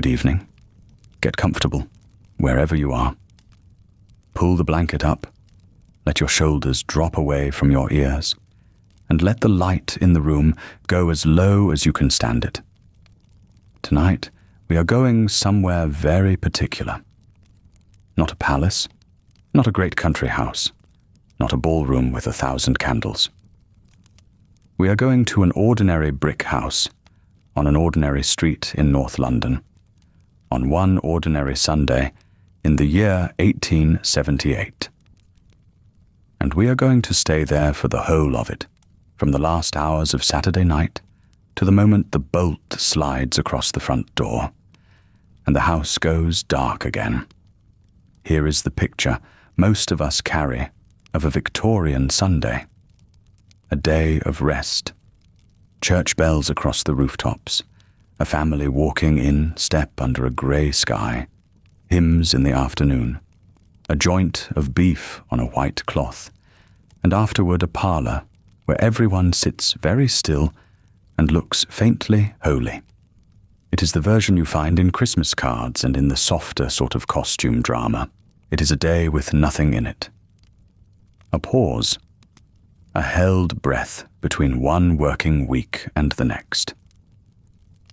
Good evening. Get comfortable, wherever you are. Pull the blanket up, let your shoulders drop away from your ears, and let the light in the room go as low as you can stand it. Tonight, we are going somewhere very particular. Not a palace, not a great country house, not a ballroom with 1,000 candles. We are going to an ordinary brick house on an ordinary street in North London, on one ordinary Sunday in the year 1878. And we are going to stay there for the whole of it, from the last hours of Saturday night to the moment the bolt slides across the front door, and the house goes dark again. Here is the picture most of us carry of a Victorian Sunday. A day of rest, church bells across the rooftops, a family walking in step under a grey sky, hymns in the afternoon, a joint of beef on a white cloth, and afterward a parlour where everyone sits very still and looks faintly holy. It is the version you find in Christmas cards and in the softer sort of costume drama. It is a day with nothing in it. A pause. A held breath between one working week and the next.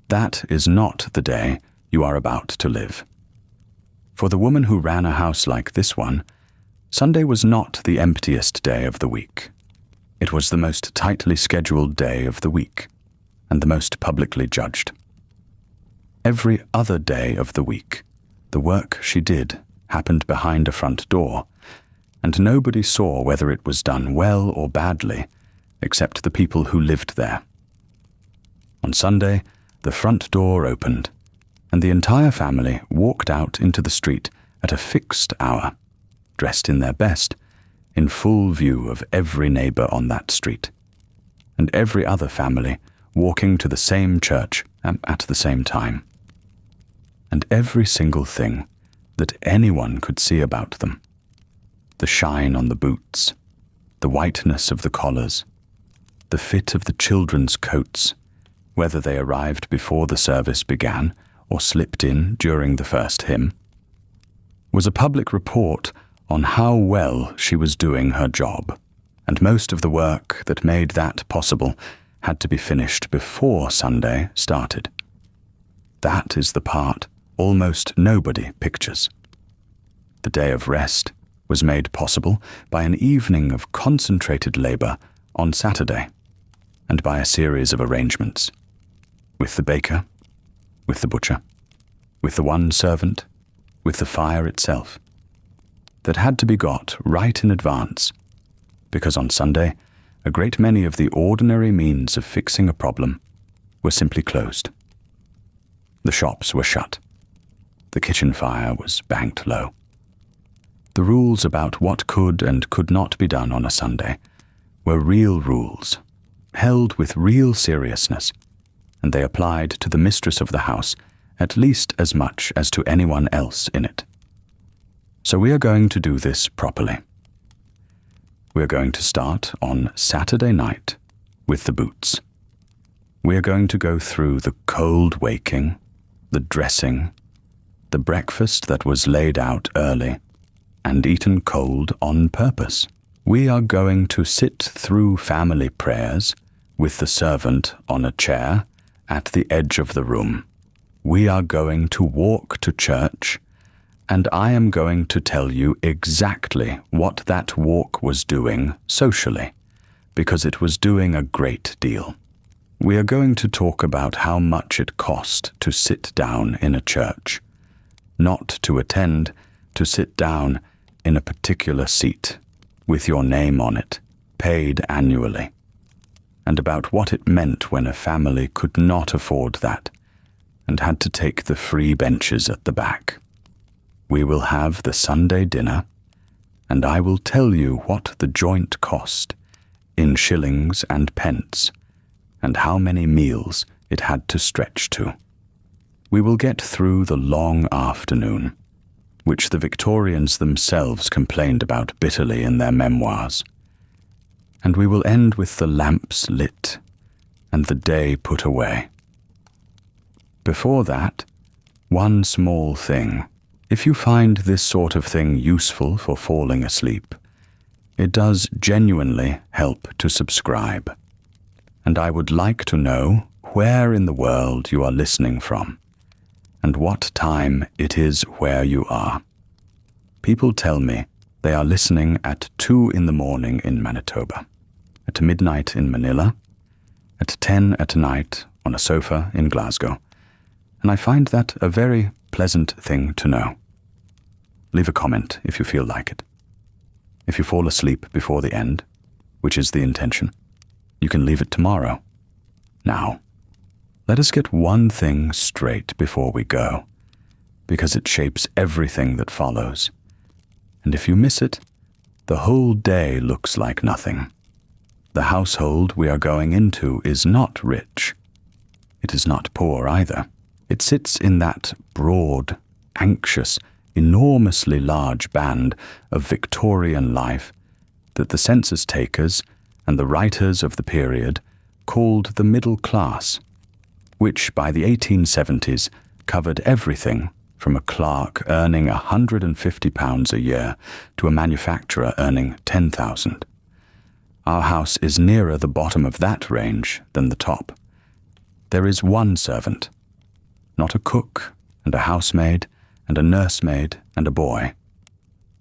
That is not the day you are about to live. For the woman who ran a house like this one, Sunday was not the emptiest day of the week. It was the most tightly scheduled day of the week, and the most publicly judged. Every other day of the week, the work she did happened behind a front door, and nobody saw whether it was done well or badly, except the people who lived there. On Sunday, the front door opened, and the entire family walked out into the street at a fixed hour, dressed in their best, in full view of every neighbour on that street, and every other family walking to the same church at the same time. And every single thing that anyone could see about them, the shine on the boots, the whiteness of the collars, the fit of the children's coats, whether they arrived before the service began or slipped in during the first hymn, was a public report on how well she was doing her job, and most of the work that made that possible had to be finished before Sunday started. That is the part almost nobody pictures. The day of rest was made possible by an evening of concentrated labour on Saturday, and by a series of arrangements, with the baker, with the butcher, with the one servant, with the fire itself, that had to be got right in advance, because on Sunday a great many of the ordinary means of fixing a problem were simply closed. The shops were shut. The kitchen fire was banked low. The rules about what could and could not be done on a Sunday were real rules, held with real seriousness, and they applied to the mistress of the house at least as much as to anyone else in it. So we are going to do this properly. We are going to start on Saturday night with the boots. We are going to go through the cold waking, the dressing, the breakfast that was laid out early and eaten cold on purpose. We are going to sit through family prayers with the servant on a chair at the edge of the room. We are going to walk to church, and I am going to tell you exactly what that walk was doing socially, because it was doing a great deal. We are going to talk about how much it cost to sit down in a church, not to attend, to sit down in a particular seat, with your name on it, paid annually, and about what it meant when a family could not afford that and had to take the free benches at the back. We will have the Sunday dinner, and I will tell you what the joint cost in shillings and pence, and how many meals it had to stretch to. We will get through the long afternoon, which the Victorians themselves complained about bitterly in their memoirs, and we will end with the lamps lit and the day put away. Before that, one small thing. If you find this sort of thing useful for falling asleep, it does genuinely help to subscribe. And I would like to know where in the world you are listening from, and what time it is where you are. People tell me they are listening at 2 in the morning in Manitoba, at midnight in Manila, at 10 at night on a sofa in Glasgow, and I find that a very pleasant thing to know. Leave a comment if you feel like it. If you fall asleep before the end, which is the intention, you can leave it tomorrow. Now, let us get one thing straight before we go, because it shapes everything that follows. And if you miss it, the whole day looks like nothing. The household we are going into is not rich. It is not poor either. It sits in that broad, anxious, enormously large band of Victorian life that the census takers and the writers of the period called the middle class, which by the 1870s covered everything from a clerk earning £150 a year to a manufacturer earning £10,000. Our house is nearer the bottom of that range than the top. There is one servant, not a cook and a housemaid and a nursemaid and a boy.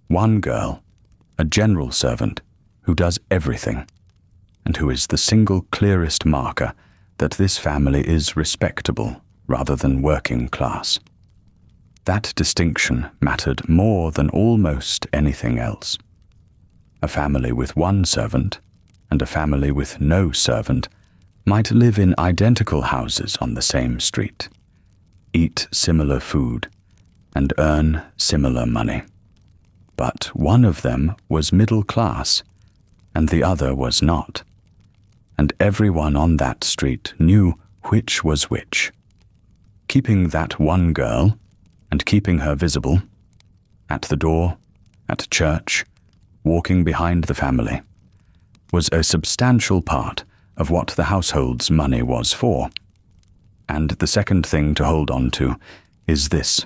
One girl, a general servant, who does everything, and who is the single clearest marker that this family is respectable rather than working class. That distinction mattered more than almost anything else. A family with one servant and a family with no servant might live in identical houses on the same street, eat similar food, and earn similar money. But one of them was middle class, and the other was not. And everyone on that street knew which was which. Keeping that one girl, and keeping her visible, at the door, at church, walking behind the family, was a substantial part of what the household's money was for. And the second thing to hold on to is this.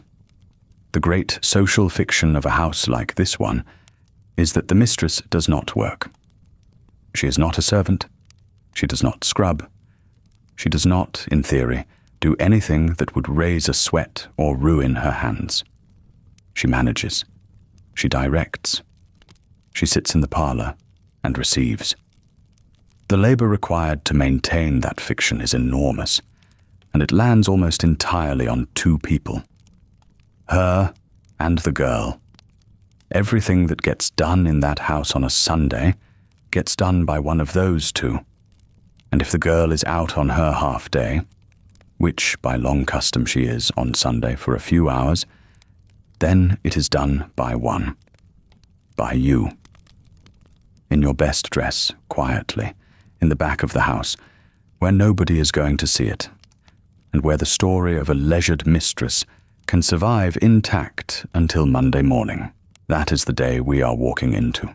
The great social fiction of a house like this one is that the mistress does not work. She is not a servant. She does not scrub. She does not, in theory, do anything that would raise a sweat or ruin her hands. She manages. She directs. She sits in the parlour and receives. The labour required to maintain that fiction is enormous, and it lands almost entirely on 2 people. Her and the girl. Everything that gets done in that house on a Sunday gets done by one of those 2. And if the girl is out on her half day, which by long custom she is on Sunday for a few hours, then it is done by one, by you. In your best dress, quietly, in the back of the house, where nobody is going to see it, and where the story of a leisured mistress can survive intact until Monday morning. That is the day we are walking into.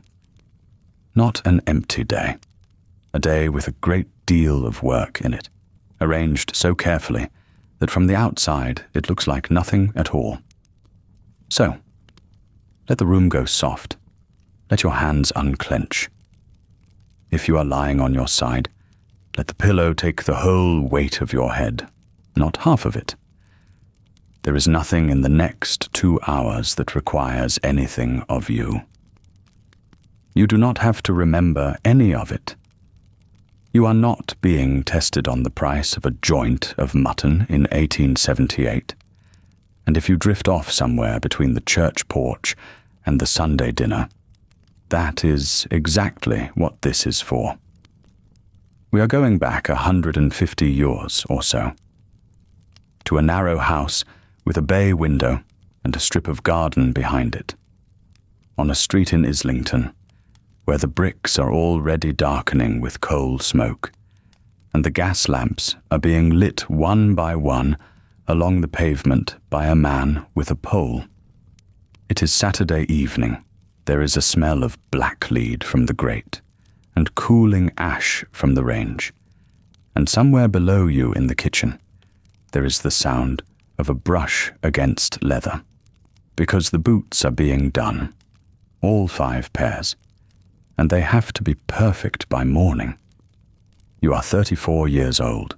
Not an empty day, a day with a great deal of work in it, arranged so carefully that from the outside it looks like nothing at all. So, let the room go soft. Let your hands unclench. If you are lying on your side, let the pillow take the whole weight of your head, not half of it. There is nothing in the next 2 hours that requires anything of you. You do not have to remember any of it. You are not being tested on the price of a joint of mutton in 1878. And if you drift off somewhere between the church porch and the Sunday dinner, that is exactly what this is for. We are going back 150 years or so, to a narrow house with a bay window and a strip of garden behind it, on a street in Islington, where the bricks are already darkening with coal smoke, and the gas lamps are being lit one by one along the pavement by a man with a pole. It is Saturday evening. There is a smell of blacklead from the grate, and cooling ash from the range, and somewhere below you in the kitchen, there is the sound of a brush against leather, because the boots are being done, all 5 pairs, and they have to be perfect by morning. You are 34 years old.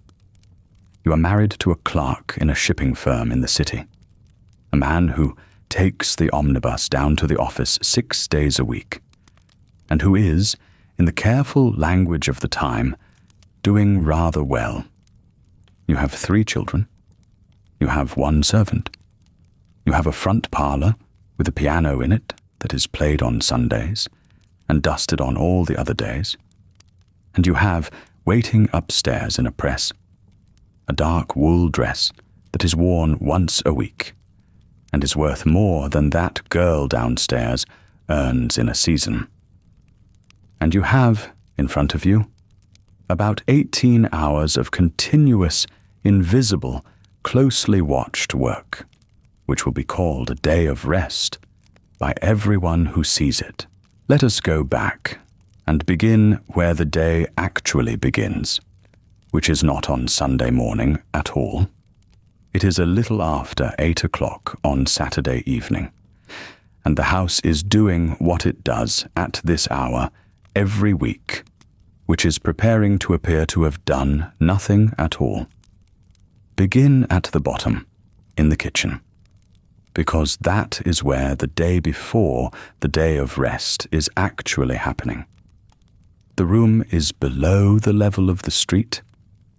You are married to a clerk in a shipping firm in the city, a man who takes the omnibus down to the office 6 days a week, and who is, in the careful language of the time, doing rather well. You have 3 children. You have 1 servant. You have a front parlour with a piano in it that is played on Sundays and dusted on all the other days. And you have, waiting upstairs in a press, a dark wool dress that is worn once a week and is worth more than that girl downstairs earns in a season. And you have, in front of you, about 18 hours of continuous, invisible, closely watched work, which will be called a day of rest by everyone who sees it. Let us go back and begin where the day actually begins, which is not on Sunday morning at all. It is a little after 8 o'clock on Saturday evening, and the house is doing what it does at this hour every week, which is preparing to appear to have done nothing at all. Begin at the bottom, in the kitchen, because that is where the day before the day of rest is actually happening. The room is below the level of the street,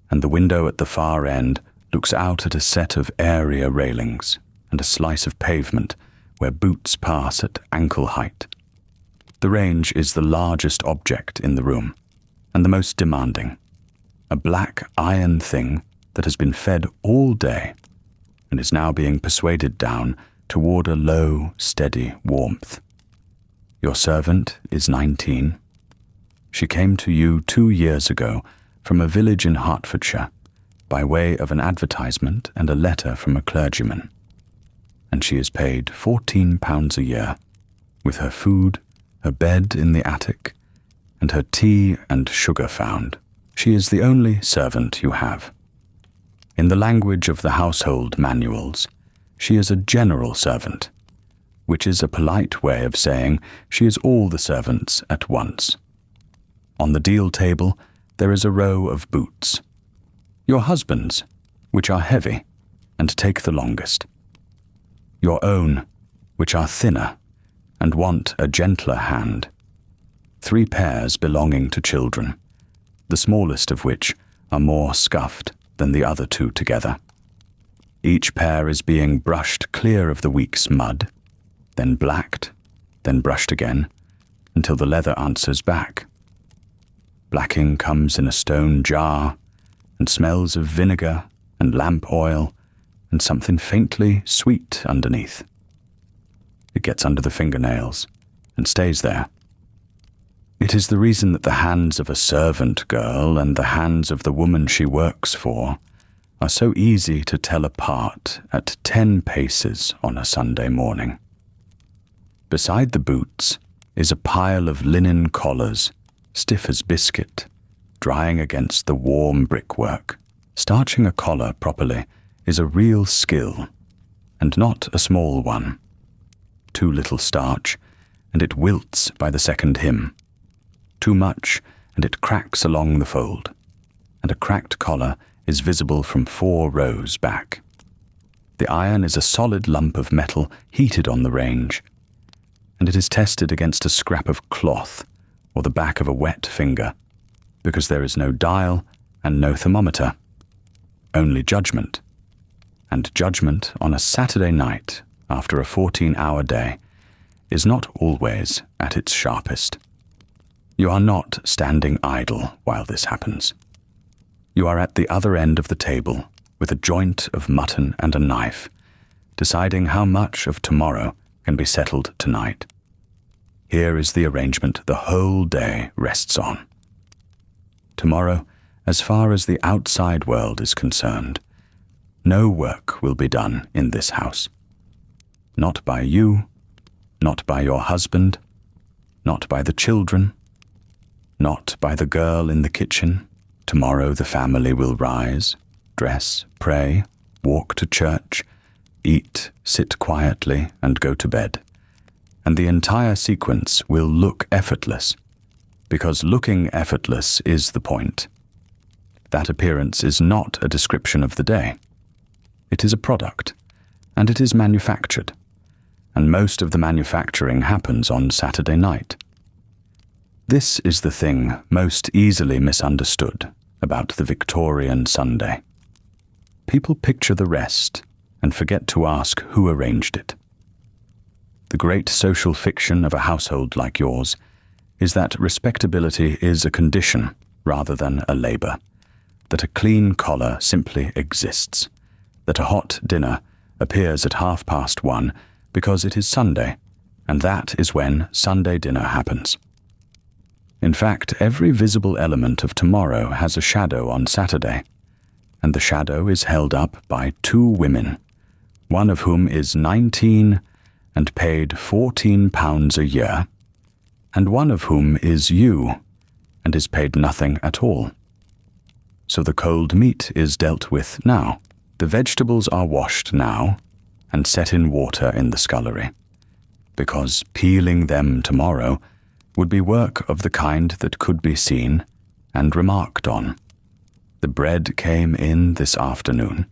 and the window at the far end looks out at a set of area railings and a slice of pavement where boots pass at ankle height. The range is the largest object in the room, and the most demanding, a black iron thing that has been fed all day and is now being persuaded down toward a low, steady warmth. Your servant is 19. She came to you 2 years ago from a village in Hertfordshire by way of an advertisement and a letter from a clergyman, and she is paid £14 a year, with her food, her bed in the attic, and her tea and sugar found. She is the only servant you have. In the language of the household manuals, she is a general servant, which is a polite way of saying she is all the servants at once. On the deal table, there is a row of boots. Your husband's, which are heavy and take the longest. Your own, which are thinner and want a gentler hand. 3 pairs belonging to children, the smallest of which are more scuffed than the other 2 together. Each pair is being brushed clear of the week's mud, then blacked, then brushed again, until the leather answers back. Blacking comes in a stone jar, and smells of vinegar and lamp oil and something faintly sweet underneath. It gets under the fingernails and stays there. It is the reason that the hands of a servant girl and the hands of the woman she works for are so easy to tell apart at 10 paces on a Sunday morning. Beside the boots is a pile of linen collars, stiff as biscuit, drying against the warm brickwork. Starching a collar properly is a real skill, and not a small one. Too little starch, and it wilts by the second hymn. Too much, and it cracks along the fold, and a cracked collar is visible from 4 rows back. The iron is a solid lump of metal heated on the range, and it is tested against a scrap of cloth or the back of a wet finger, because there is no dial and no thermometer, only judgment. And judgment on a Saturday night after a 14-hour day is not always at its sharpest. You are not standing idle while this happens. You are at the other end of the table with a joint of mutton and a knife, deciding how much of tomorrow can be settled tonight. Here is the arrangement the whole day rests on. Tomorrow, as far as the outside world is concerned, no work will be done in this house. Not by you, not by your husband, not by the children, not by the girl in the kitchen. Tomorrow the family will rise, dress, pray, walk to church, eat, sit quietly, and go to bed. And the entire sequence will look effortless, because looking effortless is the point. That appearance is not a description of the day. It is a product, and it is manufactured, and most of the manufacturing happens on Saturday night. This is the thing most easily misunderstood about the Victorian Sunday. People picture the rest and forget to ask who arranged it. The great social fiction of a household like yours is that respectability is a condition rather than a labor, that a clean collar simply exists, that a hot dinner appears at 1:30 because it is Sunday, and that is when Sunday dinner happens. In fact, every visible element of tomorrow has a shadow on Saturday, and the shadow is held up by 2 women, one of whom is 19 and paid £14 a year, and one of whom is you and is paid nothing at all. So the cold meat is dealt with now. The vegetables are washed now and set in water in the scullery, because peeling them tomorrow would be work of the kind that could be seen and remarked on. The bread came in this afternoon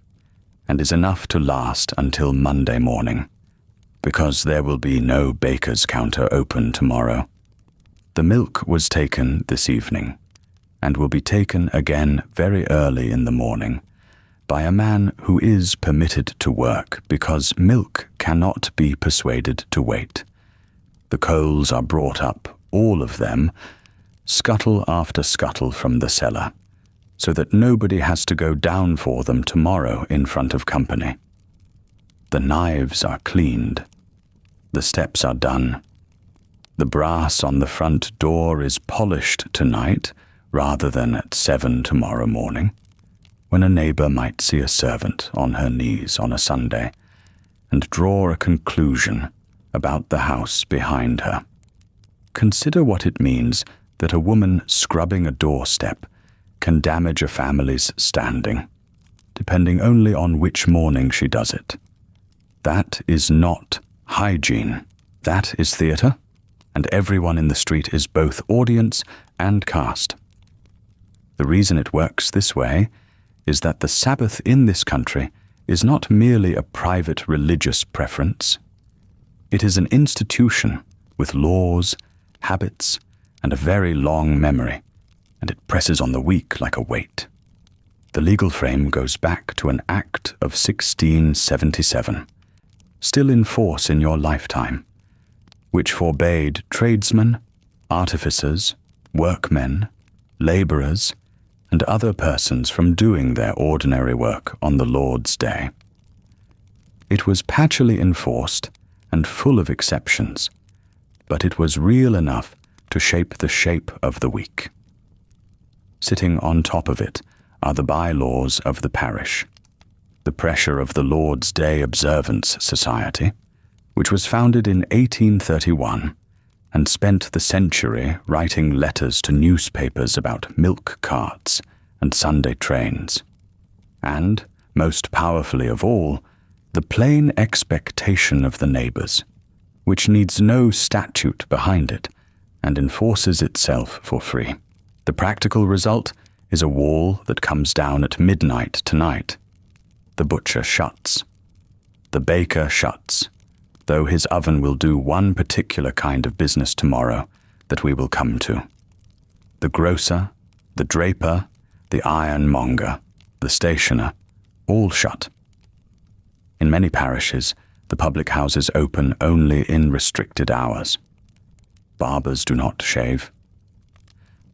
and is enough to last until Monday morning, because there will be no baker's counter open tomorrow. The milk was taken this evening and will be taken again very early in the morning by a man who is permitted to work, because milk cannot be persuaded to wait. The coals are brought up, all of them, scuttle after scuttle from the cellar, so that nobody has to go down for them tomorrow in front of company. The knives are cleaned. The steps are done. The brass on the front door is polished tonight rather than at 7 tomorrow morning, when a neighbour might see a servant on her knees on a Sunday and draw a conclusion about the house behind her. Consider what it means that a woman scrubbing a doorstep can damage a family's standing, depending only on which morning she does it. That is not hygiene. That is theatre, and everyone in the street is both audience and cast. The reason it works this way is that the Sabbath in this country is not merely a private religious preference. It is an institution with laws, habits, and a very long memory, and it presses on the weak like a weight. The legal frame goes back to an Act of 1677, still in force in your lifetime, which forbade tradesmen, artificers, workmen, labourers, and other persons from doing their ordinary work on the Lord's Day. It was patchily enforced and full of exceptions, but it was real enough to shape the shape of the week. Sitting on top of it are the bylaws of the parish, the pressure of the Lord's Day Observance Society, which was founded in 1831 and spent the century writing letters to newspapers about milk carts and Sunday trains. And, most powerfully of all, the plain expectation of the neighbours, which needs no statute behind it and enforces itself for free. The practical result is a wall that comes down at midnight tonight. The butcher shuts. The baker shuts, though his oven will do one particular kind of business tomorrow that we will come to. The grocer, the draper, the ironmonger, the stationer, all shut. In many parishes, the public houses open only in restricted hours. Barbers do not shave.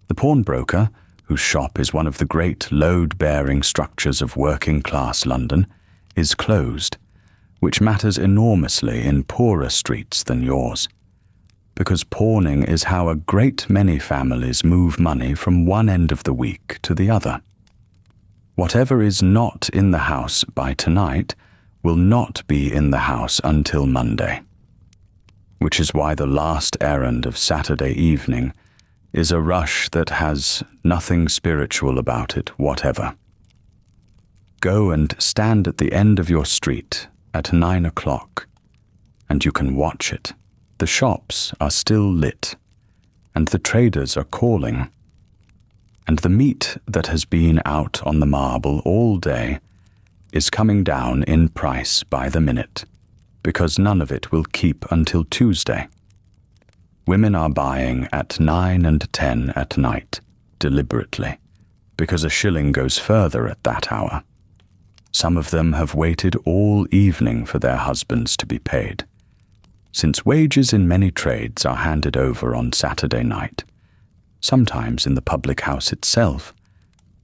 The pawnbroker, whose shop is one of the great load-bearing structures of working-class London, is closed, which matters enormously in poorer streets than yours, because pawning is how a great many families move money from one end of the week to the other. Whatever is not in the house by tonight will not be in the house until Monday, which is why the last errand of Saturday evening is a rush that has nothing spiritual about it whatever. Go and stand at the end of your street at 9 o'clock, and you can watch it. The shops are still lit, and the traders are calling, and the meat that has been out on the marble all day is coming down in price by the minute, because none of it will keep until Tuesday. Women are buying at 9 and 10 at night, deliberately, because a shilling goes further at that hour. Some of them have waited all evening for their husbands to be paid, since wages in many trades are handed over on Saturday night, sometimes in the public house itself,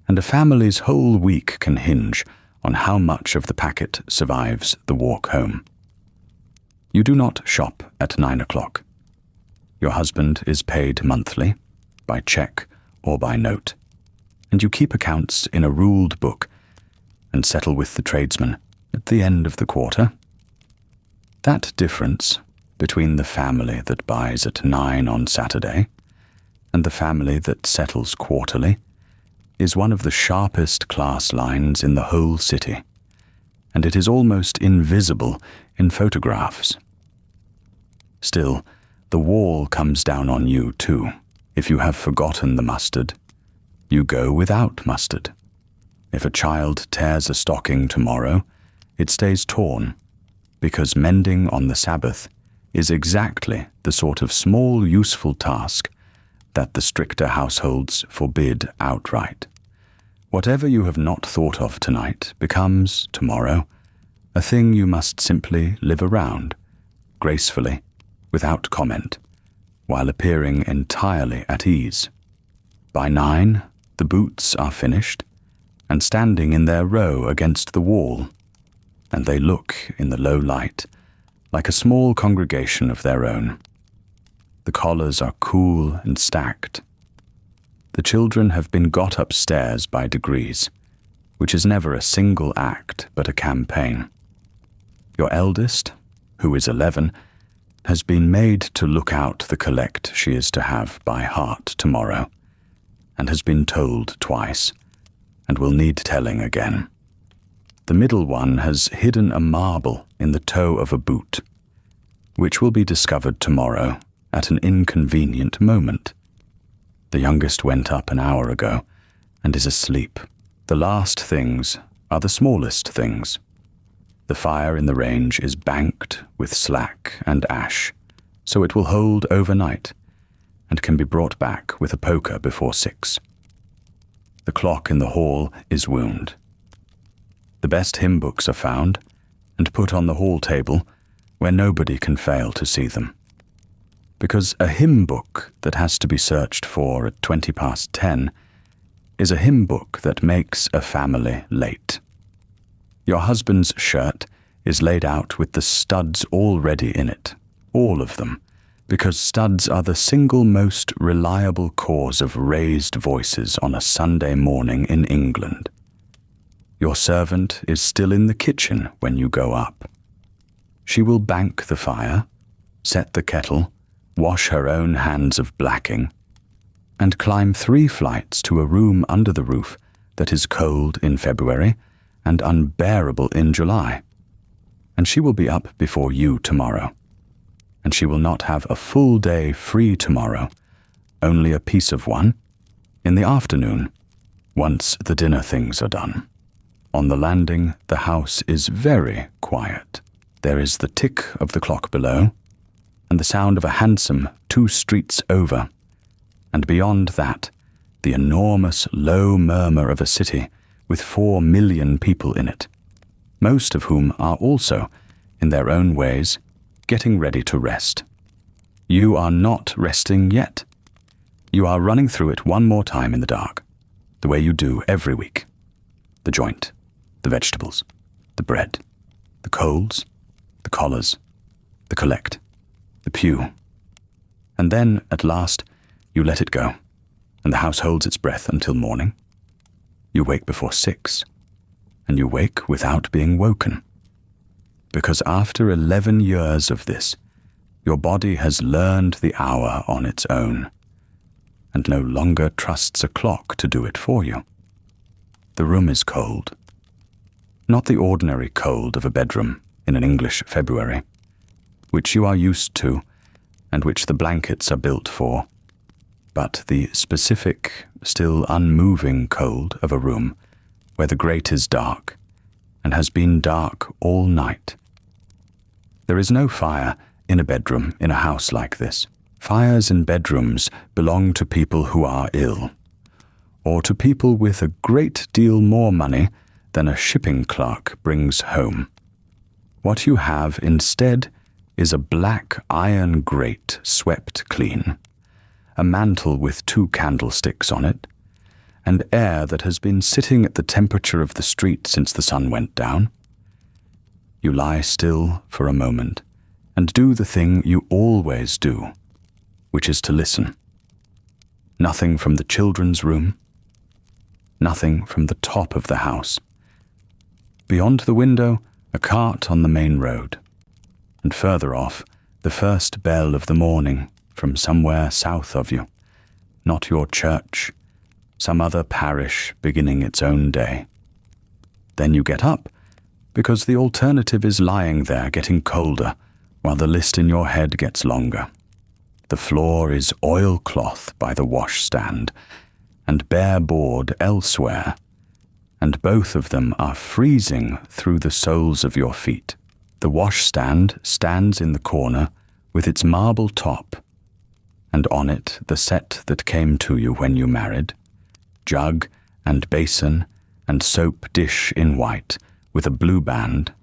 and a family's whole week can hinge on how much of the packet survives the walk home. You do not shop at 9 o'clock. Your husband is paid monthly, by cheque or by note, and you keep accounts in a ruled book and settle with the tradesman at the end of the quarter. That difference between the family that buys at 9 on Saturday and the family that settles quarterly is one of the sharpest class lines in the whole city, and it is almost invisible in photographs. Still, the wall comes down on you too. If you have forgotten the mustard, you go without mustard. If a child tears a stocking tomorrow, it stays torn, because mending on the Sabbath is exactly the sort of small useful task that the stricter households forbid outright. Whatever you have not thought of tonight becomes, tomorrow, a thing you must simply live around, gracefully, without comment, while appearing entirely at ease. By 9, the boots are finished and standing in their row against the wall, and they look, in the low light, like a small congregation of their own. The collars are cool and stacked. The children have been got upstairs by degrees, which is never a single act but a campaign. Your eldest, who is 11, has been made to look out the collect she is to have by heart tomorrow, and has been told twice, and will need telling again. The middle one has hidden a marble in the toe of a boot, which will be discovered tomorrow at an inconvenient moment. The youngest went up an hour ago and is asleep. The last things are the smallest things. The fire in the range is banked with slack and ash, so it will hold overnight and can be brought back with a poker before 6. The clock in the hall is wound. The best hymn books are found and put on the hall table where nobody can fail to see them. Because a hymn book that has to be searched for at 10:20 is a hymn book that makes a family late. Your husband's shirt is laid out with the studs already in it, all of them, because studs are the single most reliable cause of raised voices on a Sunday morning in England. Your servant is still in the kitchen when you go up. She will bank the fire, set the kettle, wash her own hands of blacking, and climb 3 flights to a room under the roof that is cold in February and unbearable in July. And she will be up before you tomorrow. And she will not have a full day free tomorrow, only a piece of one, in the afternoon, once the dinner things are done. On the landing, the house is very quiet. There is the tick of the clock below, and the sound of a hansom 2 streets over, and beyond that, the enormous low murmur of a city with 4 million people in it, most of whom are also, in their own ways, getting ready to rest. You are not resting yet. You are running through it one more time in the dark, the way you do every week. The joint, the vegetables, the bread, the coals, the collars, the collect, the pew. And then, at last, you let it go, and the house holds its breath until morning. You wake before 6, and you wake without being woken. Because after 11 years of this, your body has learned the hour on its own, and no longer trusts a clock to do it for you. The room is cold. Not the ordinary cold of a bedroom, in an English February, which you are used to and which the blankets are built for, but the specific, still unmoving cold of a room where the grate is dark and has been dark all night. There is no fire in a bedroom in a house like this. Fires in bedrooms belong to people who are ill, or to people with a great deal more money than a shipping clerk brings home. What you have instead is a black iron grate swept clean, a mantel with 2 candlesticks on it, and air that has been sitting at the temperature of the street since the sun went down. You lie still for a moment and do the thing you always do, which is to listen. Nothing from the children's room, nothing from the top of the house. Beyond the window, a cart on the main road, and further off, the first bell of the morning from somewhere south of you, not your church, some other parish beginning its own day. Then you get up, because the alternative is lying there getting colder, while the list in your head gets longer. The floor is oilcloth by the washstand, and bare board elsewhere, and both of them are freezing through the soles of your feet. The washstand stands in the corner with its marble top, and on it the set that came to you when you married, jug and basin and soap dish in white with a blue band,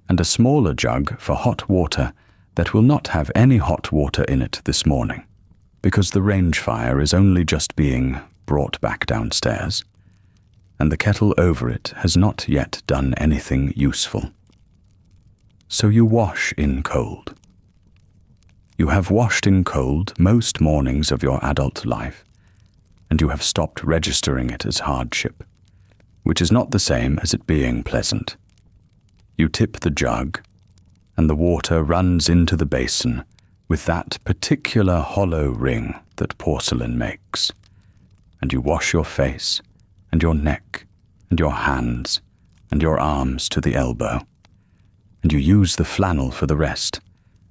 and a smaller jug for hot water that will not have any hot water in it this morning, because the range fire is only just being brought back downstairs, and the kettle over it has not yet done anything useful. So you wash in cold. You have washed in cold most mornings of your adult life, and you have stopped registering it as hardship, which is not the same as it being pleasant. You tip the jug, and the water runs into the basin with that particular hollow ring that porcelain makes, and you wash your face and your neck and your hands and your arms to the elbow, and you use the flannel for the rest,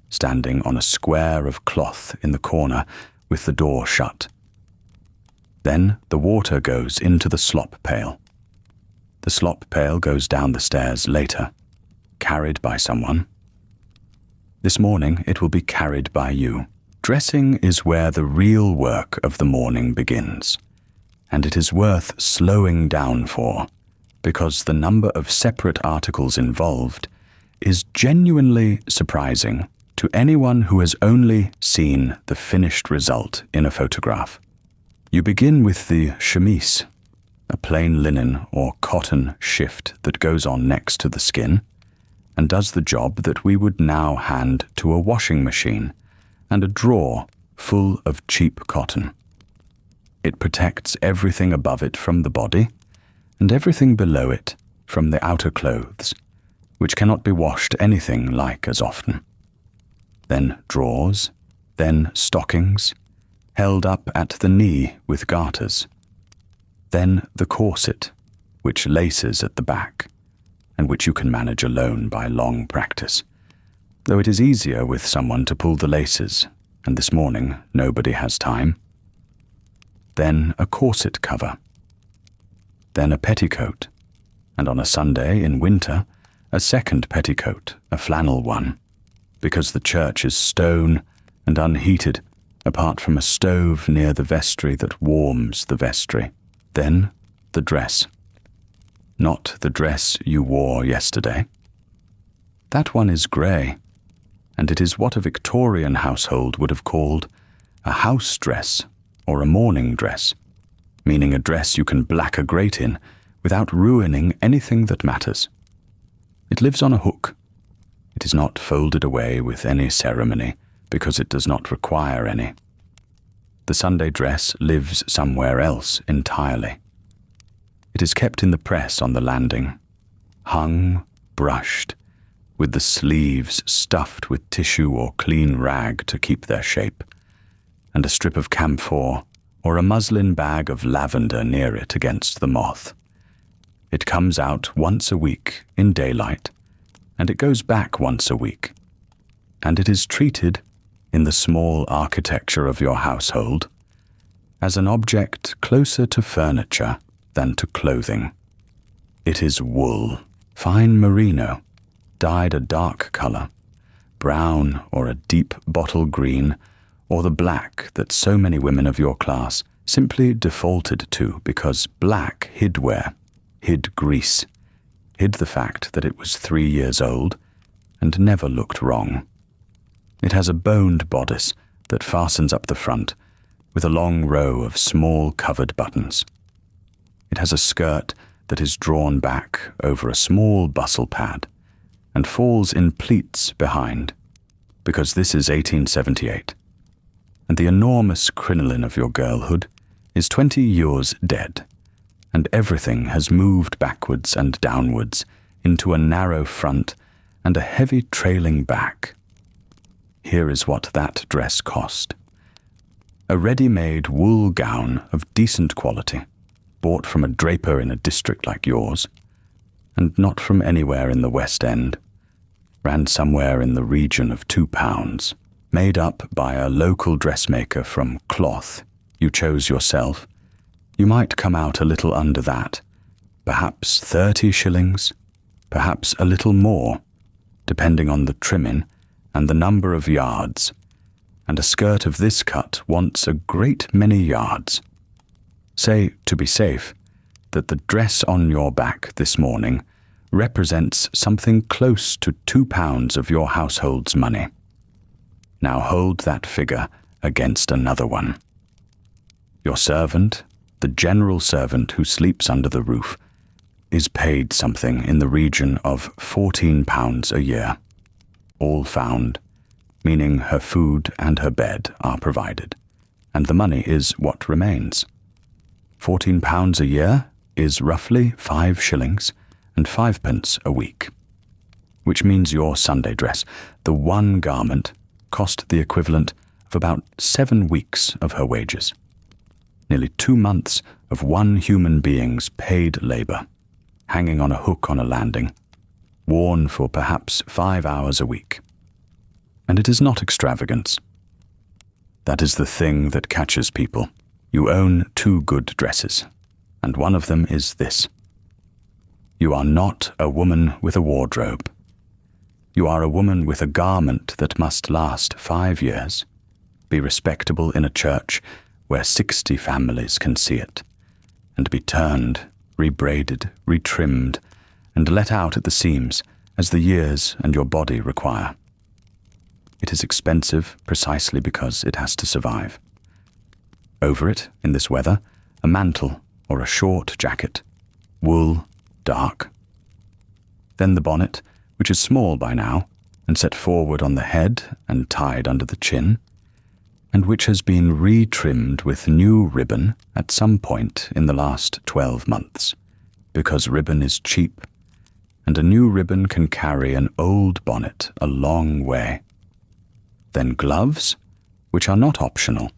standing on a square of cloth in the corner with the door shut. Then the water goes into the slop pail. The slop pail goes down the stairs later, carried by someone. This morning it will be carried by you. Dressing is where the real work of the morning begins, and it is worth slowing down for, because the number of separate articles involved is genuinely surprising to anyone who has only seen the finished result in a photograph. You begin with the chemise, a plain linen or cotton shift that goes on next to the skin, and does the job that we would now hand to a washing machine and a drawer full of cheap cotton. It protects everything above it from the body, and everything below it from the outer clothes, which cannot be washed anything like as often. Then drawers, then stockings, held up at the knee with garters. Then the corset, which laces at the back, and which you can manage alone by long practice, though it is easier with someone to pull the laces, and this morning nobody has time. Then a corset cover. Then a petticoat, and on a Sunday in winter, a second petticoat, a flannel one, because the church is stone and unheated, apart from a stove near the vestry that warms the vestry. Then the dress. Not the dress you wore yesterday. That one is grey, and it is what a Victorian household would have called a house dress or a morning dress, meaning a dress you can black a grate in without ruining anything that matters. It lives on a hook. It is not folded away with any ceremony, because it does not require any. The Sunday dress lives somewhere else entirely. It is kept in the press on the landing, hung, brushed, with the sleeves stuffed with tissue or clean rag to keep their shape, and a strip of camphor or a muslin bag of lavender near it against the moth. It comes out once a week in daylight and it goes back once a week. And it is treated, in the small architecture of your household, as an object closer to furniture than to clothing. It is wool, fine merino, dyed a dark color, brown or a deep bottle green, or the black that so many women of your class simply defaulted to because black hid wear, hid grease, hid the fact that it was 3 years old and never looked wrong. It has a boned bodice that fastens up the front with a long row of small covered buttons. It has a skirt that is drawn back over a small bustle pad and falls in pleats behind, because this is 1878, and the enormous crinoline of your girlhood is 20 years dead, and everything has moved backwards and downwards into a narrow front and a heavy trailing back. Here is what that dress cost. A ready-made wool gown of decent quality, bought from a draper in a district like yours, and not from anywhere in the West End, ran somewhere in the region of £2, made up by a local dressmaker from cloth you chose yourself. You might come out a little under that, perhaps 30 shillings, perhaps a little more, depending on the trimming and the number of yards, and a skirt of this cut wants a great many yards. Say, to be safe, that the dress on your back this morning represents something close to £2 of your household's money. Now hold that figure against another one. Your servant, the general servant who sleeps under the roof, is paid something in the region of £14 a year, all found, meaning her food and her bed are provided, and the money is what remains. £14 a year is roughly 5 shillings and 5 pence a week, which means your Sunday dress, the one garment, cost the equivalent of about 7 weeks of her wages. Nearly 2 months of one human being's paid labor, hanging on a hook on a landing, worn for perhaps 5 hours a week. And it is not extravagance. That is the thing that catches people. You own 2 good dresses, and one of them is this. You are not a woman with a wardrobe. You are a woman with a garment that must last 5 years, be respectable in a church where 60 families can see it, and be turned, rebraided, retrimmed, and let out at the seams as the years and your body require. It is expensive precisely because it has to survive. Over it, in this weather, a mantle or a short jacket, wool, dark. Then the bonnet, which is small by now, and set forward on the head and tied under the chin, and which has been retrimmed with new ribbon at some point in the last 12 months, because ribbon is cheap, and a new ribbon can carry an old bonnet a long way. Then gloves, which are not optional,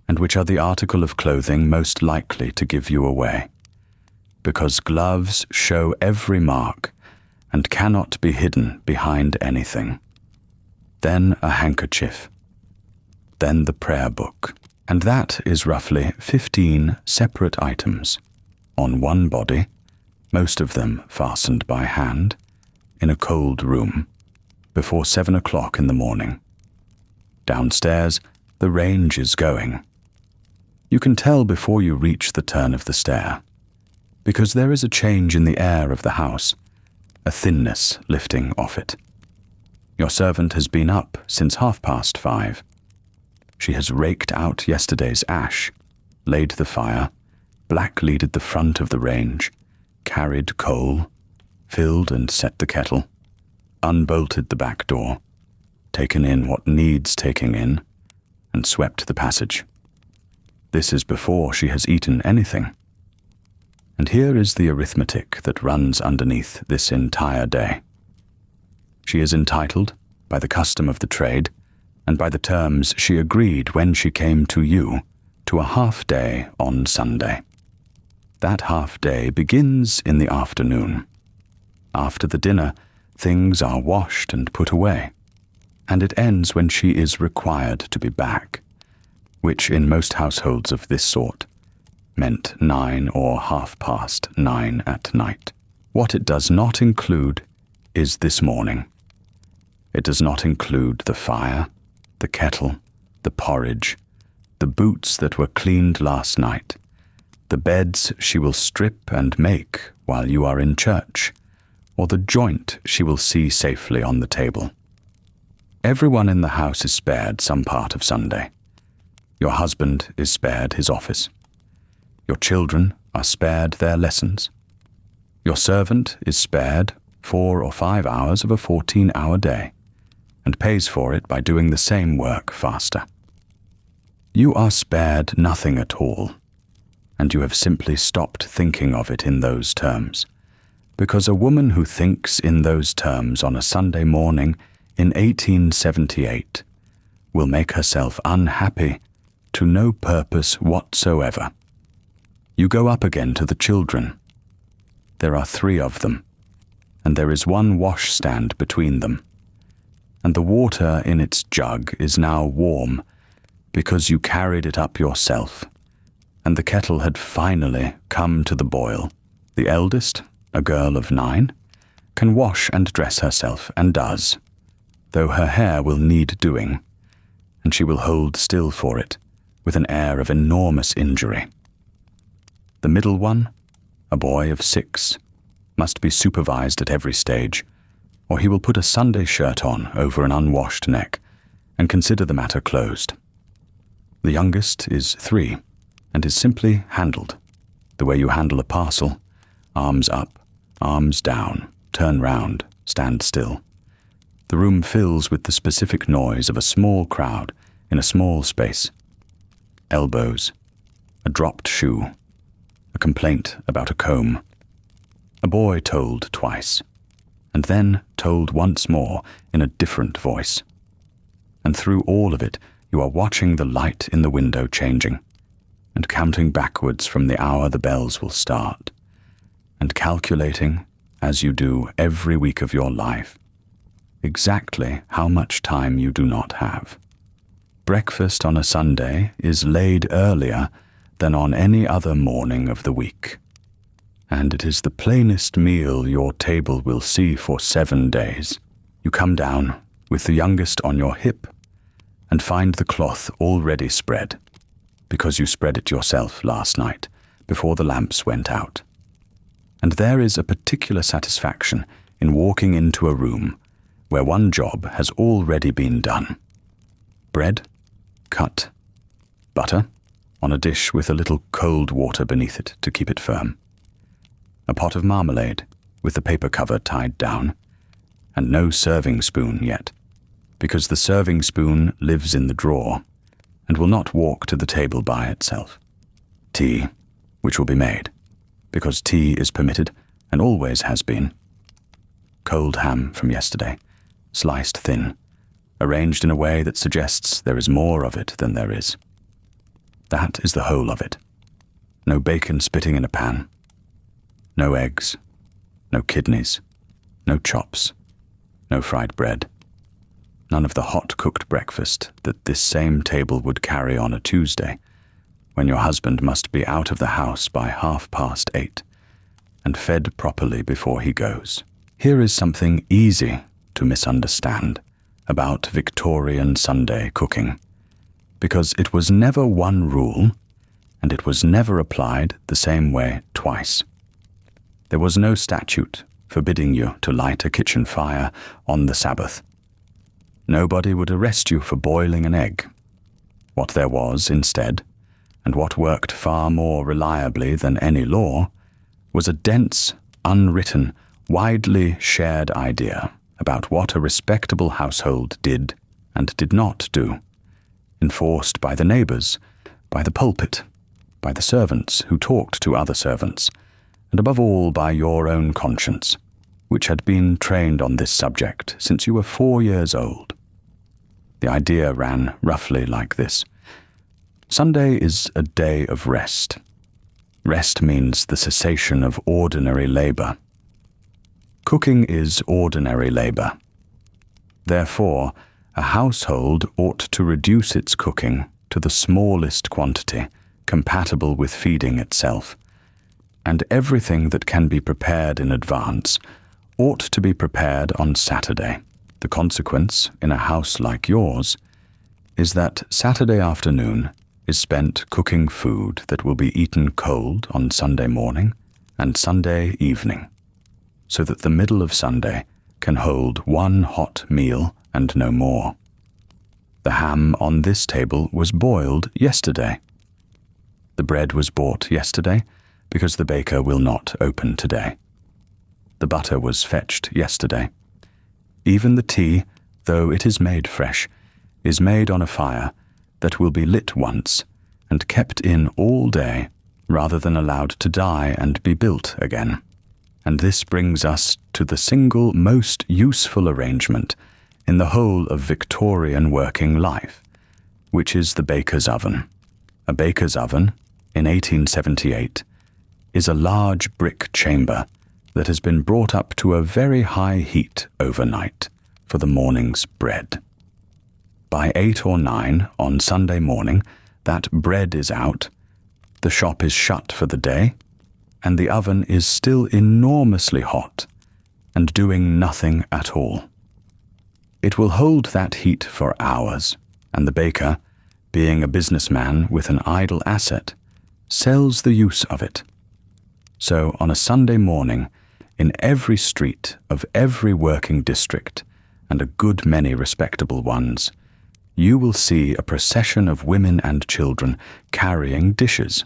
and which are the article of clothing most likely to give you away, because gloves show every mark and cannot be hidden behind anything. Then a handkerchief. Then the prayer book, and that is roughly 15 separate items, on one body, most of them fastened by hand, in a cold room, before 7 o'clock in the morning. Downstairs, the range is going. You can tell before you reach the turn of the stair, because there is a change in the air of the house, a thinness lifting off it. Your servant has been up since 5:30. She has raked out yesterday's ash, laid the fire, black-leaded the front of the range, carried coal, filled and set the kettle, unbolted the back door, taken in what needs taking in, and swept the passage. This is before she has eaten anything. And here is the arithmetic that runs underneath this entire day. She is entitled, by the custom of the trade, and by the terms she agreed when she came to you, to a half-day on Sunday. That half-day begins in the afternoon. After the dinner, things are washed and put away, and it ends when she is required to be back, which in most households of this sort meant 9 or 9:30 at night. What it does not include is this morning. It does not include the fire, the kettle, the porridge, the boots that were cleaned last night, the beds she will strip and make while you are in church, or the joint she will see safely on the table. Everyone in the house is spared some part of Sunday. Your husband is spared his office. Your children are spared their lessons. Your servant is spared 4 or 5 hours of a 14-hour day, and pays for it by doing the same work faster. You are spared nothing at all, and you have simply stopped thinking of it in those terms, because a woman who thinks in those terms on a Sunday morning in 1878 will make herself unhappy to no purpose whatsoever. You go up again to the children. There are 3 of them, and there is one washstand between them, and the water in its jug is now warm because you carried it up yourself, and the kettle had finally come to the boil. The eldest, a girl of 9, can wash and dress herself, and does, though her hair will need doing, and she will hold still for it, with an air of enormous injury. The middle one, a boy of 6, must be supervised at every stage, or he will put a Sunday shirt on over an unwashed neck and consider the matter closed. The youngest is 3, and is simply handled, the way you handle a parcel: arms up, arms down, turn round, stand still. The room fills with the specific noise of a small crowd in a small space. Elbows, a dropped shoe, a complaint about a comb. A boy told twice, and then told once more in a different voice. And through all of it, you are watching the light in the window changing, and counting backwards from the hour the bells will start, and calculating, as you do every week of your life, exactly how much time you do not have. Breakfast on a Sunday is laid earlier than on any other morning of the week, and it is the plainest meal your table will see for 7 days. You come down with the youngest on your hip and find the cloth already spread, because you spread it yourself last night before the lamps went out. And there is a particular satisfaction in walking into a room where one job has already been done. Bread, cut. Butter, on a dish with a little cold water beneath it to keep it firm. A pot of marmalade, with the paper cover tied down, and no serving spoon yet, because the serving spoon lives in the drawer and will not walk to the table by itself. Tea, which will be made, because tea is permitted and always has been. Cold ham from yesterday, sliced thin, arranged in a way that suggests there is more of it than there is. That is the whole of it. No bacon spitting in a pan. No eggs. No kidneys. No chops. No fried bread. None of the hot-cooked breakfast that this same table would carry on a Tuesday, when your husband must be out of the house by 8:30, and fed properly before he goes. Here is something easy to misunderstand about Victorian Sunday cooking, because it was never one rule, and it was never applied the same way twice. There was no statute forbidding you to light a kitchen fire on the Sabbath. Nobody would arrest you for boiling an egg. What there was instead, and what worked far more reliably than any law, was a dense, unwritten, widely shared idea about what a respectable household did and did not do, enforced by the neighbours, by the pulpit, by the servants who talked to other servants, and above all by your own conscience, which had been trained on this subject since you were 4 years old. The idea ran roughly like this. Sunday is a day of rest. Rest means the cessation of ordinary labour. Cooking is ordinary labor. Therefore, a household ought to reduce its cooking to the smallest quantity compatible with feeding itself, and everything that can be prepared in advance ought to be prepared on Saturday. The consequence, in a house like yours, is that Saturday afternoon is spent cooking food that will be eaten cold on Sunday morning and Sunday evening, so that the middle of Sunday can hold one hot meal and no more. The ham on this table was boiled yesterday. The bread was bought yesterday because the baker will not open today. The butter was fetched yesterday. Even the tea, though it is made fresh, is made on a fire that will be lit once and kept in all day rather than allowed to die and be built again. And this brings us to the single most useful arrangement in the whole of Victorian working life, which is the baker's oven. A baker's oven, in 1878, is a large brick chamber that has been brought up to a very high heat overnight for the morning's bread. By 8 or 9 on Sunday morning, that bread is out, the shop is shut for the day, and the oven is still enormously hot and doing nothing at all. It will hold that heat for hours, and the baker, being a businessman with an idle asset, sells the use of it. So on a Sunday morning, in every street of every working district, and a good many respectable ones, you will see a procession of women and children carrying dishes.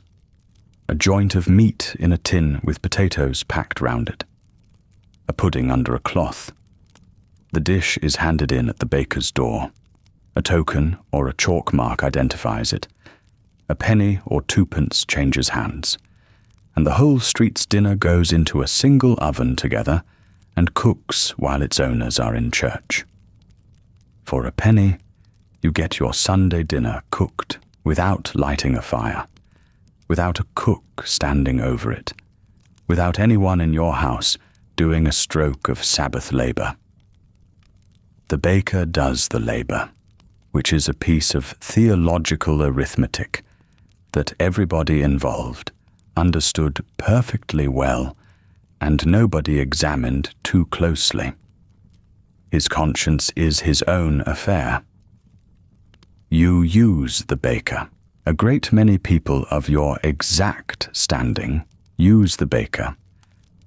A joint of meat in a tin with potatoes packed round it. A pudding under a cloth. The dish is handed in at the baker's door. A token or a chalk mark identifies it. A penny or twopence changes hands. And the whole street's dinner goes into a single oven together and cooks while its owners are in church. For a penny, you get your Sunday dinner cooked without lighting a fire, without a cook standing over it, without anyone in your house doing a stroke of Sabbath labor. The baker does the labor, which is a piece of theological arithmetic that everybody involved understood perfectly well and nobody examined too closely. His conscience is his own affair. You use the baker. A great many people of your exact standing use the baker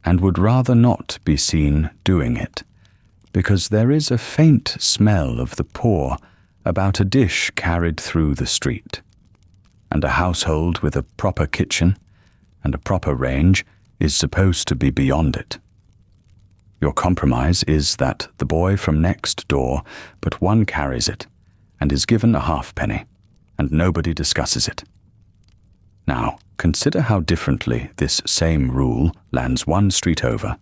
and would rather not be seen doing it, because there is a faint smell of the poor about a dish carried through the street, and a household with a proper kitchen and a proper range is supposed to be beyond it. Your compromise is that the boy from next door but one carries it and is given a halfpenny, and nobody discusses it. Now, consider how differently this same rule lands 1 street over,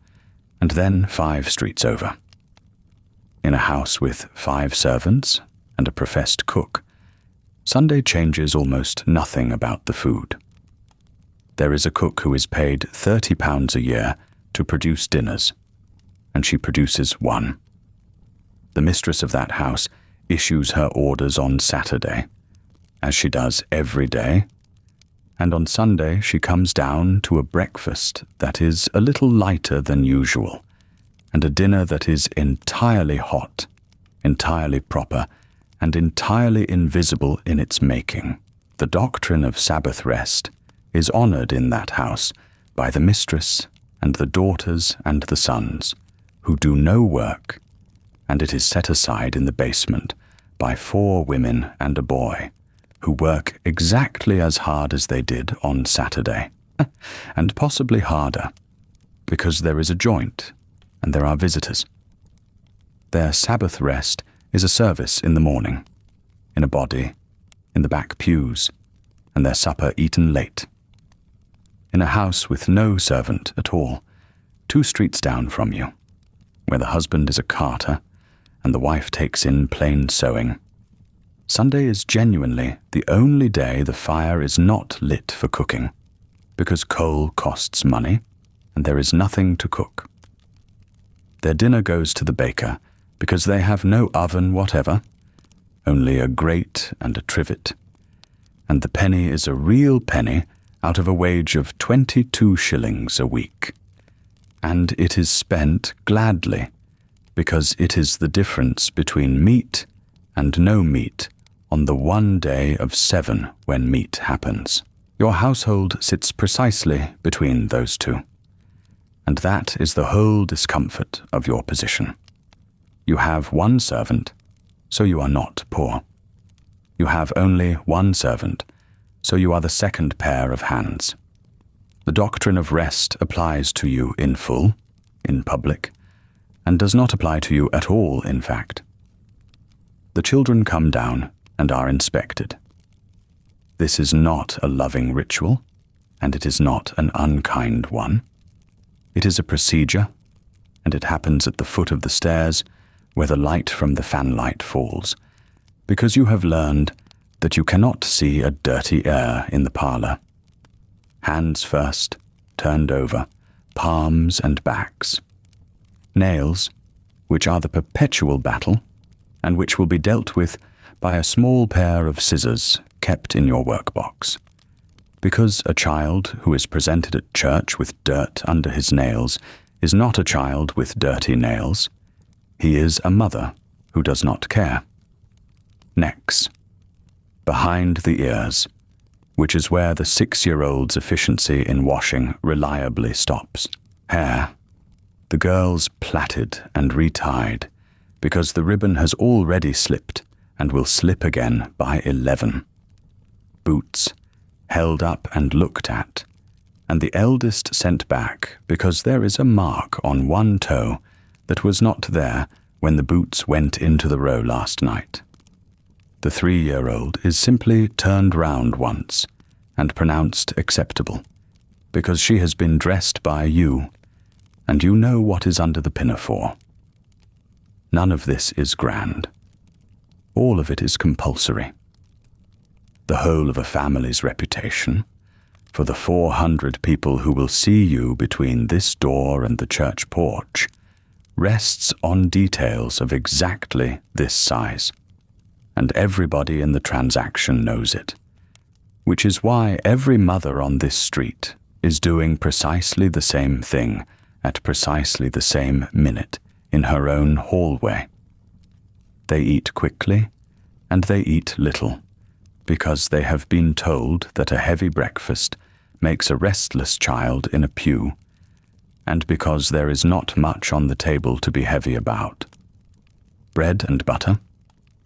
and then 5 streets over. In a house with 5 servants and a professed cook, Sunday changes almost nothing about the food. There is a cook who is paid £30 a year to produce dinners, and she produces 1. The mistress of that house issues her orders on Saturday, as she does every day, and on Sunday she comes down to a breakfast that is a little lighter than usual, and a dinner that is entirely hot, entirely proper, and entirely invisible in its making. The doctrine of Sabbath rest is honored in that house by the mistress and the daughters and the sons, who do no work, and it is set aside in the basement by 4 women and a boy, who work exactly as hard as they did on Saturday, and possibly harder, because there is a joint and there are visitors. Their Sabbath rest is a service in the morning, in a body, in the back pews, and their supper eaten late. In a house with no servant at all, 2 streets down from you, where the husband is a carter and the wife takes in plain sewing, Sunday is genuinely the only day the fire is not lit for cooking, because coal costs money and there is nothing to cook. Their dinner goes to the baker, because they have no oven whatever, only a grate and a trivet, and the penny is a real penny out of a wage of 22 shillings a week. And it is spent gladly, because it is the difference between meat and no meat on the one day of 7 when meat happens. Your household sits precisely between those two, and that is the whole discomfort of your position. You have one servant, so you are not poor. You have only one servant, so you are the second pair of hands. The doctrine of rest applies to you in full, in public, and does not apply to you at all, in fact. The children come down and are inspected. This is not a loving ritual, and it is not an unkind one. It is a procedure, and it happens at the foot of the stairs where the light from the fanlight falls, because you have learned that you cannot see a dirty air in the parlour. Hands first, turned over, palms and backs. Nails, which are the perpetual battle, and which will be dealt with by a small pair of scissors kept in your workbox. Because a child who is presented at church with dirt under his nails is not a child with dirty nails. He is a mother who does not care. Necks. Behind the ears, which is where the 6-year-old's efficiency in washing reliably stops. Hair. The girl's plaited and retied, because the ribbon has already slipped and will slip again by 11. Boots. Held up and looked at, and the eldest sent back because there is a mark on one toe that was not there when the boots went into the row last night. The 3-year-old is simply turned round once and pronounced acceptable, because she has been dressed by you, and you know what is under the pinafore. None of this is grand. All of it is compulsory. The whole of a family's reputation, for the 400 people who will see you between this door and the church porch, rests on details of exactly this size, and everybody in the transaction knows it, which is why every mother on this street is doing precisely the same thing at precisely the same minute in her own hallway. They eat quickly, and they eat little, because they have been told that a heavy breakfast makes a restless child in a pew, and because there is not much on the table to be heavy about. Bread and butter,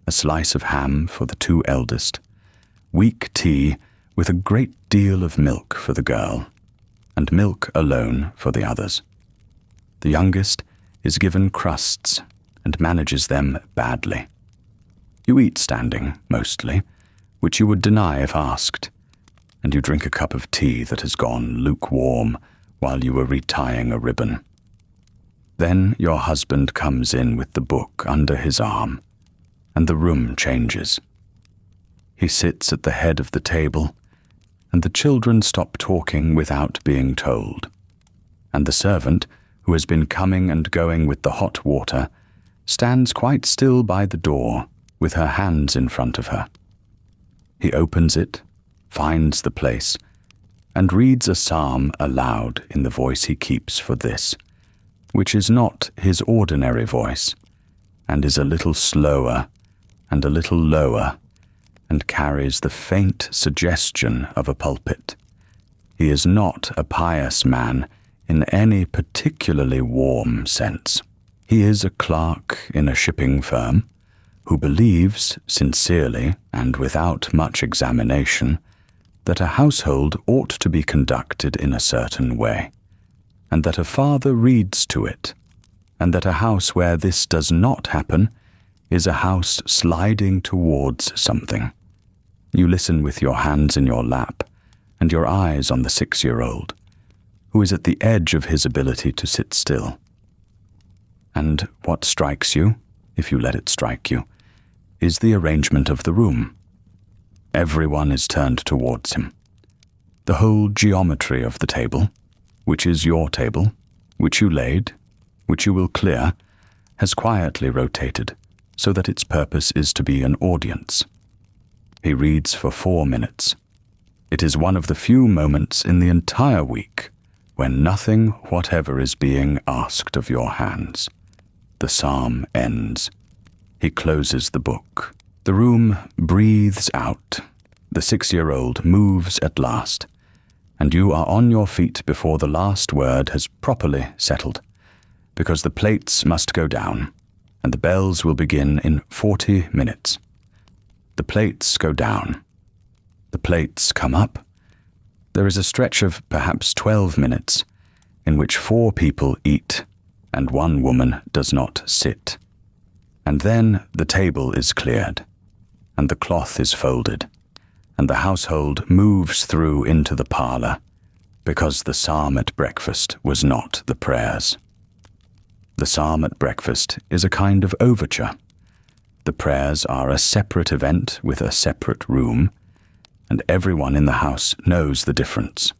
a slice of ham for the 2 eldest, weak tea with a great deal of milk for the girl, and milk alone for the others. The youngest is given crusts and manages them badly. You eat standing, mostly, which you would deny if asked, and you drink a cup of tea that has gone lukewarm while you were retying a ribbon. Then your husband comes in with the book under his arm, and the room changes. He sits at the head of the table, and the children stop talking without being told, and the servant, who has been coming and going with the hot water, stands quite still by the door with her hands in front of her. He opens it, finds the place, and reads a psalm aloud in the voice he keeps for this, which is not his ordinary voice, and is a little slower and a little lower, and carries the faint suggestion of a pulpit. He is not a pious man in any particularly warm sense. He is a clerk in a shipping firm, who believes sincerely and without much examination that a household ought to be conducted in a certain way, and that a father reads to it, and that a house where this does not happen is a house sliding towards something. You listen with your hands in your lap and your eyes on the 6-year-old, who is at the edge of his ability to sit still. And what strikes you, if you let it strike you, is the arrangement of the room. Everyone is turned towards him. The whole geometry of the table, which is your table, which you laid, which you will clear, has quietly rotated so that its purpose is to be an audience. He reads for 4 minutes. It is one of the few moments in the entire week when nothing whatever is being asked of your hands. The psalm ends. He closes the book. The room breathes out. The 6-year-old moves at last, and you are on your feet before the last word has properly settled, because the plates must go down, and the bells will begin in 40 minutes. The plates go down. The plates come up. There is a stretch of perhaps 12 minutes in which 4 people eat and 1 woman does not sit. And then the table is cleared, and the cloth is folded, and the household moves through into the parlour, because the psalm at breakfast was not the prayers. The psalm at breakfast is a kind of overture. The prayers are a separate event with a separate room, and everyone in the house knows the difference.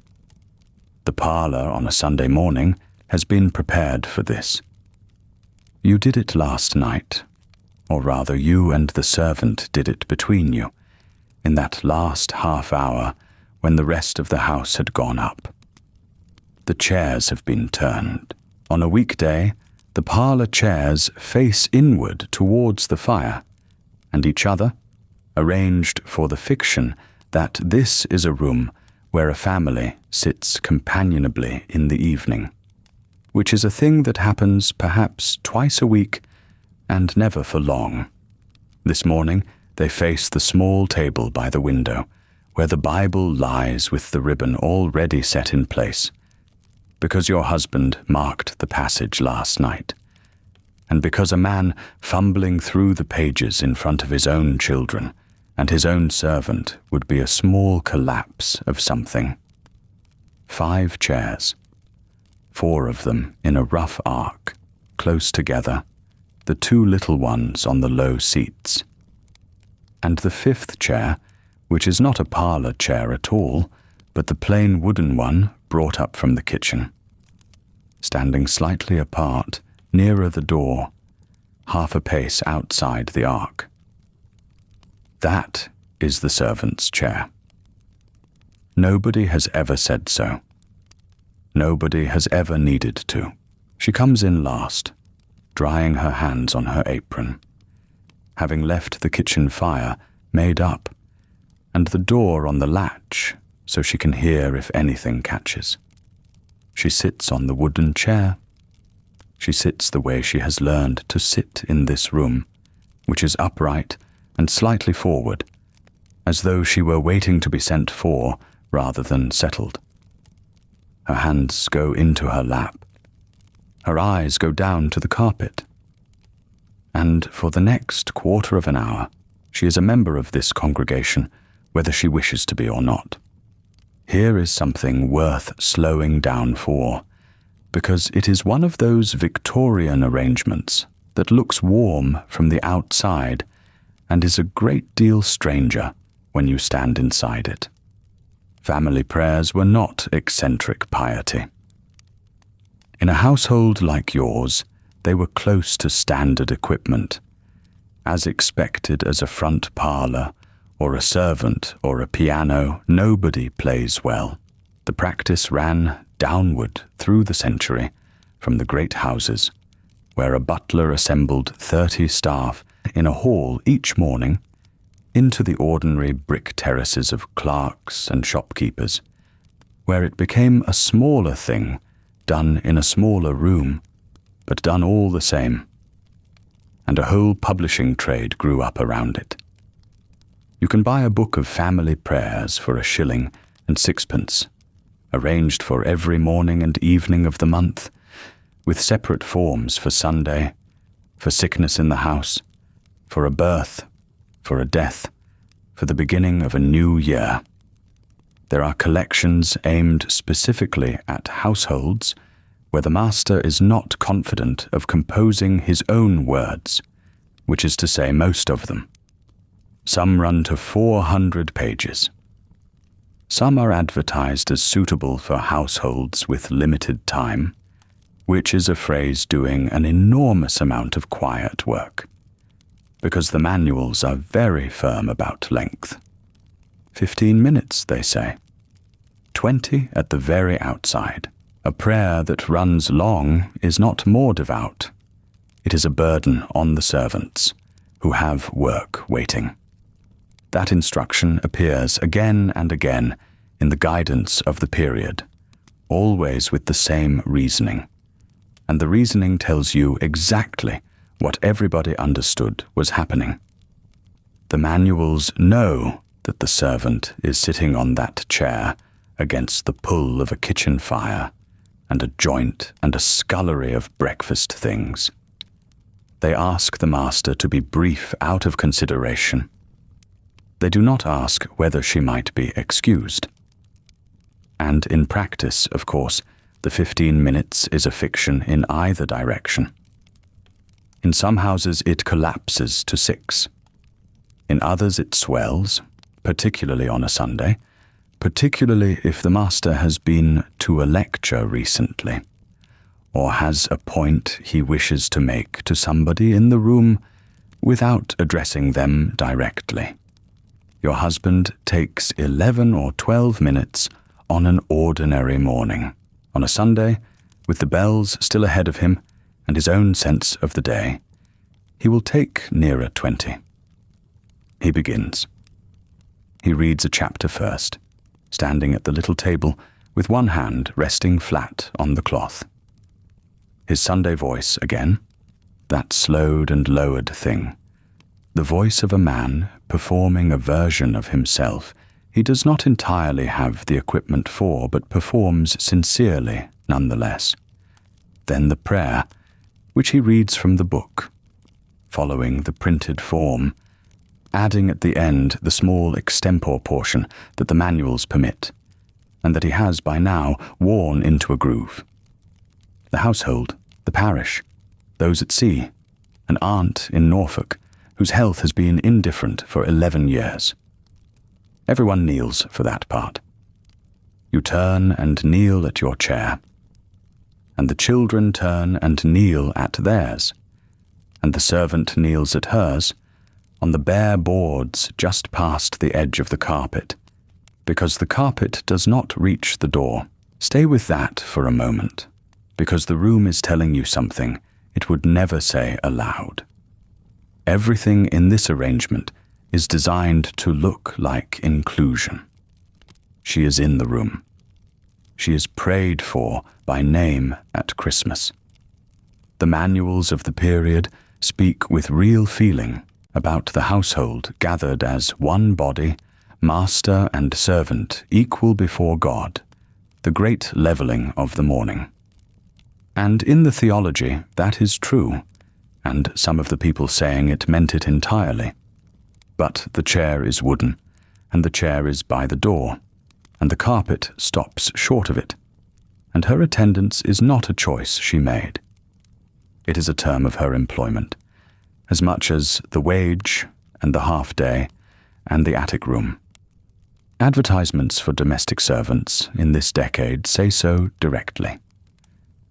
The parlour on a Sunday morning has been prepared for this. You did it last night, or rather you and the servant did it between you, in that last half hour when the rest of the house had gone up. The chairs have been turned. On a weekday, the parlour chairs face inward towards the fire, and each other, arranged for the fiction that this is a room where a family sits companionably in the evening, which is a thing that happens perhaps twice a week and never for long. This morning they face the small table by the window, where the Bible lies with the ribbon already set in place, because your husband marked the passage last night, and because a man fumbling through the pages in front of his own children and his own servant would be a small collapse of something. 5 chairs, 4 of them in a rough arc, close together, the 2 little ones on the low seats. And the 5th chair, which is not a parlour chair at all, but the plain wooden one brought up from the kitchen, standing slightly apart, nearer the door, half a pace outside the arc. That is the servant's chair. Nobody has ever said so. Nobody has ever needed to. She comes in last, drying her hands on her apron, having left the kitchen fire made up, and the door on the latch so she can hear if anything catches. She sits on the wooden chair. She sits the way she has learned to sit in this room, which is upright and slightly forward, as though she were waiting to be sent for rather than settled. Her hands go into her lap. Her eyes go down to the carpet. And for the next quarter of an hour, she is a member of this congregation, whether she wishes to be or not. Here is something worth slowing down for, because it is one of those Victorian arrangements that looks warm from the outside and is a great deal stranger when you stand inside it. Family prayers were not eccentric piety. In a household like yours, they were close to standard equipment, as expected as a front parlour or a servant or a piano. Nobody plays well. The practice ran downward through the century from the great houses, where a butler assembled 30 staff in a hall each morning, into the ordinary brick terraces of clerks and shopkeepers, where it became a smaller thing, done in a smaller room, but done all the same, and a whole publishing trade grew up around it. You can buy a book of family prayers for 1 shilling and 6pence, arranged for every morning and evening of the month, with separate forms for Sunday, for sickness in the house, for a birth, for a death, for the beginning of a new year. There are collections aimed specifically at households where the master is not confident of composing his own words, which is to say most of them. Some run to 400 pages. Some are advertised as suitable for households with limited time, which is a phrase doing an enormous amount of quiet work, because the manuals are very firm about length. 15 minutes, they say. 20 at the very outside. A prayer that runs long is not more devout. It is a burden on the servants, who have work waiting. That instruction appears again and again in the guidance of the period, always with the same reasoning. And the reasoning tells you exactly what everybody understood was happening. The manuals know that the servant is sitting on that chair against the pull of a kitchen fire and a joint and a scullery of breakfast things. They ask the master to be brief out of consideration. They do not ask whether she might be excused. And in practice, of course, the 15 minutes is a fiction in either direction. In some houses it collapses to 6. In others it swells, particularly on a Sunday, particularly if the master has been to a lecture recently, or has a point he wishes to make to somebody in the room without addressing them directly. Your husband takes 11 or 12 minutes on an ordinary morning, on a Sunday, with the bells still ahead of him and his own sense of the day. He will take nearer 20. He begins. He reads a chapter first, standing at the little table with one hand resting flat on the cloth. His Sunday voice again, that slowed and lowered thing, the voice of a man performing a version of himself he does not entirely have the equipment for, but performs sincerely nonetheless. Then the prayer, which he reads from the book, following the printed form, adding at the end the small extempore portion that the manuals permit, and that he has by now worn into a groove. The household, the parish, those at sea, an aunt in Norfolk, whose health has been indifferent for 11 years. Everyone kneels for that part. You turn and kneel at your chair, and the children turn and kneel at theirs, and the servant kneels at hers, on the bare boards just past the edge of the carpet, because the carpet does not reach the door. Stay with that for a moment, because the room is telling you something it would never say aloud. Everything in this arrangement is designed to look like inclusion. She is in the room. She is prayed for by name at Christmas. The manuals of the period speak with real feeling about the household gathered as one body, master and servant equal before God, the great levelling of the morning. And in the theology that is true, and some of the people saying it meant it entirely. But the chair is wooden, and the chair is by the door, and the carpet stops short of it, and her attendance is not a choice she made. It is a term of her employment, as much as the wage and the half-day and the attic room. Advertisements for domestic servants in this decade say so directly.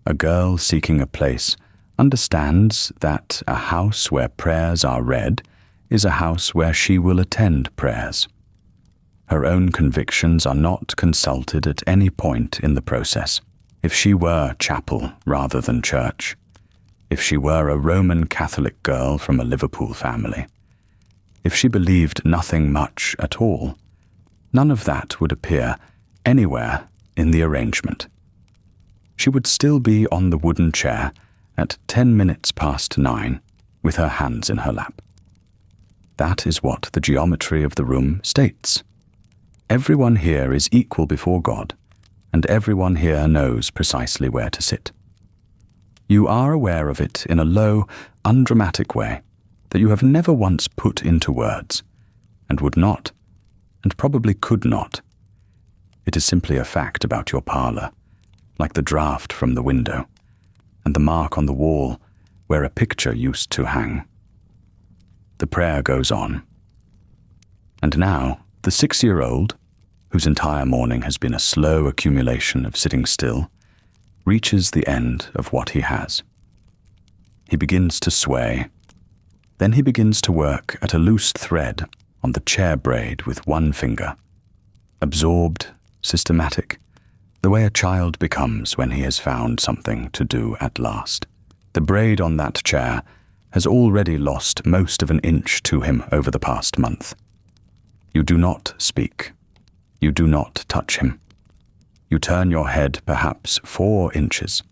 A girl seeking a place understands that a house where prayers are read is a house where she will attend prayers. Her own convictions are not consulted at any point in the process. If she were chapel rather than church, if she were a Roman Catholic girl from a Liverpool family, if she believed nothing much at all, none of that would appear anywhere in the arrangement. She would still be on the wooden chair at 10 minutes past 9 with her hands in her lap. That is what the geometry of the room states. Everyone here is equal before God, and everyone here knows precisely where to sit. You are aware of it in a low, undramatic way that you have never once put into words, and would not, and probably could not. It is simply a fact about your parlour, like the draught from the window, and the mark on the wall where a picture used to hang. The prayer goes on. And now, the 6-year-old, whose entire morning has been a slow accumulation of sitting still, reaches the end of what he has. He begins to sway. Then he begins to work at a loose thread on the chair braid with one finger. Absorbed, systematic, the way a child becomes when he has found something to do at last. The braid on that chair has already lost most of an inch to him over the past month. You do not speak. You do not touch him. You turn your head perhaps 4 inches,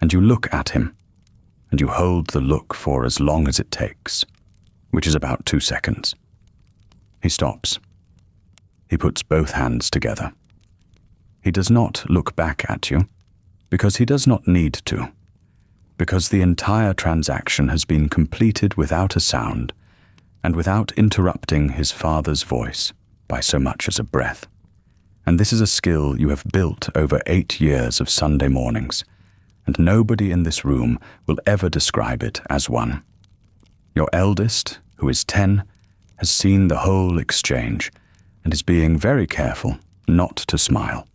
and you look at him, and you hold the look for as long as it takes, which is about 2 seconds. He stops. He puts both hands together. He does not look back at you, because he does not need to, because the entire transaction has been completed without a sound and without interrupting his father's voice by so much as a breath. And this is a skill you have built over 8 years of Sunday mornings, and nobody in this room will ever describe it as one. Your eldest, who is 10, has seen the whole exchange and is being very careful not to smile.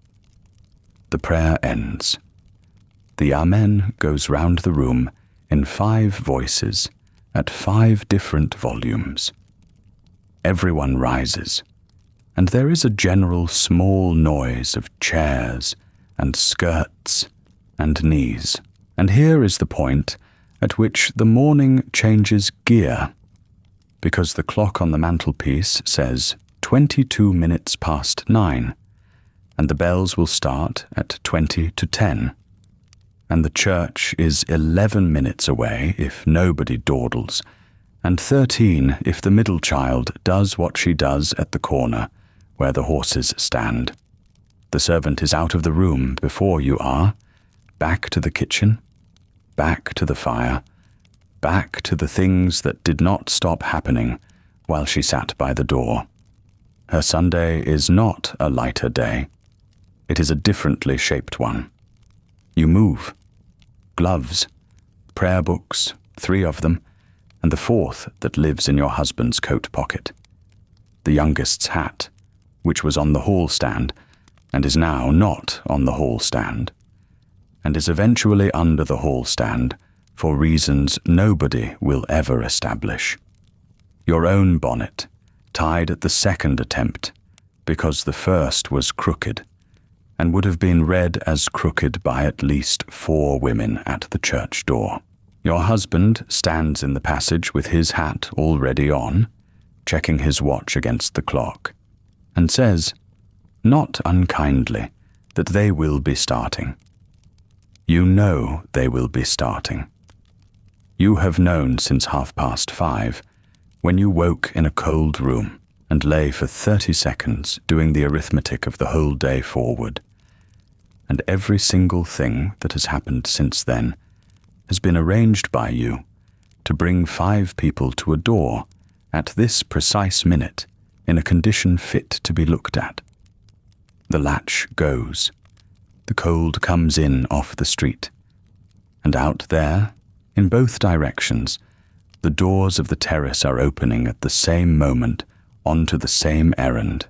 The prayer ends. The Amen goes round the room in 5 voices at 5 different volumes. Everyone rises, and there is a general small noise of chairs and skirts and knees. And here is the point at which the morning changes gear, because the clock on the mantelpiece says 22 minutes past 9, and the bells will start at 20 to 10, and the church is 11 minutes away if nobody dawdles, and 13 if the middle child does what she does at the corner where the horses stand. The servant is out of the room before you are, back to the kitchen, back to the fire, back to the things that did not stop happening while she sat by the door. Her Sunday is not a lighter day. It is a differently shaped one. You move. Gloves, prayer books, 3 of them, and the 4th that lives in your husband's coat pocket. The youngest's hat, which was on the hall stand, and is now not on the hall stand, and is eventually under the hall stand for reasons nobody will ever establish. Your own bonnet, tied at the 2nd attempt, because the first was crooked, and would have been read as crooked by at least 4 women at the church door. Your husband stands in the passage with his hat already on, checking his watch against the clock, and says, not unkindly, that they will be starting. You know they will be starting. You have known since 5:30, when you woke in a cold room and lay for 30 seconds doing the arithmetic of the whole day forward. And every single thing that has happened since then has been arranged by you to bring 5 people to a door at this precise minute in a condition fit to be looked at. The latch goes. The cold comes in off the street. And out there, in both directions, the doors of the terrace are opening at the same moment onto the same errand.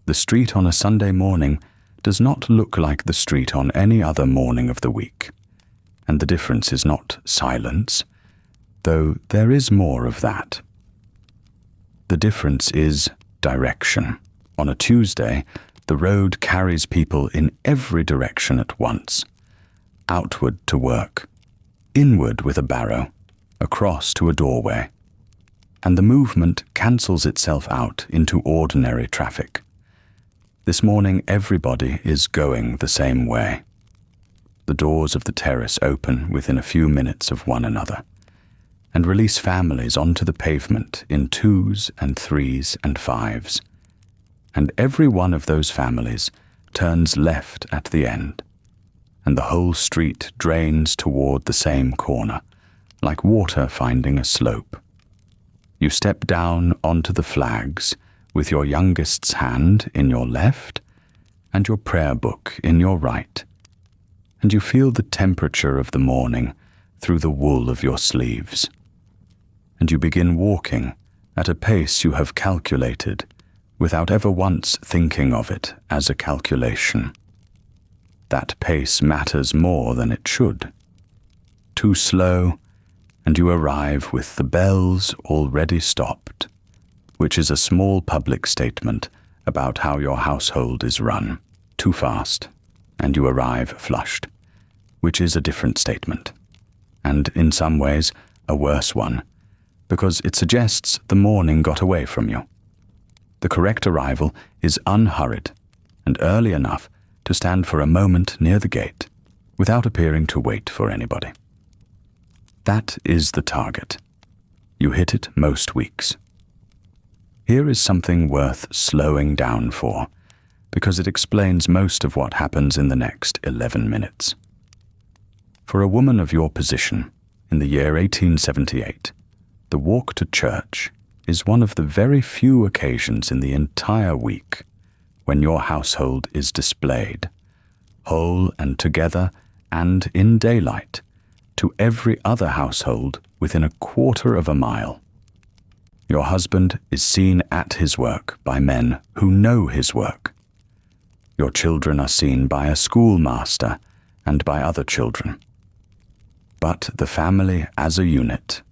The street on a Sunday morning does not look like the street on any other morning of the week. And the difference is not silence, though there is more of that. The difference is direction. On a Tuesday, the road carries people in every direction at once. Outward to work, inward with a barrow, across to a doorway. And the movement cancels itself out into ordinary traffic. This morning everybody is going the same way. The doors of the terrace open within a few minutes of one another, and release families onto the pavement in 2s and 3s and 5s. And every one of those families turns left at the end, and the whole street drains toward the same corner, like water finding a slope. You step down onto the flags with your youngest's hand in your left and your prayer book in your right, and you feel the temperature of the morning through the wool of your sleeves. And you begin walking at a pace you have calculated without ever once thinking of it as a calculation. that pace matters more than it should. Too slow, and you arrive with the bells already stopped, which is a small public statement about how your household is run. Too fast, and you arrive flushed, which is a different statement, and in some ways a worse one, because it suggests the morning got away from you. The correct arrival is unhurried and early enough to stand for a moment near the gate without appearing to wait for anybody. That is the target. You hit it most weeks. Here is something worth slowing down for, because it explains most of what happens in the next 11 minutes. For a woman of your position, in the year 1878, the walk to church is one of the very few occasions in the entire week when your household is displayed, whole and together and in daylight, to every other household within a quarter of a mile. Your husband is seen at his work by men who know his work. Your children are seen by a schoolmaster and by other children. But the family as a unit,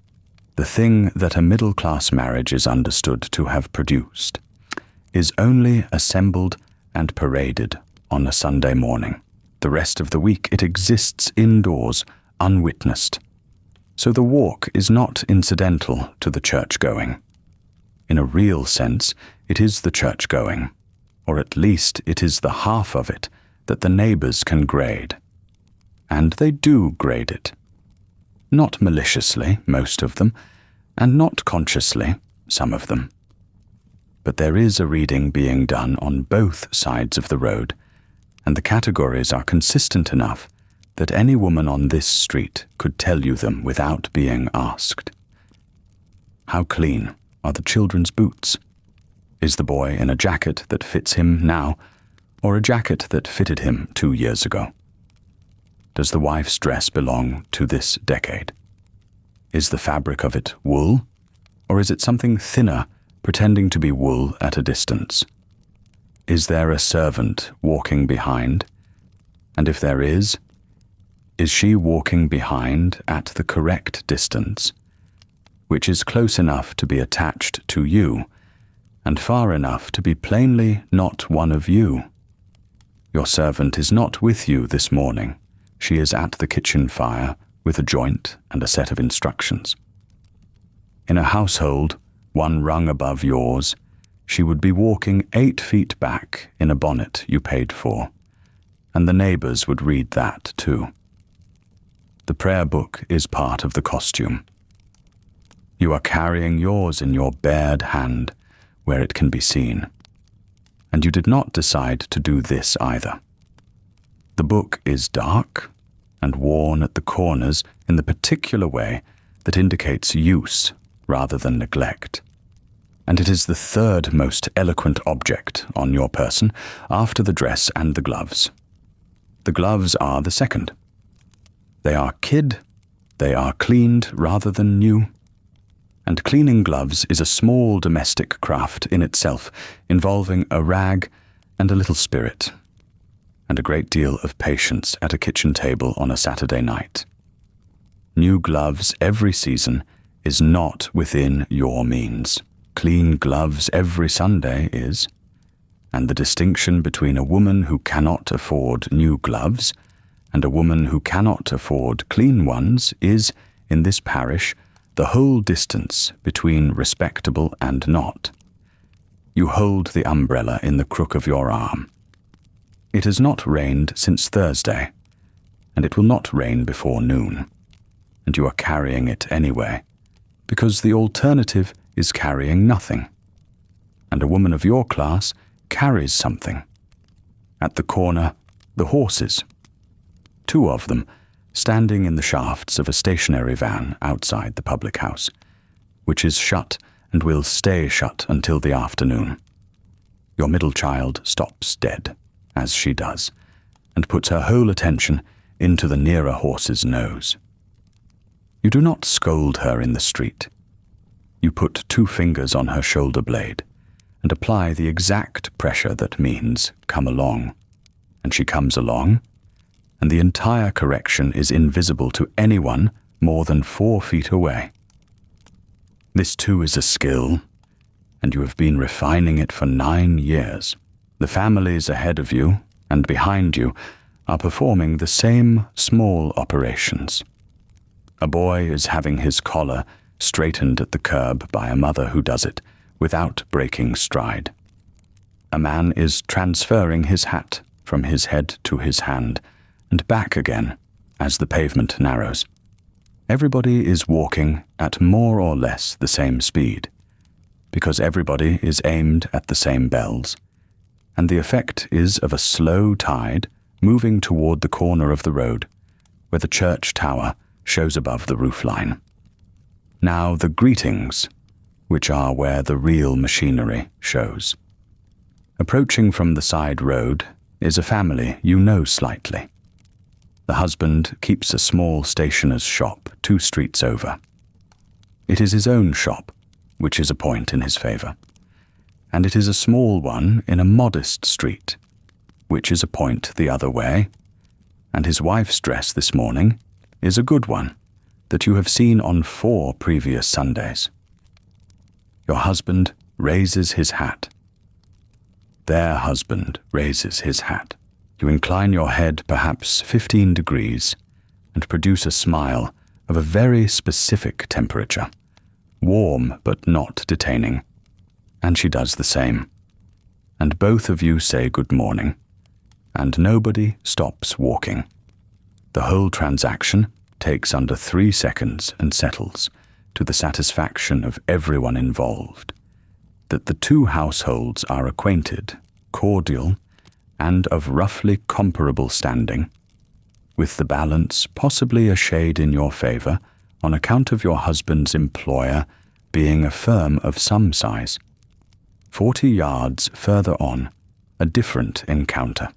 the thing that a middle-class marriage is understood to have produced, is only assembled and paraded on a Sunday morning. The rest of the week it exists indoors, unwitnessed. So the walk is not incidental to the church-going. In a real sense, it is the church-going, or at least it is the half of it that the neighbors can grade. And they do grade it. Not maliciously, most of them, and not consciously, some of them. But there is a reading being done on both sides of the road, and the categories are consistent enough that any woman on this street could tell you them without being asked. How clean are the children's boots? Is the boy in a jacket that fits him now, or a jacket that fitted him 2 years ago? Does the wife's dress belong to this decade? Is the fabric of it wool, or is it something thinner, pretending to be wool at a distance? Is there a servant walking behind? And if there is she walking behind at the correct distance, which is close enough to be attached to you, and far enough to be plainly not one of you? Your servant is not with you this morning. She is at the kitchen fire with a joint and a set of instructions. In a household, one rung above yours, she would be walking 8 feet back in a bonnet you paid for, and the neighbors would read that too. The prayer book is part of the costume. You are carrying yours in your bared hand, where it can be seen. And you did not decide to do this either. The book is dark and worn at the corners in the particular way that indicates use rather than neglect. And it is the third most eloquent object on your person after the dress and the gloves. The gloves are the second. They are kid, they are cleaned rather than new. And cleaning gloves is a small domestic craft in itself, involving a rag and a little spirit, and a great deal of patience at a kitchen table on a Saturday night. New gloves every season is not within your means. Clean gloves every Sunday is, and the distinction between a woman who cannot afford new gloves and a woman who cannot afford clean ones is, in this parish, the whole distance between respectable and not. You hold the umbrella in the crook of your arm. It has not rained since Thursday, and it will not rain before noon, and you are carrying it anyway, because the alternative is carrying nothing. And a woman of your class carries something. At the corner, the horses. 2 of them, standing in the shafts of a stationary van outside the public house, which is shut and will stay shut until the afternoon. Your middle child stops dead, as she does, and puts her whole attention into the nearer horse's nose. You do not scold her in the street. You put 2 fingers on her shoulder blade and apply the exact pressure that means, come along. And she comes along, and the entire correction is invisible to anyone more than 4 feet away. This too is a skill, and you have been refining it for 9 years. The families ahead of you and behind you are performing the same small operations. A boy is having his collar straightened at the curb by a mother who does it without breaking stride. A man is transferring his hat from his head to his hand and back again as the pavement narrows. Everybody is walking at more or less the same speed, because everybody is aimed at the same bells, and the effect is of a slow tide moving toward the corner of the road, where the church tower shows above the roofline. Now the greetings, which are where the real machinery shows. Approaching from the side road is a family you know slightly. The husband keeps a small stationer's shop 2 streets over. It is his own shop, which is a point in his favor, and it is a small one in a modest street, which is a point the other way, and his wife's dress this morning is a good one that you have seen on 4 previous Sundays. Your husband raises his hat. Their husband raises his hat. You incline your head perhaps 15 degrees and produce a smile of a very specific temperature, warm but not detaining, and she does the same. And both of you say good morning, and nobody stops walking. The whole transaction takes under 3 seconds and settles, to the satisfaction of everyone involved, that the 2 households are acquainted, cordial, and of roughly comparable standing, with the balance possibly a shade in your favor on account of your husband's employer being a firm of some size. 40 yards further on, a different encounter.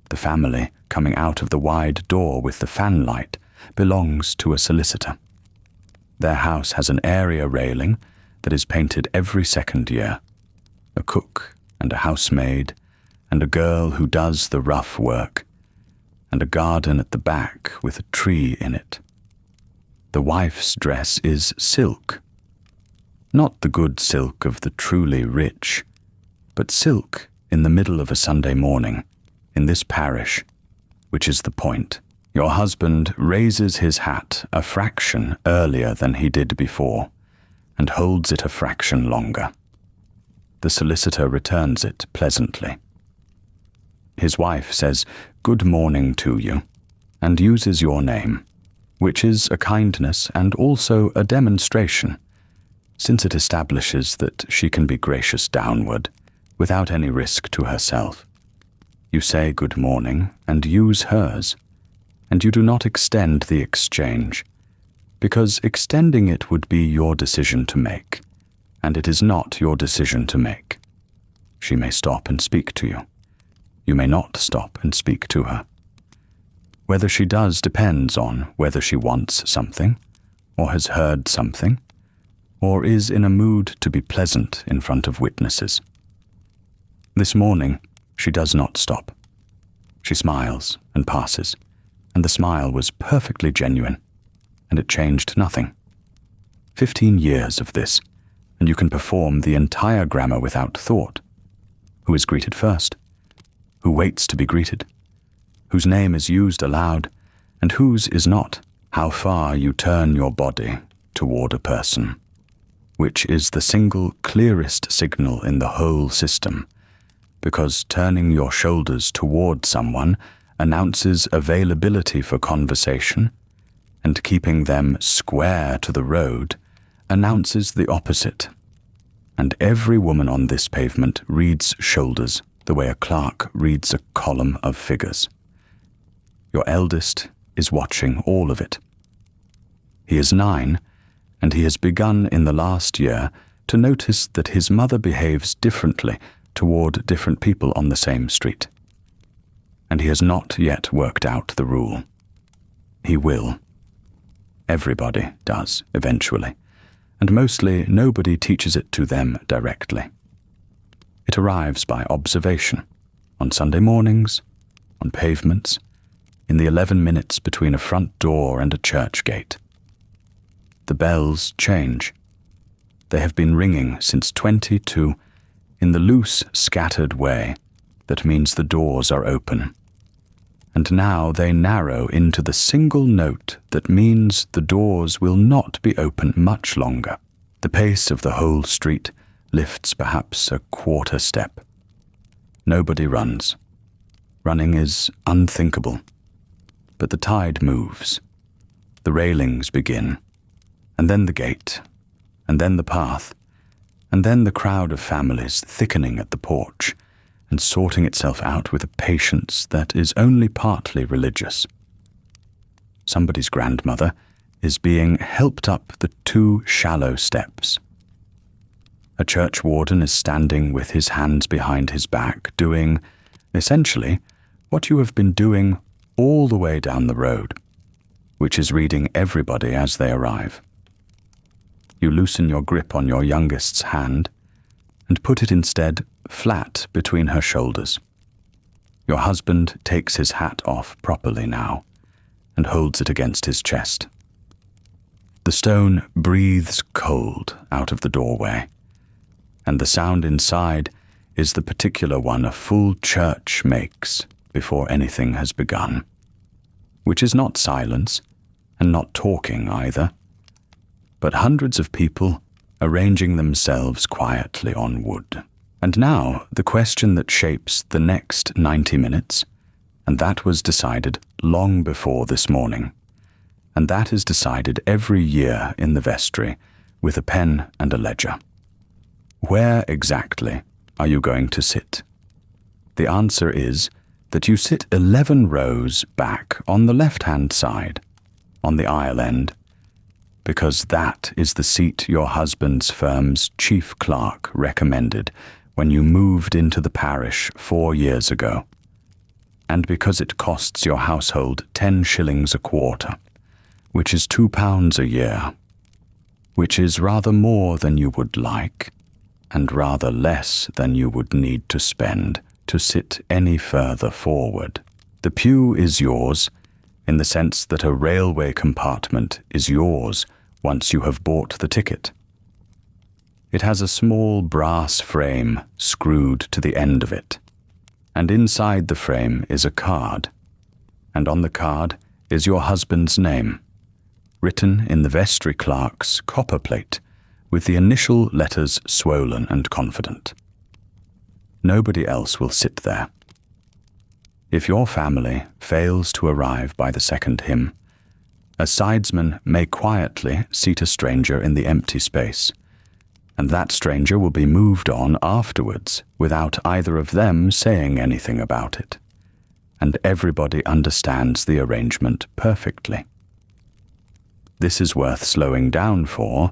The family coming out of the wide door with the fanlight belongs to a solicitor. Their house has an area railing that is painted every 2nd year, a cook and a housemaid, and a girl who does the rough work, and a garden at the back with a tree in it. The wife's dress is silk, not the good silk of the truly rich, but silk in the middle of a Sunday morning, in this parish, which is the point. Your husband raises his hat a fraction earlier than he did before, and holds it a fraction longer. The solicitor returns it pleasantly. His wife says good morning to you, and uses your name, which is a kindness and also a demonstration, since it establishes that she can be gracious downward, without any risk to herself. You say good morning and use hers, and you do not extend the exchange, because extending it would be your decision to make, and it is not your decision to make. She may stop and speak to you. You may not stop and speak to her. Whether she does depends on whether she wants something, or has heard something, or is in a mood to be pleasant in front of witnesses. This morning, she does not stop. She smiles and passes, and the smile was perfectly genuine, and it changed nothing. 15 years of this, and you can perform the entire grammar without thought. Who is greeted first? Who waits to be greeted? Whose name is used aloud, and whose is not? How far you turn your body toward a person, which is the single clearest signal in the whole system, because turning your shoulders toward someone announces availability for conversation, and keeping them square to the road announces the opposite. And every woman on this pavement reads shoulders the way a clerk reads a column of figures. Your eldest is watching all of it. He is 9, and he has begun in the last year to notice that his mother behaves differently toward different people on the same street. And he has not yet worked out the rule. He will. Everybody does, eventually, and mostly nobody teaches it to them directly. It arrives by observation, on Sunday mornings, on pavements, in the 11 minutes between a front door and a church gate. The bells change. They have been ringing since 22 in the loose, scattered way that means the doors are open. And now they narrow into the single note that means the doors will not be open much longer. The pace of the whole street lifts perhaps a quarter step. Nobody runs. Running is unthinkable. But the tide moves. The railings begin, and then the gate, and then the path, and then the crowd of families thickening at the porch and sorting itself out with a patience that is only partly religious. Somebody's grandmother is being helped up the 2 shallow steps. A church warden is standing with his hands behind his back, doing, essentially, what you have been doing all the way down the road, which is reading everybody as they arrive. You loosen your grip on your youngest's hand and put it instead flat between her shoulders. Your husband takes his hat off properly now and holds it against his chest. The stone breathes cold out of the doorway, and the sound inside is the particular one a full church makes before anything has begun, which is not silence and not talking either, but hundreds of people arranging themselves quietly on wood. And now the question that shapes the next 90 minutes, and that was decided long before this morning, and that is decided every year in the vestry with a pen and a ledger. Where exactly are you going to sit? The answer is that you sit 11 rows back on the left-hand side, on the aisle end, because that is the seat your husband's firm's chief clerk recommended when you moved into the parish 4 years ago, and because it costs your household 10 shillings a quarter, which is £2 a year, which is rather more than you would like, and rather less than you would need to spend to sit any further forward. The pew is yours, in the sense that a railway compartment is yours once you have bought the ticket. It has a small brass frame screwed to the end of it, and inside the frame is a card, and on the card is your husband's name, written in the vestry clerk's copper plate with the initial letters swollen and confident. Nobody else will sit there. If your family fails to arrive by the second hymn, a sidesman may quietly seat a stranger in the empty space, and that stranger will be moved on afterwards without either of them saying anything about it, and everybody understands the arrangement perfectly. This is worth slowing down for,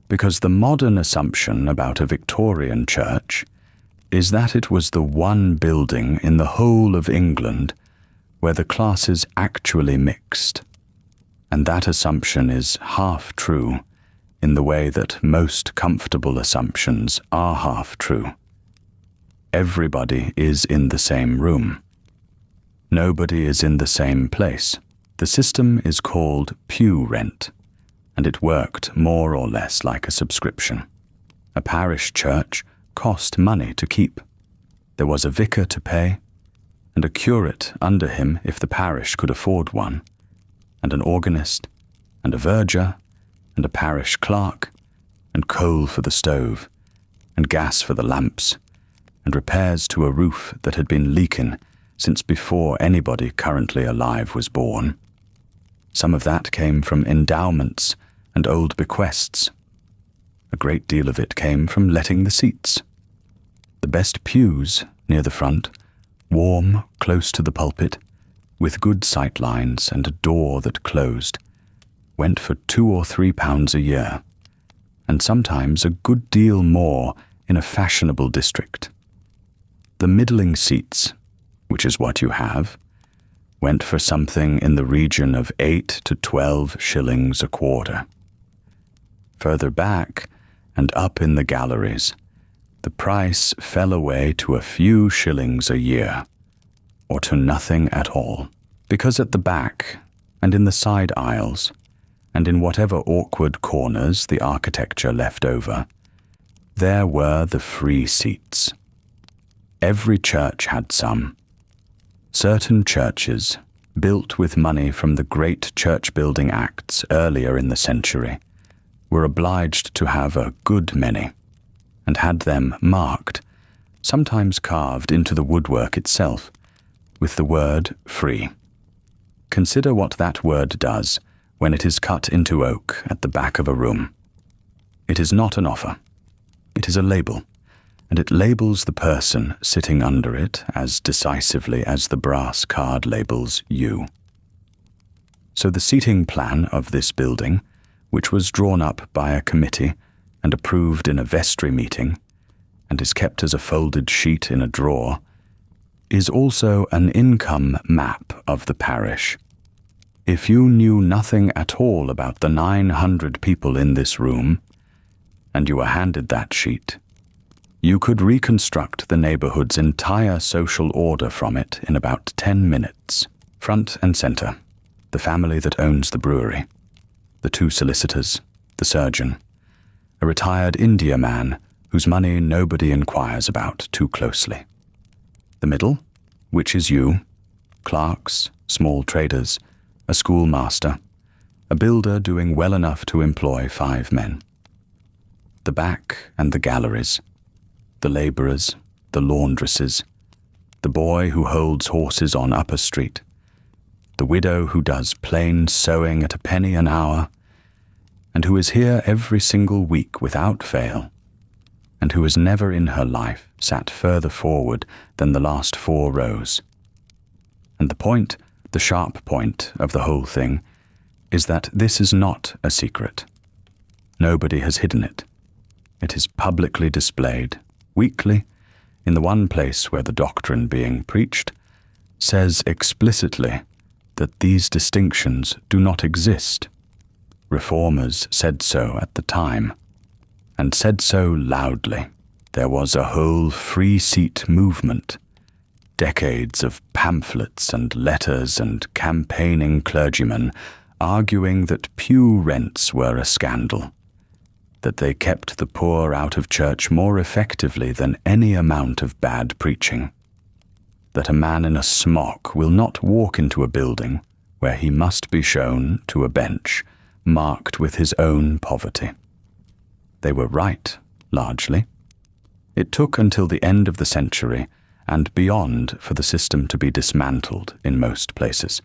because the modern assumption about a Victorian church is that it was the one building in the whole of England where the classes actually mixed, and that assumption is half true in the way that most comfortable assumptions are half true. Everybody is in the same room. Nobody is in the same place. The system is called pew rent, and it worked more or less like a subscription. A parish church cost money to keep. There was a vicar to pay, and a curate under him if the parish could afford one, and an organist, and a verger, and a parish clerk, and coal for the stove, and gas for the lamps, and repairs to a roof that had been leaking since before anybody currently alive was born. Some of that came from endowments and old bequests. A great deal of it came from letting the seats. The best pews near the front, warm, close to the pulpit, with good sight lines and a door that closed, went for £2 or £3 a year, and sometimes a good deal more in a fashionable district. The middling seats, which is what you have, went for something in the region of 8 to 12 shillings a quarter. Further back and up in the galleries, the price fell away to a few shillings a year, or to nothing at all. Because at the back, and in the side aisles, and in whatever awkward corners the architecture left over, there were the free seats. Every church had some. Certain churches, built with money from the great church-building acts earlier in the century, were obliged to have a good many, and had them marked, sometimes carved into the woodwork itself, with the word free. Consider what that word does when it is cut into oak at the back of a room. It is not an offer. It is a label, and it labels the person sitting under it as decisively as the brass card labels you. So the seating plan of this building, which was drawn up by a committee and approved in a vestry meeting, and is kept as a folded sheet in a drawer, is also an income map of the parish. If you knew nothing at all about the 900 people in this room, and you were handed that sheet, you could reconstruct the neighborhood's entire social order from it in about 10 minutes. Front and center, the family that owns the brewery, the 2 solicitors, the surgeon, a retired India man whose money nobody inquires about too closely. The middle, which is you, clerks, small traders, a schoolmaster, a builder doing well enough to employ 5 men. The back and the galleries, the labourers, the laundresses, the boy who holds horses on Upper Street, the widow who does plain sewing at a penny an hour, and who is here every single week without fail, and who has never in her life sat further forward than the last 4 rows. And the point, the sharp point of the whole thing, is that this is not a secret. Nobody has hidden it. It is publicly displayed, weekly, in the one place where the doctrine being preached says explicitly that these distinctions do not exist. Reformers said so at the time, and said so loudly. There was a whole free seat movement, decades of pamphlets and letters and campaigning clergymen arguing that pew rents were a scandal, that they kept the poor out of church more effectively than any amount of bad preaching, that a man in a smock will not walk into a building where he must be shown to a bench marked with his own poverty. They were right, largely. It took until the end of the century and beyond for the system to be dismantled in most places,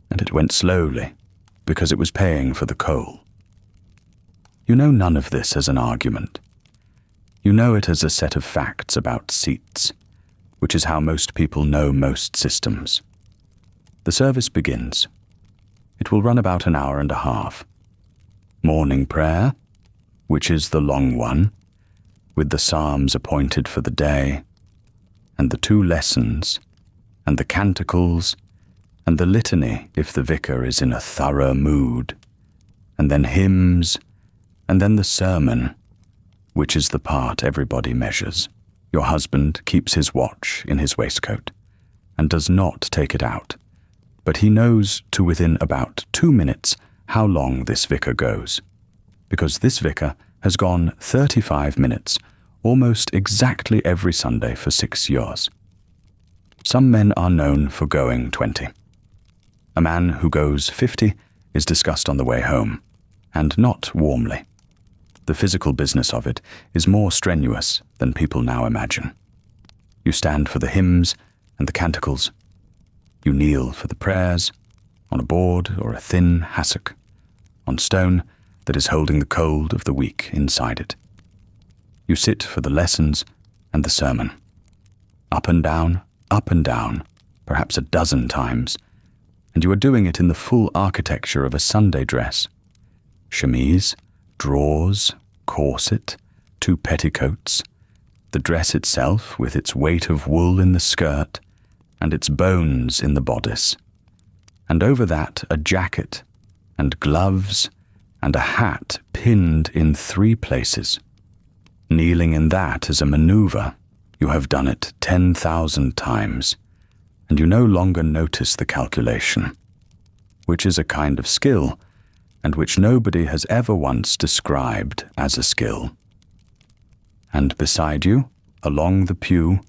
and it went slowly because it was paying for the coal. You know none of this as an argument. You know it as a set of facts about seats, which is how most people know most systems. The service begins. It will run about an hour and a half. Morning prayer, which is the long one, with the psalms appointed for the day, and the 2 lessons, and the canticles, and the litany if the vicar is in a thorough mood, and then hymns, and then the sermon, which is the part everybody measures. Your husband keeps his watch in his waistcoat, and does not take it out, but he knows to within about 2 minutes how long this vicar goes, because this vicar has gone 35 minutes, almost exactly every Sunday for 6 years. Some men are known for going 20. A man who goes 50 is discussed on the way home, and not warmly. The physical business of it is more strenuous than people now imagine. You stand for the hymns and the canticles. You kneel for the prayers, on a board or a thin hassock, on stone that is holding the cold of the week inside it. You sit for the lessons and the sermon. Up and down, perhaps a dozen times, and you are doing it in the full architecture of a Sunday dress. Chemise, drawers, corset, 2 petticoats, the dress itself with its weight of wool in the skirt and its bones in the bodice, and over that a jacket and gloves and a hat pinned in 3 places. Kneeling in that is a maneuver. You have done it 10,000 times, and you no longer notice the calculation, which is a kind of skill, and which nobody has ever once described as a skill. And beside you, along the pew,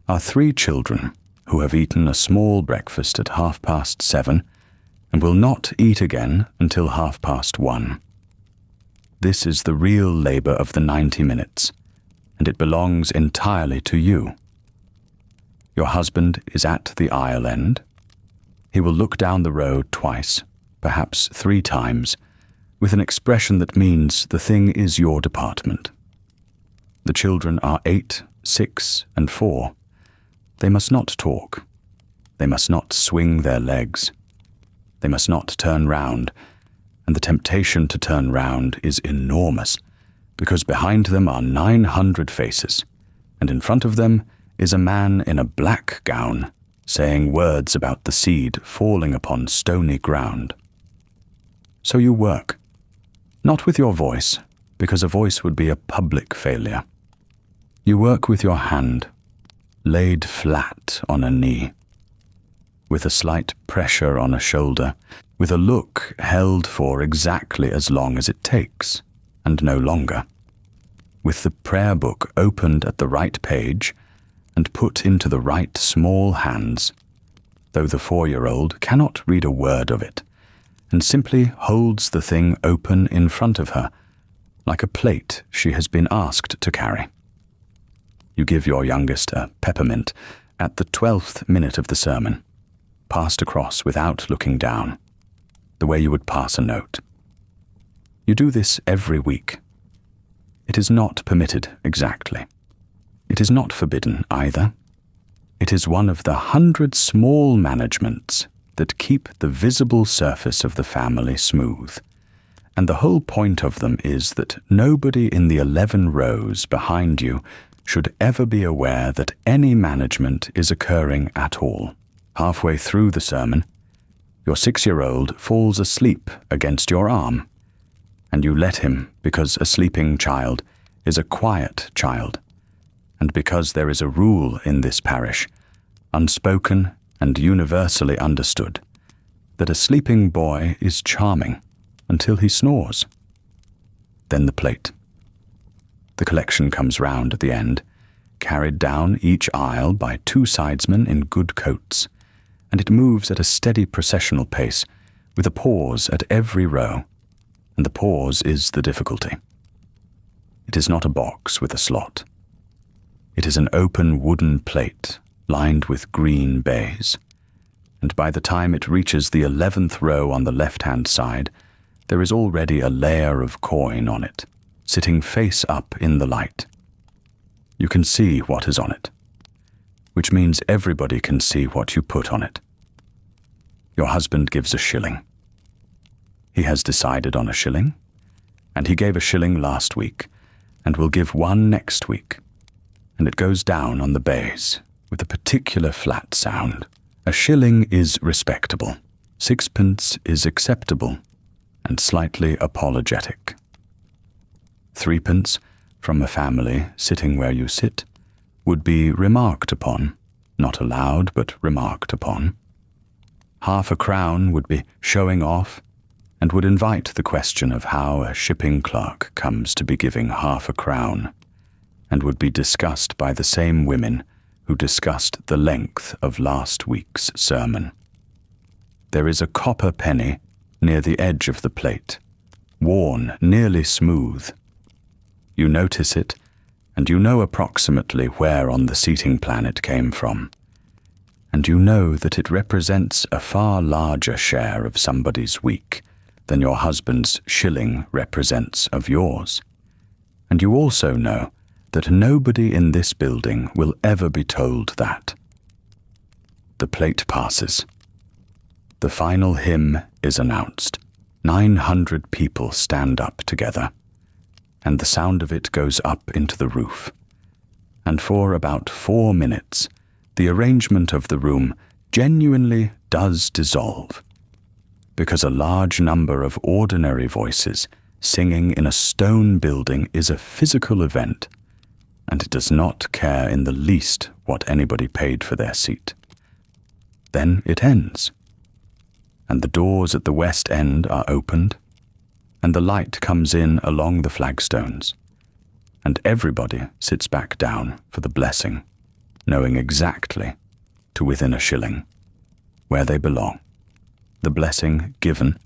are 3 children who have eaten a small breakfast at 7:30 and will not eat again until 1:30. This is the real labor of the 90 minutes, and it belongs entirely to you. Your husband is at the aisle end. He will look down the road twice, perhaps 3 times, with an expression that means the thing is your department. The children are 8, 6, and 4. They must not talk. They must not swing their legs. They must not turn round, and the temptation to turn round is enormous, because behind them are 900 faces, and in front of them is a man in a black gown, saying words about the seed falling upon stony ground. So you work, not with your voice, because a voice would be a public failure. You work with your hand, laid flat on a knee, with a slight pressure on a shoulder, with a look held for exactly as long as it takes, and no longer, with the prayer book opened at the right page and put into the right small hands, though the 4-year-old cannot read a word of it, and simply holds the thing open in front of her, like a plate she has been asked to carry. You give your youngest a peppermint at the 12th minute of the sermon, passed across without looking down, the way you would pass a note. You do this every week. It is not permitted exactly. It is not forbidden either. It is one of the 100 small managements that keep the visible surface of the family smooth, and the whole point of them is that nobody in the 11 rows behind you should ever be aware that any management is occurring at all. Halfway through the sermon, your 6-year-old falls asleep against your arm, and you let him because a sleeping child is a quiet child, and because there is a rule in this parish, unspoken and universally understood, that a sleeping boy is charming until he snores. Then the plate. The collection comes round at the end, carried down each aisle by 2 sidesmen in good coats, and it moves at a steady processional pace, with a pause at every row, and the pause is the difficulty. It is not a box with a slot. It is an open wooden plate lined with green baize, and by the time it reaches the 11th row on the left-hand side, there is already a layer of coin on it, sitting face up in the light. You can see what is on it, which means everybody can see what you put on it. Your husband gives a shilling. He has decided on a shilling, and he gave a shilling last week, and will give 1 next week, and it goes down on the baize with a particular flat sound. A shilling is respectable, 6pence is acceptable, and slightly apologetic. 3pence from a family sitting where you sit would be remarked upon, not allowed but remarked upon. Half a crown would be showing off, and would invite the question of how a shipping clerk comes to be giving half a crown, and would be discussed by the same women who discussed the length of last week's sermon. There is a copper penny near the edge of the plate, worn nearly smooth. You notice it, and you know approximately where on the seating plan it came from, and you know that it represents a far larger share of somebody's week than your husband's shilling represents of yours. And you also know that nobody in this building will ever be told that. The plate passes. The final hymn is announced. 900 people stand up together, and the sound of it goes up into the roof. And for about 4 minutes, the arrangement of the room genuinely does dissolve, because a large number of ordinary voices singing in a stone building is a physical event, and it does not care in the least what anybody paid for their seat. then it ends. And the doors at the west end are opened, and the light comes in along the flagstones, and everybody sits back down for the blessing, knowing exactly, to within a shilling, where they belong. The blessing given,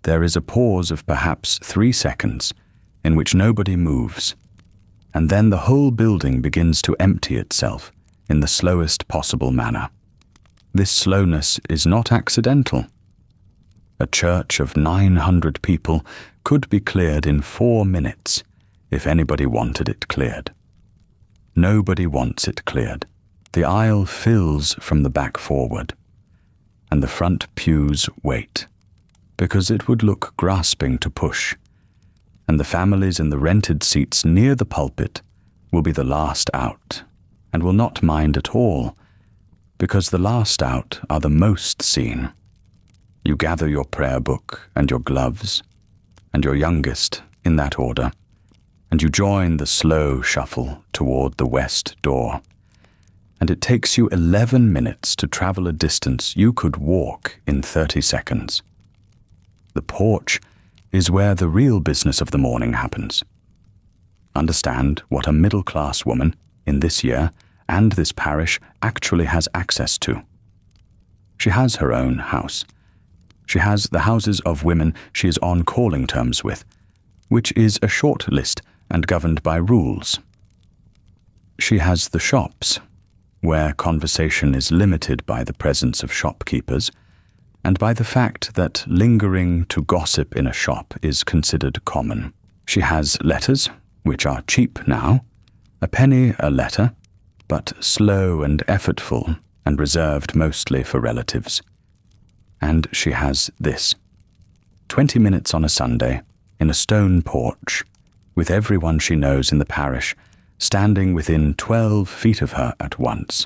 there is a pause of perhaps 3 seconds in which nobody moves, and then the whole building begins to empty itself in the slowest possible manner. This slowness is not accidental. A church of 900 people could be cleared in 4 minutes if anybody wanted it cleared. Nobody wants it cleared. The aisle fills from the back forward, and the front pews wait, because it would look grasping to push, and the families in the rented seats near the pulpit will be the last out, and will not mind at all, because the last out are the most seen. You gather your prayer book and your gloves, and your youngest, in that order, and you join the slow shuffle toward the west door, and it takes you 11 minutes to travel a distance you could walk in 30 seconds. The porch is where the real business of the morning happens. Understand what a middle-class woman in this year and this parish actually has access to. She has her own house. She has the houses of women she is on calling terms with, which is a short list and governed by rules. She has the shops, where conversation is limited by the presence of shopkeepers, and by the fact that lingering to gossip in a shop is considered common. She has letters, which are cheap now, a penny a letter, but slow and effortful and reserved mostly for relatives. And she has this: 20 minutes on a Sunday, in a stone porch, with everyone she knows in the parish standing within 12 feet of her at once.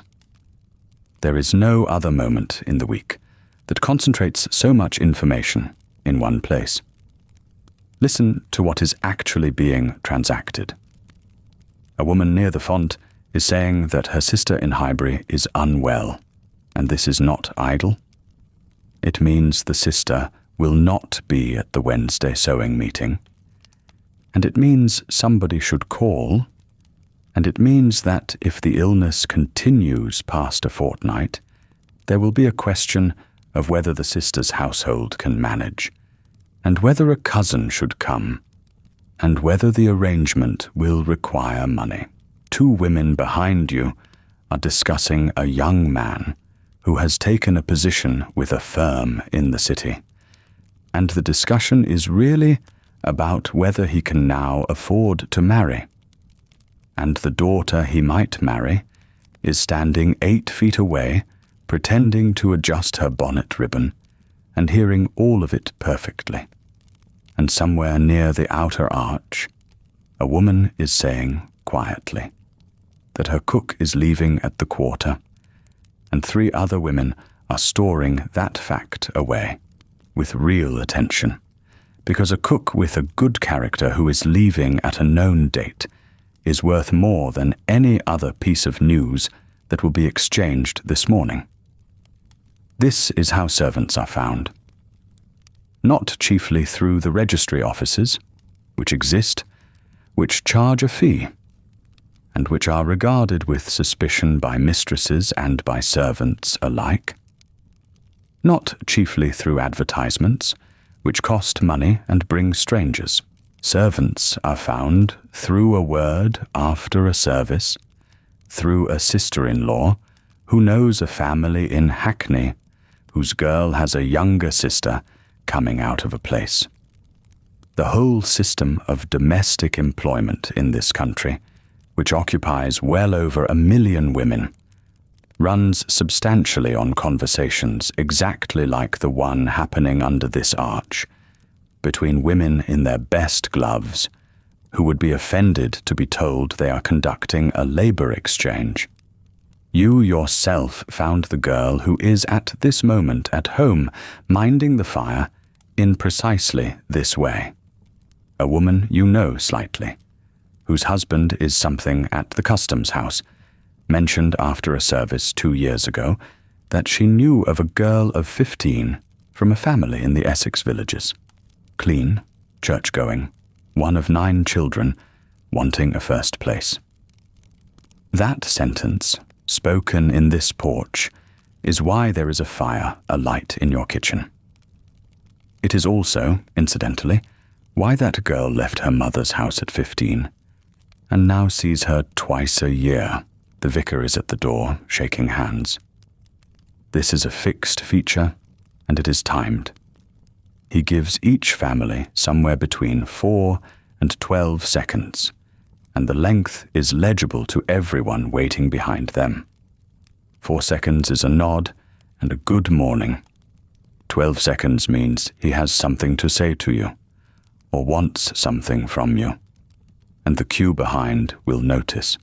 There is no other moment in the week that concentrates so much information in one place. Listen to what is actually being transacted. A woman near the font is saying that her sister in Highbury is unwell, and this is not idle. It means the sister will not be at the Wednesday sewing meeting, and it means somebody should call, and it means that if the illness continues past a fortnight, there will be a question of whether the sister's household can manage, and whether a cousin should come, and whether the arrangement will require money. 2 women behind you are discussing a young man who has taken a position with a firm in the city, and the discussion is really about whether he can now afford to marry. And the daughter he might marry is standing 8 feet away, pretending to adjust her bonnet ribbon, and hearing all of it perfectly. And somewhere near the outer arch, a woman is saying quietly that her cook is leaving at the quarter, and 3 other women are storing that fact away with real attention, because a cook with a good character who is leaving at a known date is worth more than any other piece of news that will be exchanged this morning. This is how servants are found. Not chiefly through the registry offices, which exist, which charge a fee, and which are regarded with suspicion by mistresses and by servants alike. Not chiefly through advertisements, which cost money and bring strangers. Servants are found through a word after a service, through a sister-in-law who knows a family in Hackney whose girl has a younger sister coming out of a place. The whole system of domestic employment in this country, which occupies well over 1 million women, runs substantially on conversations exactly like the one happening under this arch, between women in their best gloves, who would be offended to be told they are conducting a labor exchange. You yourself found the girl who is at this moment at home, minding the fire, in precisely this way. A woman you know slightly, whose husband is something at the customs house, mentioned after a service 2 years ago, that she knew of a girl of 15 from a family in the Essex villages, clean, church-going, one of 9 children, wanting a first place. That sentence, spoken in this porch, is why there is a fire alight in your kitchen. It is also, incidentally, why that girl left her mother's house at 15, and now sees her twice a year. The vicar is at the door, shaking hands. This is a fixed feature, and it is timed. He gives each family somewhere between 4 and 12 seconds, and the length is legible to everyone waiting behind them. 4 seconds is a nod and a good morning. 12 seconds means he has something to say to you, or wants something from you, and the queue behind will notice.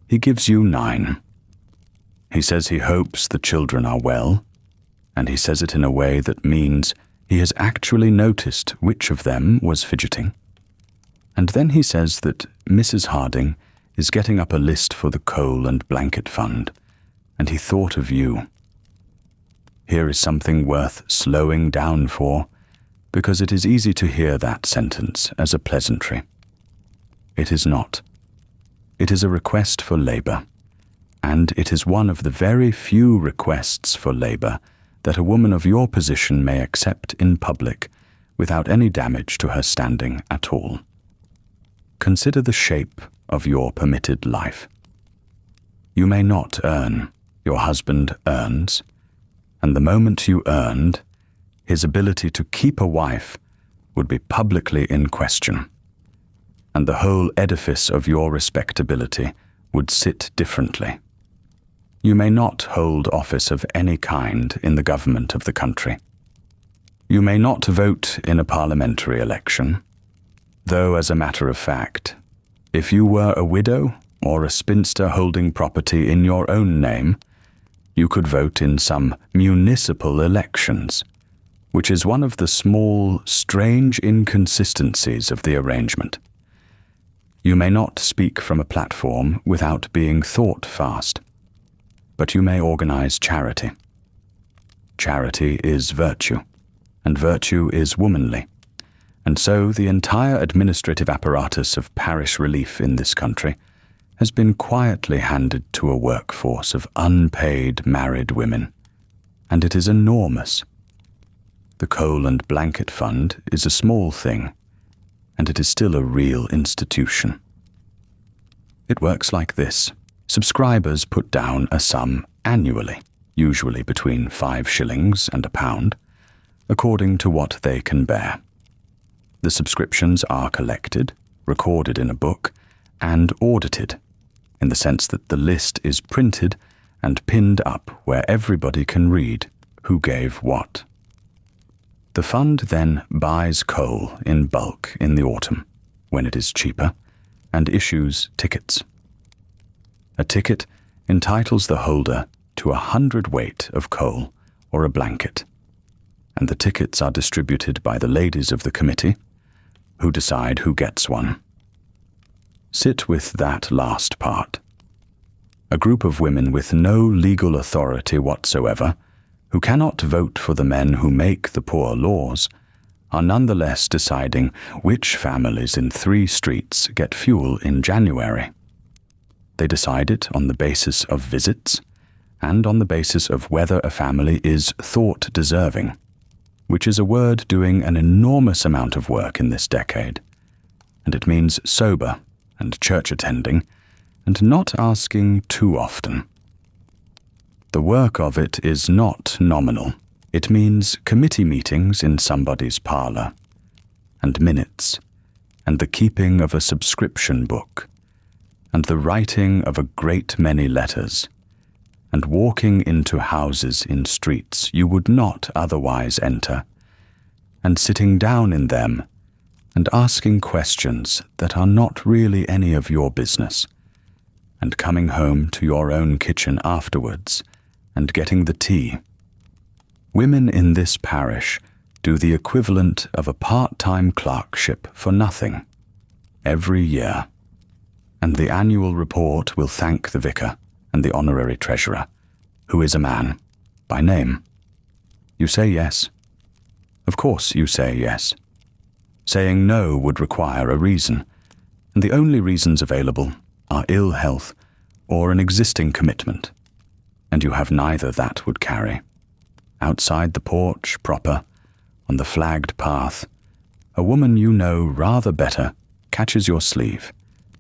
He gives you 9. He says he hopes the children are well, and he says it in a way that means he has actually noticed which of them was fidgeting. And then he says that Mrs. Harding is getting up a list for the coal and blanket fund, and he thought of you. Here is something worth slowing down for, because it is easy to hear that sentence as a pleasantry. It is not. It is a request for labour, and it is one of the very few requests for labour that a woman of your position may accept in public without any damage to her standing at all. Consider the shape of your permitted life. You may not earn, your husband earns, and the moment you earned, his ability to keep a wife would be publicly in question, and the whole edifice of your respectability would sit differently. You may not hold office of any kind in the government of the country. You may not vote in a parliamentary election, though as a matter of fact, if you were a widow or a spinster holding property in your own name, you could vote in some municipal elections, which is one of the small, strange inconsistencies of the arrangement. You may not speak from a platform without being thought fast, but you may organize charity. Charity is virtue, and virtue is womanly, and so the entire administrative apparatus of parish relief in this country has been quietly handed to a workforce of unpaid married women, and it is enormous. The coal and blanket fund is a small thing, and it is still a real institution. It works like this. Subscribers put down a sum annually, usually between 5 shillings and £1, according to what they can bear. The subscriptions are collected, recorded in a book, and audited, in the sense that the list is printed and pinned up where everybody can read who gave what. The fund then buys coal in bulk in the autumn, when it is cheaper, and issues tickets. A ticket entitles the holder to 100 weight of coal or a blanket, and the tickets are distributed by the ladies of the committee, who decide who gets one. Sit with that last part. A group of women with no legal authority whatsoever, who cannot vote for the men who make the poor laws, are nonetheless deciding which families in 3 streets get fuel in January. They decide it on the basis of visits and on the basis of whether a family is thought deserving, which is a word doing an enormous amount of work in this decade, and it means sober and church attending and not asking too often. The work of it is not nominal. It means committee meetings in somebody's parlour, and minutes, and the keeping of a subscription book, and the writing of a great many letters, and walking into houses in streets you would not otherwise enter, and sitting down in them, and asking questions that are not really any of your business, and coming home to your own kitchen afterwards, and getting the tea. Women in this parish do the equivalent of a part-time clerkship for nothing, every year, and the annual report will thank the vicar and the honorary treasurer, who is a man, by name. You say yes. Of course you say yes. Saying no would require a reason, and the only reasons available are ill health or an existing commitment, and you have neither that would carry. Outside the porch proper, on the flagged path, a woman you know rather better catches your sleeve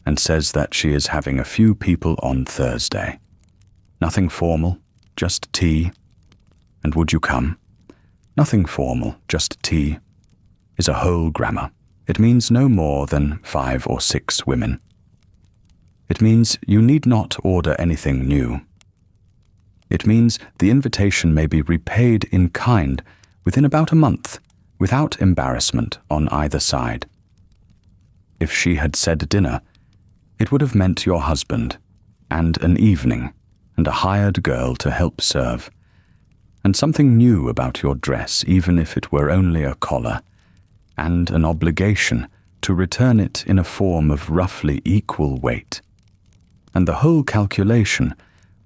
and says that she is having a few people on Thursday. Nothing formal, just tea. And would you come? Nothing formal, just tea, is a whole grammar. It means no more than 5 or 6 women. It means you need not order anything new. It means the invitation may be repaid in kind within about a month, without embarrassment on either side. If she had said dinner, it would have meant your husband, and an evening, and a hired girl to help serve, and something new about your dress, even if it were only a collar, and an obligation to return it in a form of roughly equal weight. And the whole calculation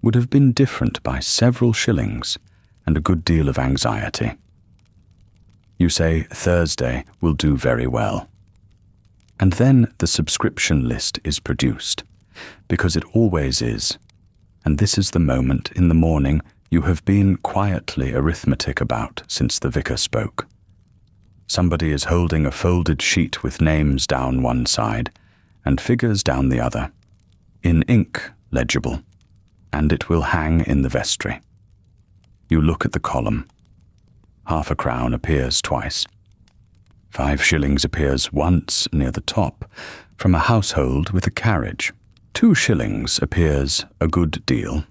would have been different by several shillings and a good deal of anxiety. You say Thursday will do very well. And then the subscription list is produced, because it always is, and this is the moment in the morning you have been quietly arithmetic about since the vicar spoke. Somebody is holding a folded sheet with names down one side and figures down the other, in ink legible, and it will hang in the vestry. You look at the column. 1/2 crown appears twice. 5 shillings appears once near the top, from a household with a carriage. 2 shillings appears a good deal.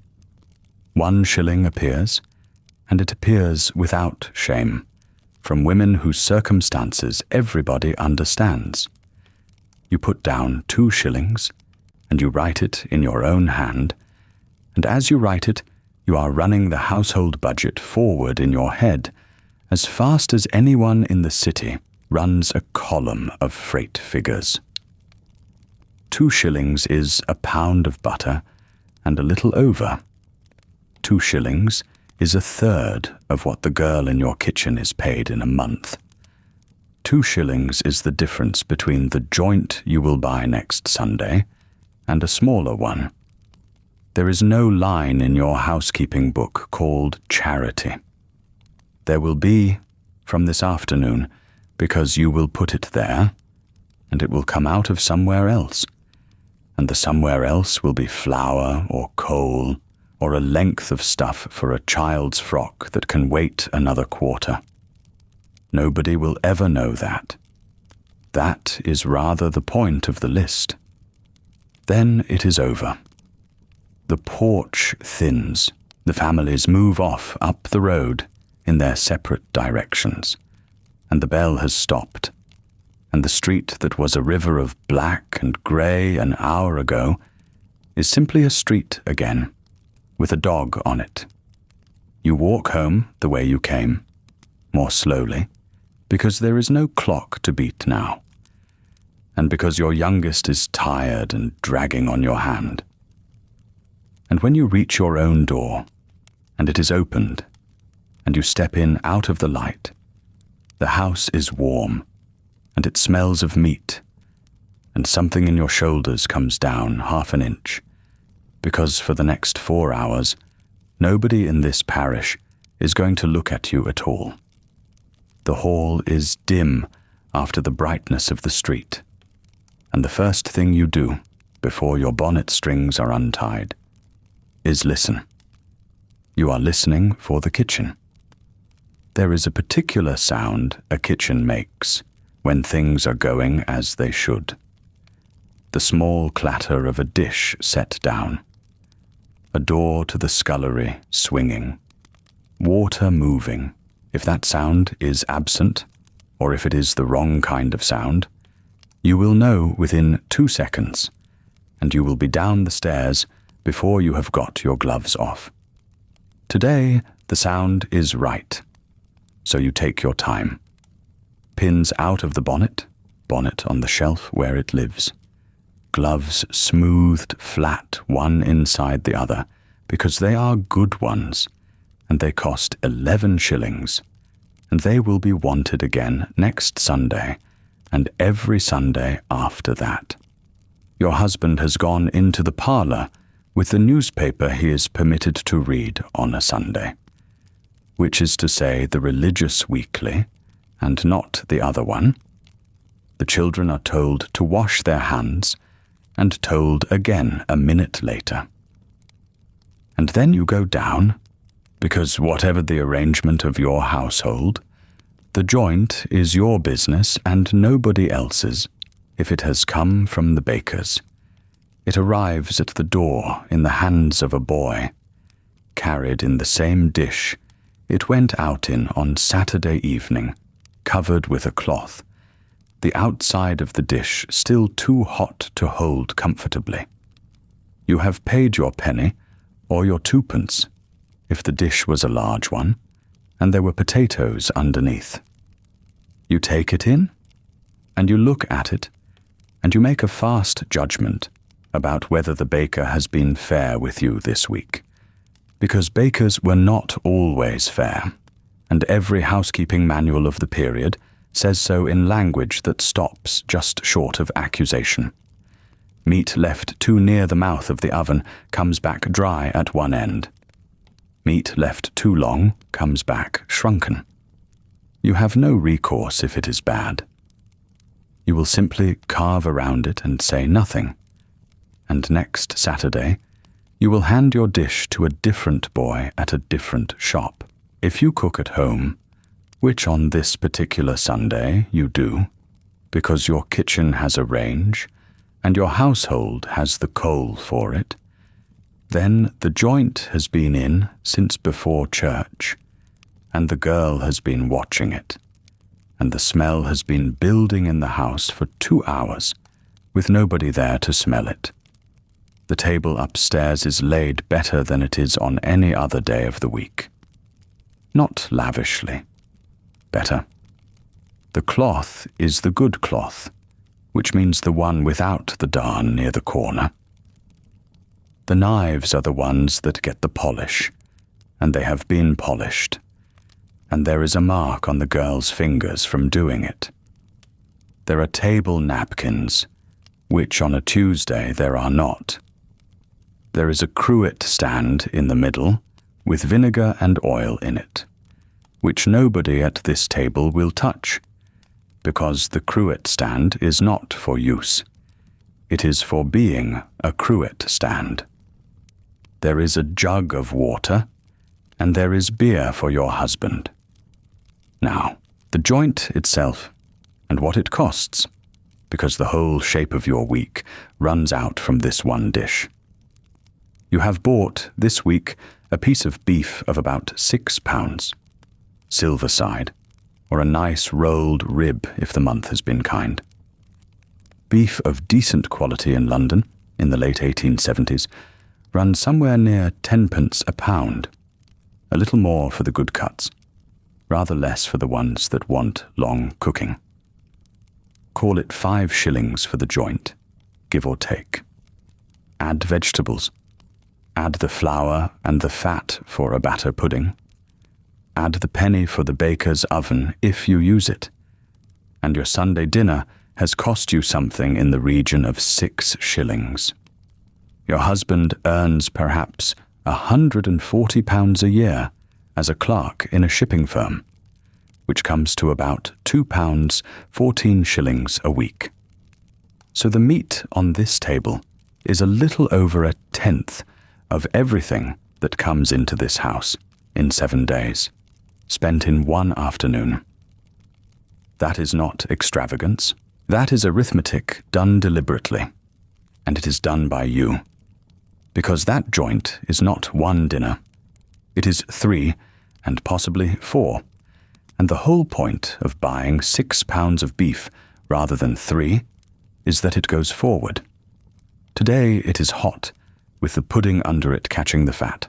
1 shilling appears, and it appears without shame, from women whose circumstances everybody understands. You put down 2 shillings, and you write it in your own hand, and as you write it, you are running the household budget forward in your head as fast as anyone in the city runs a column of freight figures. 2 shillings is a pound of butter and a little over. 2 shillings is 1/3 of what the girl in your kitchen is paid in a month. 2 shillings is the difference between the joint you will buy next Sunday and a smaller one. There is no line in your housekeeping book called charity. There will be from this afternoon, because you will put it there, and it will come out of somewhere else, and the somewhere else will be flour or coal or a length of stuff for a child's frock that can wait another quarter. Nobody will ever know that. That is rather the point of the list. Then it is over. The porch thins. The families move off up the road in their separate directions, and the bell has stopped, and the street that was a river of black and grey an hour ago is simply a street again, with a dog on it. You walk home the way you came, more slowly, because there is no clock to beat now, and because your youngest is tired and dragging on your hand. And when you reach your own door, and it is opened, and you step in out of the light, the house is warm, and it smells of meat, and something in your shoulders comes down 1/2 inch, because for the next 4 hours, nobody in this parish is going to look at you at all. The hall is dim after the brightness of the street, and the first thing you do, before your bonnet strings are untied, is listen. You are listening for the kitchen. There is a particular sound a kitchen makes when things are going as they should. The small clatter of a dish set down, a door to the scullery swinging, water moving. If that sound is absent, or if it is the wrong kind of sound, you will know within 2 seconds, and you will be down the stairs before you have got your gloves off. Today, the sound is right, so you take your time. Pins out of the bonnet on the shelf where it lives. Gloves smoothed flat one inside the other because they are good ones, and they cost 11 shillings, and they will be wanted again next Sunday, and every Sunday after that. Your husband has gone into the parlour with the newspaper he is permitted to read on a Sunday, which is to say the religious weekly, and not the other one. The children are told to wash their hands, and told again a minute later. And then you go down, because whatever the arrangement of your household, the joint is your business and nobody else's. If it has come from the baker's, it arrives at the door in the hands of a boy, carried in the same dish it went out in on Saturday evening, covered with a cloth, the outside of the dish still too hot to hold comfortably. You have paid your penny, or your twopence, if the dish was a large one, and there were potatoes underneath. You take it in, and you look at it, and you make a fast judgment about whether the baker has been fair with you this week, because bakers were not always fair, and every housekeeping manual of the period says so in language that stops just short of accusation. Meat left too near the mouth of the oven comes back dry at one end. Meat left too long comes back shrunken. You have no recourse if it is bad. You will simply carve around it and say nothing, and next Saturday you will hand your dish to a different boy at a different shop. If you cook at home, which on this particular Sunday you do, because your kitchen has a range, and your household has the coal for it, then the joint has been in since before church, and the girl has been watching it, and the smell has been building in the house for 2 hours, with nobody there to smell it. The table upstairs is laid better than it is on any other day of the week. Not lavishly. Better. The cloth is the good cloth, which means the one without the darn near the corner. The knives are the ones that get the polish, and they have been polished, and there is a mark on the girl's fingers from doing it. There are table napkins, which on a Tuesday there are not. There is a cruet stand in the middle, with vinegar and oil in it, which nobody at this table will touch, because the cruet stand is not for use. It is for being a cruet stand. There is a jug of water, and there is beer for your husband. Now, the joint itself, and what it costs, because the whole shape of your week runs out from this one dish. You have bought, this week, a piece of beef of about 6 pounds, silver side, or a nice rolled rib if the month has been kind. Beef of decent quality in London, in the late 1870s, runs somewhere near 10p a pound, a little more for the good cuts, rather less for the ones that want long cooking. Call it 5 shillings for the joint, give or take. Add vegetables. Add the flour and the fat for a batter pudding. Add the penny for the baker's oven if you use it, and your Sunday dinner has cost you something in the region of 6 shillings. Your husband earns perhaps £140 a year as a clerk in a shipping firm, which comes to about £2 14 shillings a week. So the meat on this table is a little over 1/10 of everything that comes into this house in 7 days, spent in one afternoon. That is not extravagance. That is arithmetic done deliberately, and it is done by you, because that joint is not one dinner. It is 3, and possibly 4, and the whole point of buying 6 pounds of beef rather than 3 is that it goes forward. Today it is hot, with the pudding under it catching the fat.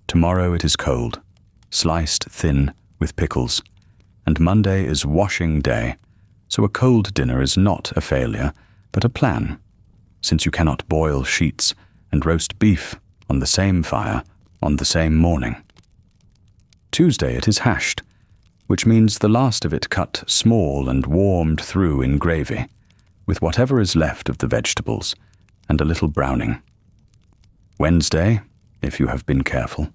Tomorrow it is cold, sliced thin with pickles, and Monday is washing day, so a cold dinner is not a failure, but a plan, since you cannot boil sheets and roast beef on the same fire, on the same morning. Tuesday it is hashed, which means the last of it cut small and warmed through in gravy, with whatever is left of the vegetables, and a little browning. Wednesday, if you have been careful,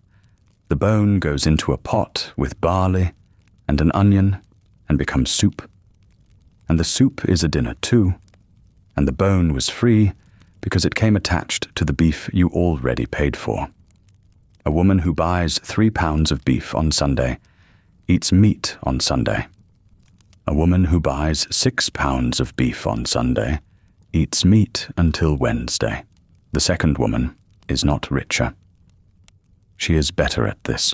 the bone goes into a pot with barley and an onion and becomes soup. And the soup is a dinner too, and the bone was free because it came attached to the beef you already paid for. A woman who buys 3 pounds of beef on Sunday eats meat on Sunday. A woman who buys 6 pounds of beef on Sunday eats meat until Wednesday. The second woman is not richer. She is better at this.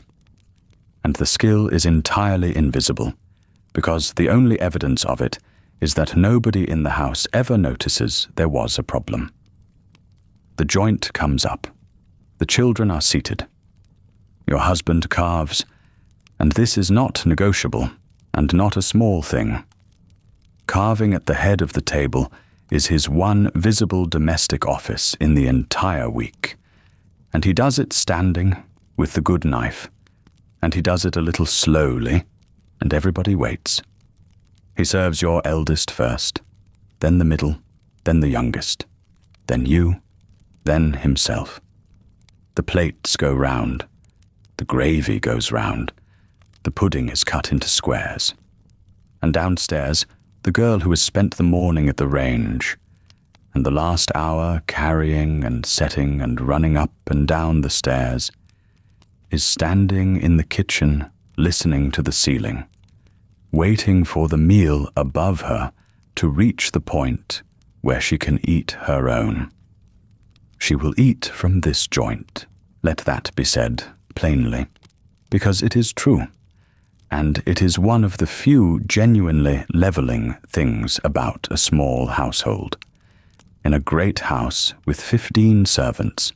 And the skill is entirely invisible, because the only evidence of it is that nobody in the house ever notices there was a problem. The joint comes up. The children are seated. Your husband carves, and this is not negotiable, and not a small thing. Carving at the head of the table is his one visible domestic office in the entire week, and he does it standing, with the good knife, and he does it a little slowly, and everybody waits. He serves your eldest first, then the middle, then the youngest, then you, then himself. The plates go round, the gravy goes round, the pudding is cut into squares. And downstairs, the girl who has spent the morning at the range, and the last hour carrying and setting and running up and down the stairs, is standing in the kitchen listening to the ceiling, waiting for the meal above her to reach the point where she can eat her own. She will eat from this joint, let that be said plainly, because it is true, and it is one of the few genuinely levelling things about a small household. In a great house with 15 servants,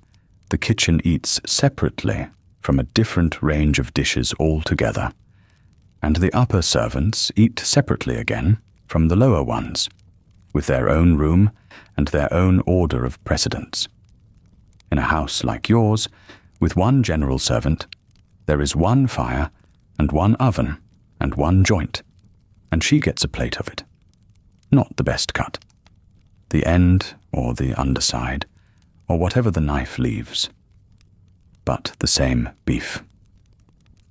the kitchen eats separately from a different range of dishes altogether, and the upper servants eat separately again from the lower ones, with their own room and their own order of precedence. In a house like yours, with one general servant, there is one fire and one oven and one joint, and she gets a plate of it. Not the best cut. The end or the underside, or whatever the knife leaves. But the same beef.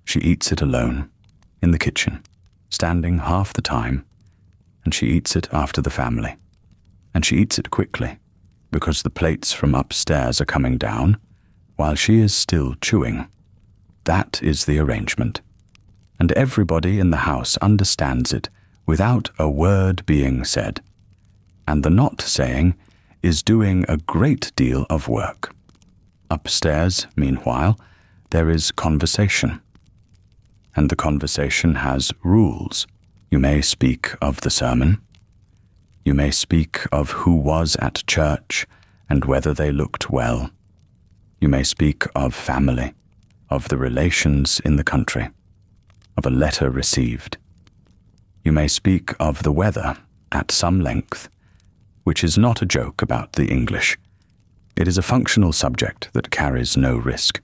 She eats it alone, in the kitchen, standing half the time, and she eats it after the family. And she eats it quickly, because the plates from upstairs are coming down, while she is still chewing. That is the arrangement. And everybody in the house understands it without a word being said. And the not saying is doing a great deal of work. Upstairs, meanwhile, there is conversation. And the conversation has rules. You may speak of the sermon. You may speak of who was at church and whether they looked well. You may speak of family, of the relations in the country, of a letter received. You may speak of the weather at some length, which is not a joke about the English. It is a functional subject that carries no risk.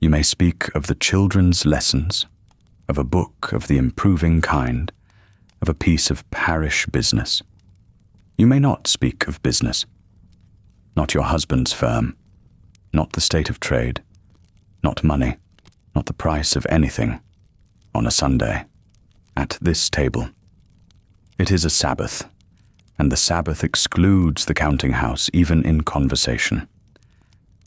You may speak of the children's lessons, of a book of the improving kind, of a piece of parish business. You may not speak of business. Not your husband's firm, not the state of trade, not money, not the price of anything, on a Sunday, at this table. It is a Sabbath, and the Sabbath excludes the counting house even in conversation.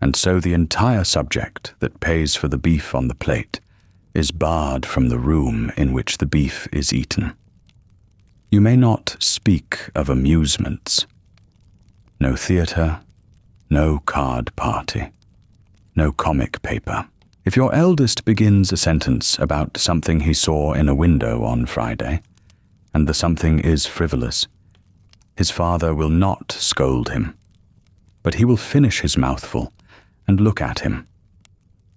And so the entire subject that pays for the beef on the plate is barred from the room in which the beef is eaten. You may not speak of amusements. No theatre, no card party, no comic paper. If your eldest begins a sentence about something he saw in a window on Friday, and the something is frivolous, his father will not scold him, but he will finish his mouthful and look at him,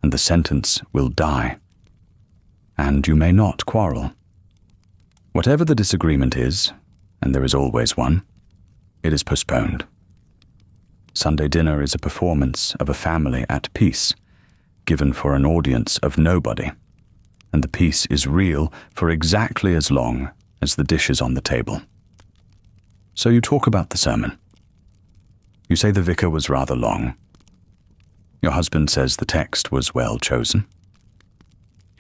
and the sentence will die. And you may not quarrel. Whatever the disagreement is, and there is always one, it is postponed. Sunday dinner is a performance of a family at peace, given for an audience of nobody, and the peace is real for exactly as long as the dishes on the table. So you talk about the sermon. You say the vicar was rather long. Your husband says the text was well chosen.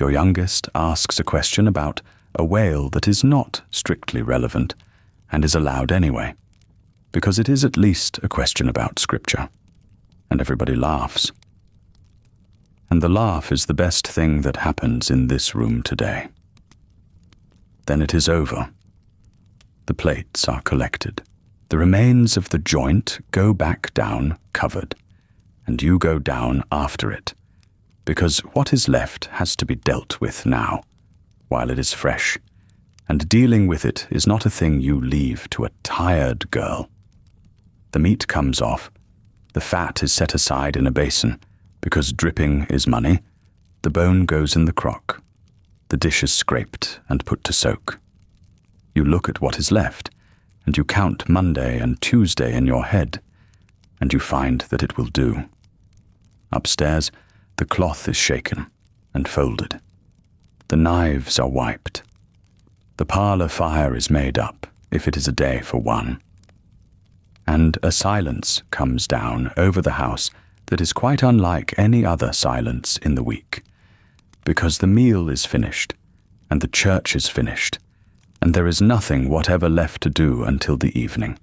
Your youngest asks a question about a whale that is not strictly relevant and is allowed anyway, because it is at least a question about Scripture, and everybody laughs. And the laugh is the best thing that happens in this room today. Then it is over. The plates are collected. The remains of the joint go back down covered, and you go down after it, because what is left has to be dealt with now, while it is fresh, and dealing with it is not a thing you leave to a tired girl. The meat comes off, the fat is set aside in a basin, because dripping is money, the bone goes in the crock, the dish is scraped and put to soak. You look at what is left, and you count Monday and Tuesday in your head, and you find that it will do. Upstairs, the cloth is shaken and folded. The knives are wiped. The parlour fire is made up, if it is a day for one. And a silence comes down over the house that is quite unlike any other silence in the week, because the meal is finished, and the church is finished, and there is nothing whatever left to do until the evening,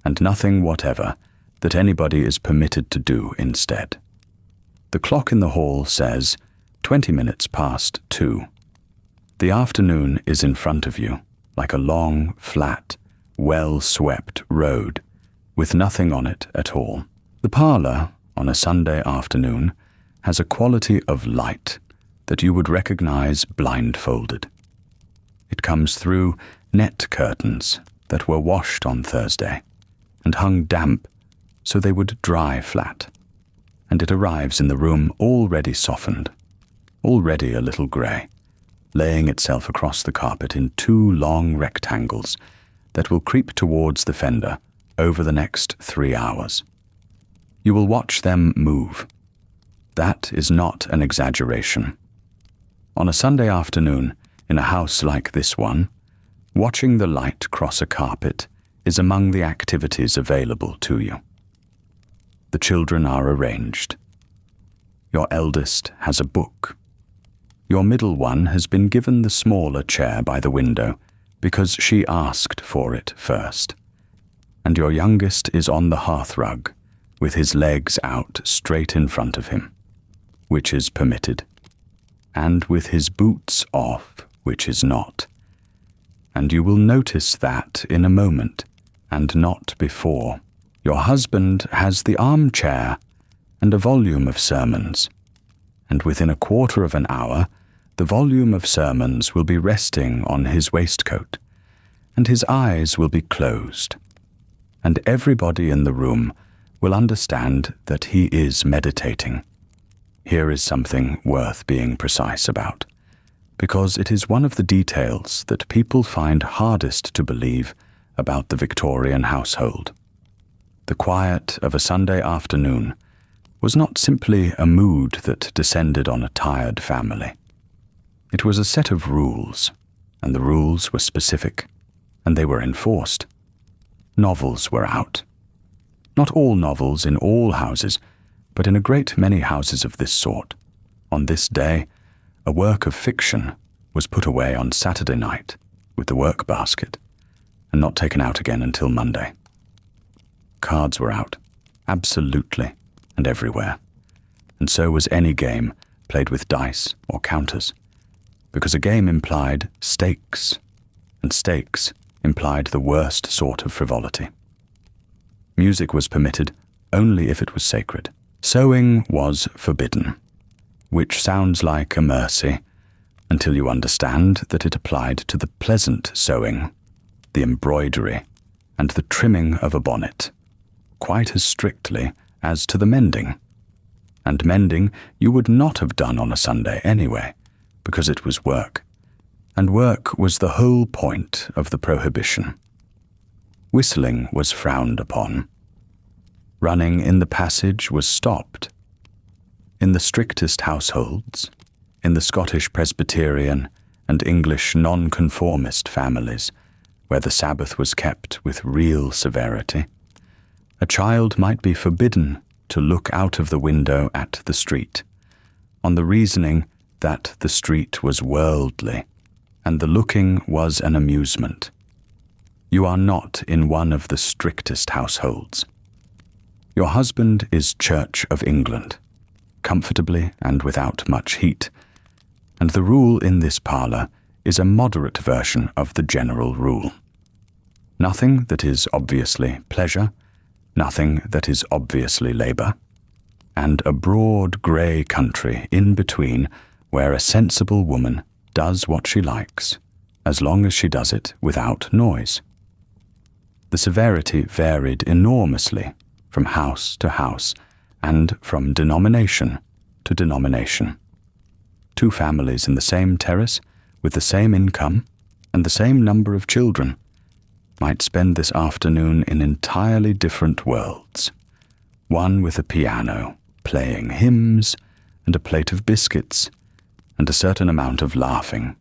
and nothing whatever that anybody is permitted to do instead. The clock in the hall says 20 minutes past 2. The afternoon is in front of you, like a long, flat, well-swept road, with nothing on it at all. The parlour, on a Sunday afternoon, has a quality of light that you would recognize blindfolded. It comes through net curtains that were washed on Thursday and hung damp so they would dry flat, and it arrives in the room already softened, already a little grey, laying itself across the carpet in 2 long rectangles that will creep towards the fender over the next 3 hours. You will watch them move. That is not an exaggeration. On a Sunday afternoon, in a house like this one, watching the light cross a carpet is among the activities available to you. The children are arranged. Your eldest has a book. Your middle one has been given the smaller chair by the window because she asked for it first. And your youngest is on the hearthrug with his legs out straight in front of him, which is permitted, and with his boots off, which is not. And you will notice that in a moment, and not before. Your husband has the armchair and a volume of sermons, and within a quarter of an hour the volume of sermons will be resting on his waistcoat, and his eyes will be closed, and everybody in the room will understand that he is meditating. Here is something worth being precise about, because it is one of the details that people find hardest to believe about the Victorian household. The quiet of a Sunday afternoon was not simply a mood that descended on a tired family. It was a set of rules, and the rules were specific, and they were enforced. Novels were out. Not all novels in all houses, but in a great many houses of this sort. On this day, a work of fiction was put away on Saturday night with the work basket, and not taken out again until Monday. Cards were out, absolutely, and everywhere, and so was any game played with dice or counters, because a game implied stakes, and stakes implied the worst sort of frivolity. Music was permitted only if it was sacred. Sewing was forbidden, which sounds like a mercy until you understand that it applied to the pleasant sewing, the embroidery, and the trimming of a bonnet, quite as strictly as to the mending. And mending you would not have done on a Sunday anyway, because it was work, and work was the whole point of the prohibition. Whistling was frowned upon. running in the passage was stopped. In the strictest households, in the Scottish Presbyterian and English nonconformist families, where the Sabbath was kept with real severity, a child might be forbidden to look out of the window at the street, on the reasoning that the street was worldly, and the looking was an amusement. You are not in one of the strictest households. Your husband is Church of England, comfortably and without much heat, and the rule in this parlour is a moderate version of the general rule. Nothing that is obviously pleasure, nothing that is obviously labour, and a broad grey country in between where a sensible woman does what she likes, as long as she does it without noise. The severity varied enormously from house to house and from denomination to denomination. Two families in the same terrace, with the same income and the same number of children, might spend this afternoon in entirely different worlds. One with a piano, playing hymns, and a plate of biscuits, and a certain amount of laughing.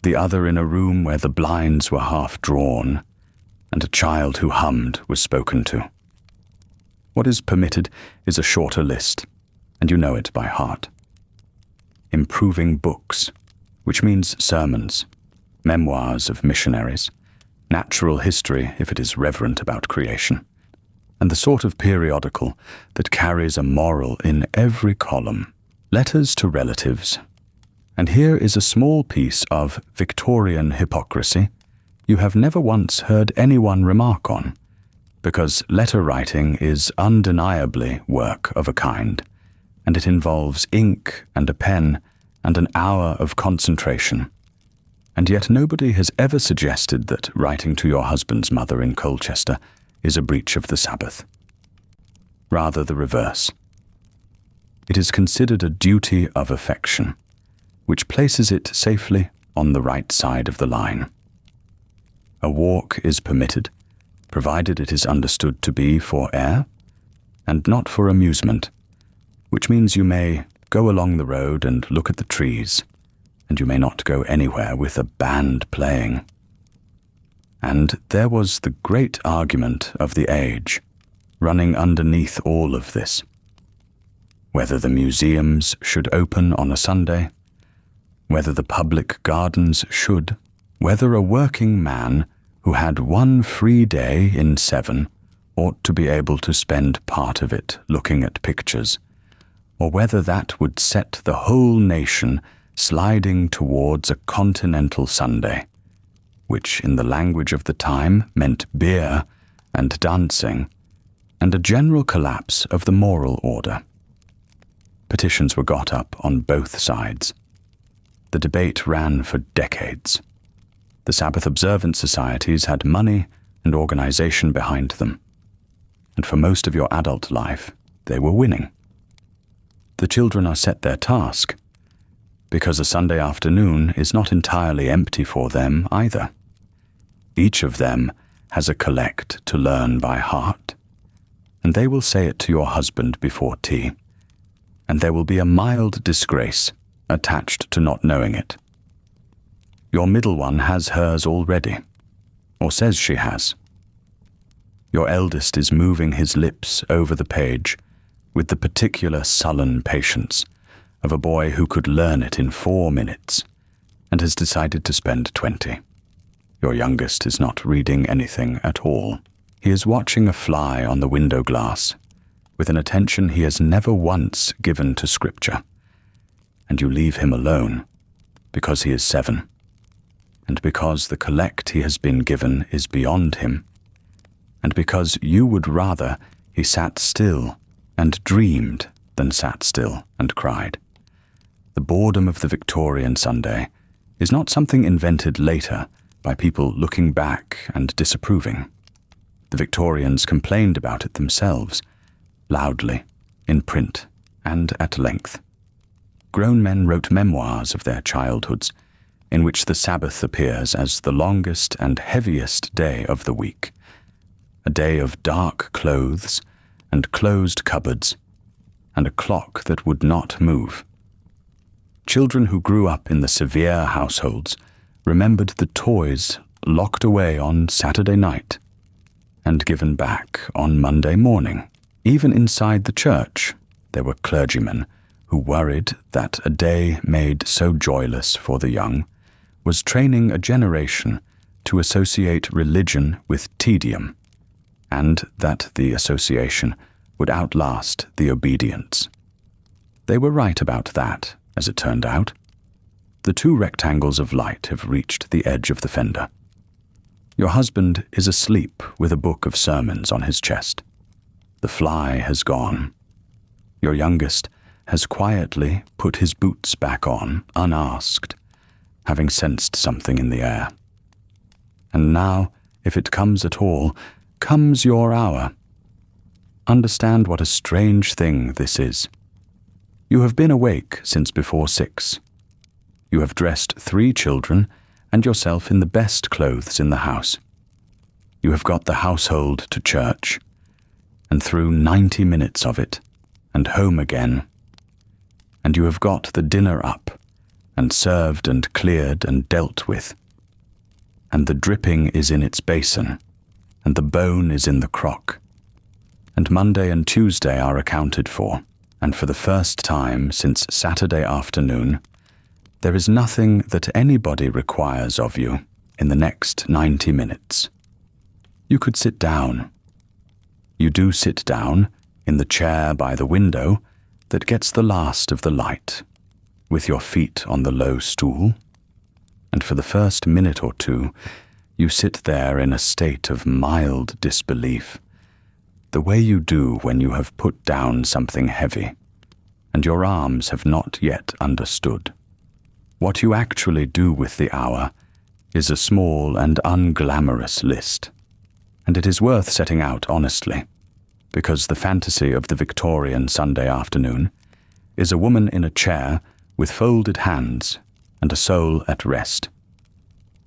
The other in a room where the blinds were half drawn, and a child who hummed was spoken to. What is permitted is a shorter list, and you know it by heart. Improving books, which means sermons, memoirs of missionaries, natural history if it is reverent about creation, and the sort of periodical that carries a moral in every column, letters to relatives. And here is a small piece of Victorian hypocrisy you have never once heard anyone remark on, because letter writing is undeniably work of a kind, and it involves ink and a pen and an hour of concentration. And yet nobody has ever suggested that writing to your husband's mother in Colchester is a breach of the Sabbath. Rather the reverse. It is considered a duty of affection, which places it safely on the right side of the line. A walk is permitted, provided it is understood to be for air, and not for amusement, which means you may go along the road and look at the trees, and you may not go anywhere with a band playing. And there was the great argument of the age, running underneath all of this. Whether the museums should open on a Sunday, whether the public gardens should, whether a working man who had one free day in 7 ought to be able to spend part of it looking at pictures, or whether that would set the whole nation sliding towards a continental Sunday, which in the language of the time meant beer and dancing, and a general collapse of the moral order. Petitions were got up on both sides. The debate ran for decades. The Sabbath observant societies had money and organization behind them, and for most of your adult life, they were winning. The children are set their task, because a Sunday afternoon is not entirely empty for them either. Each of them has a collect to learn by heart, and they will say it to your husband before tea, and there will be a mild disgrace attached to not knowing it. Your middle one has hers already, or says she has. Your eldest is moving his lips over the page with the particular sullen patience of a boy who could learn it in 4 minutes and has decided to spend 20. Your youngest is not reading anything at all. He is watching a fly on the window glass with an attention he has never once given to Scripture, and you leave him alone because he is 7, and because the collect he has been given is beyond him, and because you would rather he sat still and dreamed than sat still and cried. The boredom of the Victorian Sunday is not something invented later by people looking back and disapproving. The Victorians complained about it themselves, loudly, in print, and at length. Grown men wrote memoirs of their childhoods, in which the Sabbath appears as the longest and heaviest day of the week, a day of dark clothes and closed cupboards, and a clock that would not move. Children who grew up in the severe households remembered the toys locked away on Saturday night and given back on Monday morning. Even inside the church, there were clergymen who worried that a day made so joyless for the young was training a generation to associate religion with tedium, and that the association would outlast the obedience. They were right about that, as it turned out. The 2 rectangles of light have reached the edge of the fender. Your husband is asleep with a book of sermons on his chest. The fly has gone. Your youngest has quietly put his boots back on, unasked, having sensed something in the air. And now, if it comes at all, comes your hour. Understand what a strange thing this is. You have been awake since before 6. You have dressed 3 children and yourself in the best clothes in the house. You have got the household to church, and through 90 minutes of it, and home again. And you have got the dinner up, and served and cleared and dealt with. And the dripping is in its basin, and the bone is in the crock. And Monday and Tuesday are accounted for, and for the first time since Saturday afternoon, there is nothing that anybody requires of you in the next 90 minutes. You could sit down. You do sit down in the chair by the window that gets the last of the light, with your feet on the low stool, and for the first minute or 2, you sit there in a state of mild disbelief, the way you do when you have put down something heavy, and your arms have not yet understood. What you actually do with the hour is a small and unglamorous list, and it is worth setting out honestly, because the fantasy of the Victorian Sunday afternoon is a woman in a chair with folded hands and a soul at rest.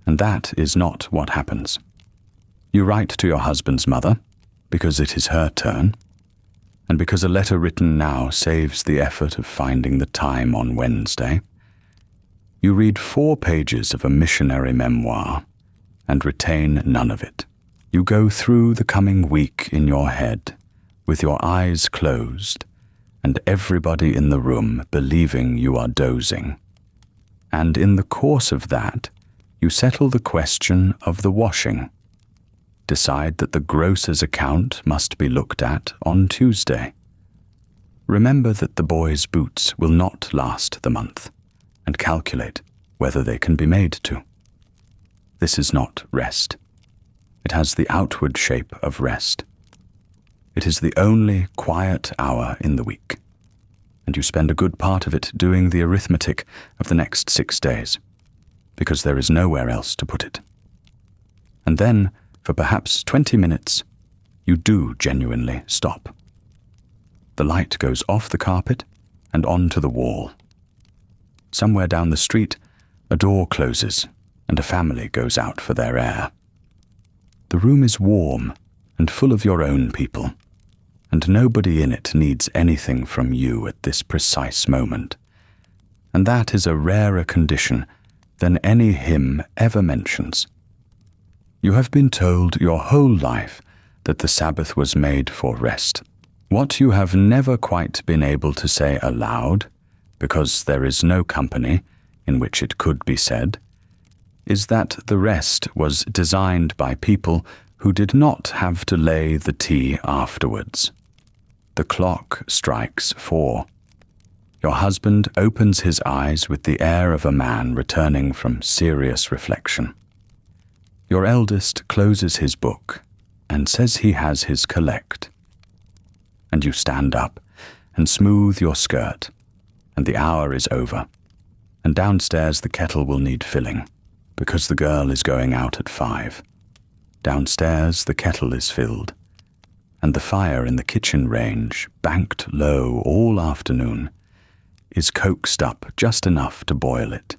And that is not what happens. You write to your husband's mother, because it is her turn, and because a letter written now saves the effort of finding the time on Wednesday. You read 4 pages of a missionary memoir and retain none of it. You go through the coming week in your head with your eyes closed and everybody in the room believing you are dozing. And in the course of that, you settle the question of the washing. Decide that the grocer's account must be looked at on Tuesday. Remember that the boys' boots will not last the month, and calculate whether they can be made to. This is not rest. It has the outward shape of rest. It is the only quiet hour in the week, and you spend a good part of it doing the arithmetic of the next 6 days, because there is nowhere else to put it. And then, for perhaps 20 minutes, you do genuinely stop. The light goes off the carpet and onto the wall. Somewhere down the street, a door closes and a family goes out for their air. The room is warm and full of your own people, and nobody in it needs anything from you at this precise moment. And that is a rarer condition than any hymn ever mentions. You have been told your whole life that the Sabbath was made for rest. What you have never quite been able to say aloud, because there is no company in which it could be said, is that the rest was designed by people who did not have to lay the tea afterwards. The clock strikes 4. Your husband opens his eyes with the air of a man returning from serious reflection. Your eldest closes his book and says he has his collect. And you stand up and smooth your skirt, and the hour is over, and downstairs the kettle will need filling, because the girl is going out at 5. Downstairs the kettle is filled, and the fire in the kitchen range, banked low all afternoon, is coaxed up just enough to boil it.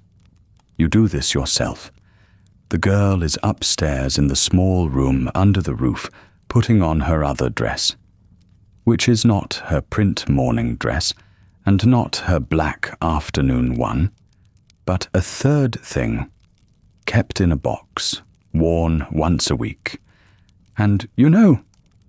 You do this yourself. The girl is upstairs in the small room under the roof, putting on her other dress. which is not her print morning dress and not her black afternoon one, but a third thing, kept in a box, worn once a week, and you know,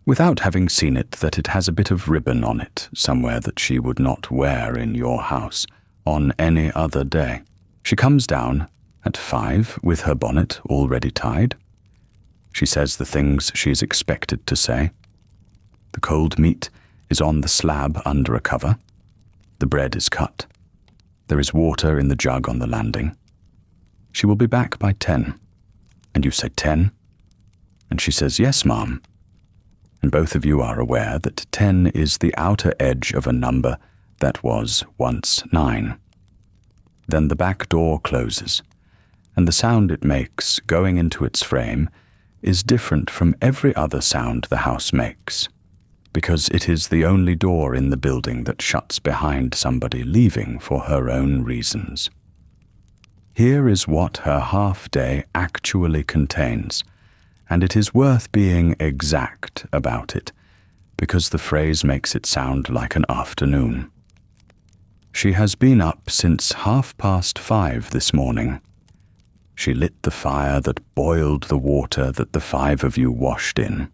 without having seen it, that it has a bit of ribbon on it somewhere that she would not wear in your house on any other day. She comes down at 5 with her bonnet already tied. She says the things she is expected to say. The cold meat is on the slab under a cover. The bread is cut. There is water in the jug on the landing. She will be back by 10. And you say 10? And she says, yes, ma'am. And both of you are aware that 10 is the outer edge of a number that was once 9. Then the back door closes, and the sound it makes going into its frame is different from every other sound the house makes, because it is the only door in the building that shuts behind somebody leaving for her own reasons. Here is what her half-day actually contains, and it is worth being exact about it, because the phrase makes it sound like an afternoon. She has been up since 5:30 this morning. She lit the fire that boiled the water that the 5 of you washed in.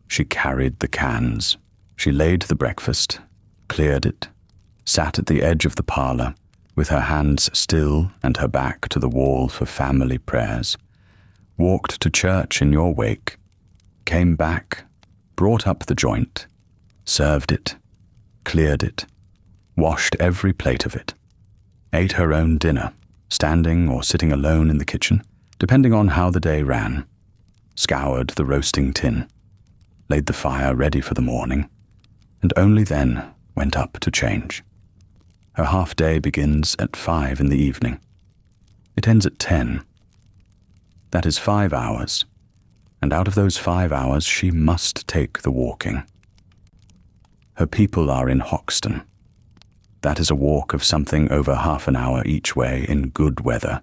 She carried the cans. She laid the breakfast, cleared it, sat at the edge of the parlour, with her hands still and her back to the wall for family prayers, walked to church in your wake, came back, brought up the joint, served it, cleared it, washed every plate of it, ate her own dinner, standing or sitting alone in the kitchen, depending on how the day ran, scoured the roasting tin, laid the fire ready for the morning, and only then went up to change. Her half-day begins at 5 in the evening. It ends at 10. That is 5 hours, and out of those 5 hours she must take the walking. Her people are in Hoxton. That is a walk of something over half an hour each way in good weather,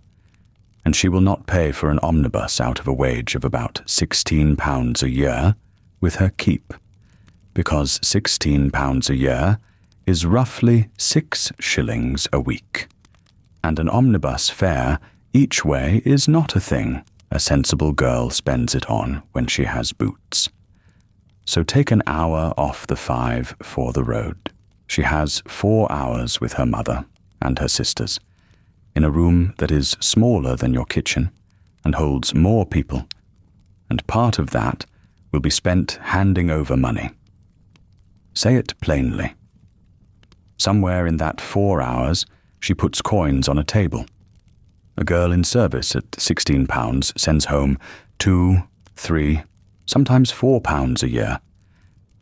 and she will not pay for an omnibus out of a wage of about £16 a year with her keep, because £16 a year is roughly 6 shillings a week, and an omnibus fare each way is not a thing a sensible girl spends it on when she has boots. So take an hour off the 5 for the road. She has 4 hours with her mother and her sisters, in a room that is smaller than your kitchen and holds more people, and part of that will be spent handing over money. Say it plainly. Somewhere in that 4 hours, she puts coins on a table. A girl in service at £16 sends home 2, 3, sometimes £4 a year,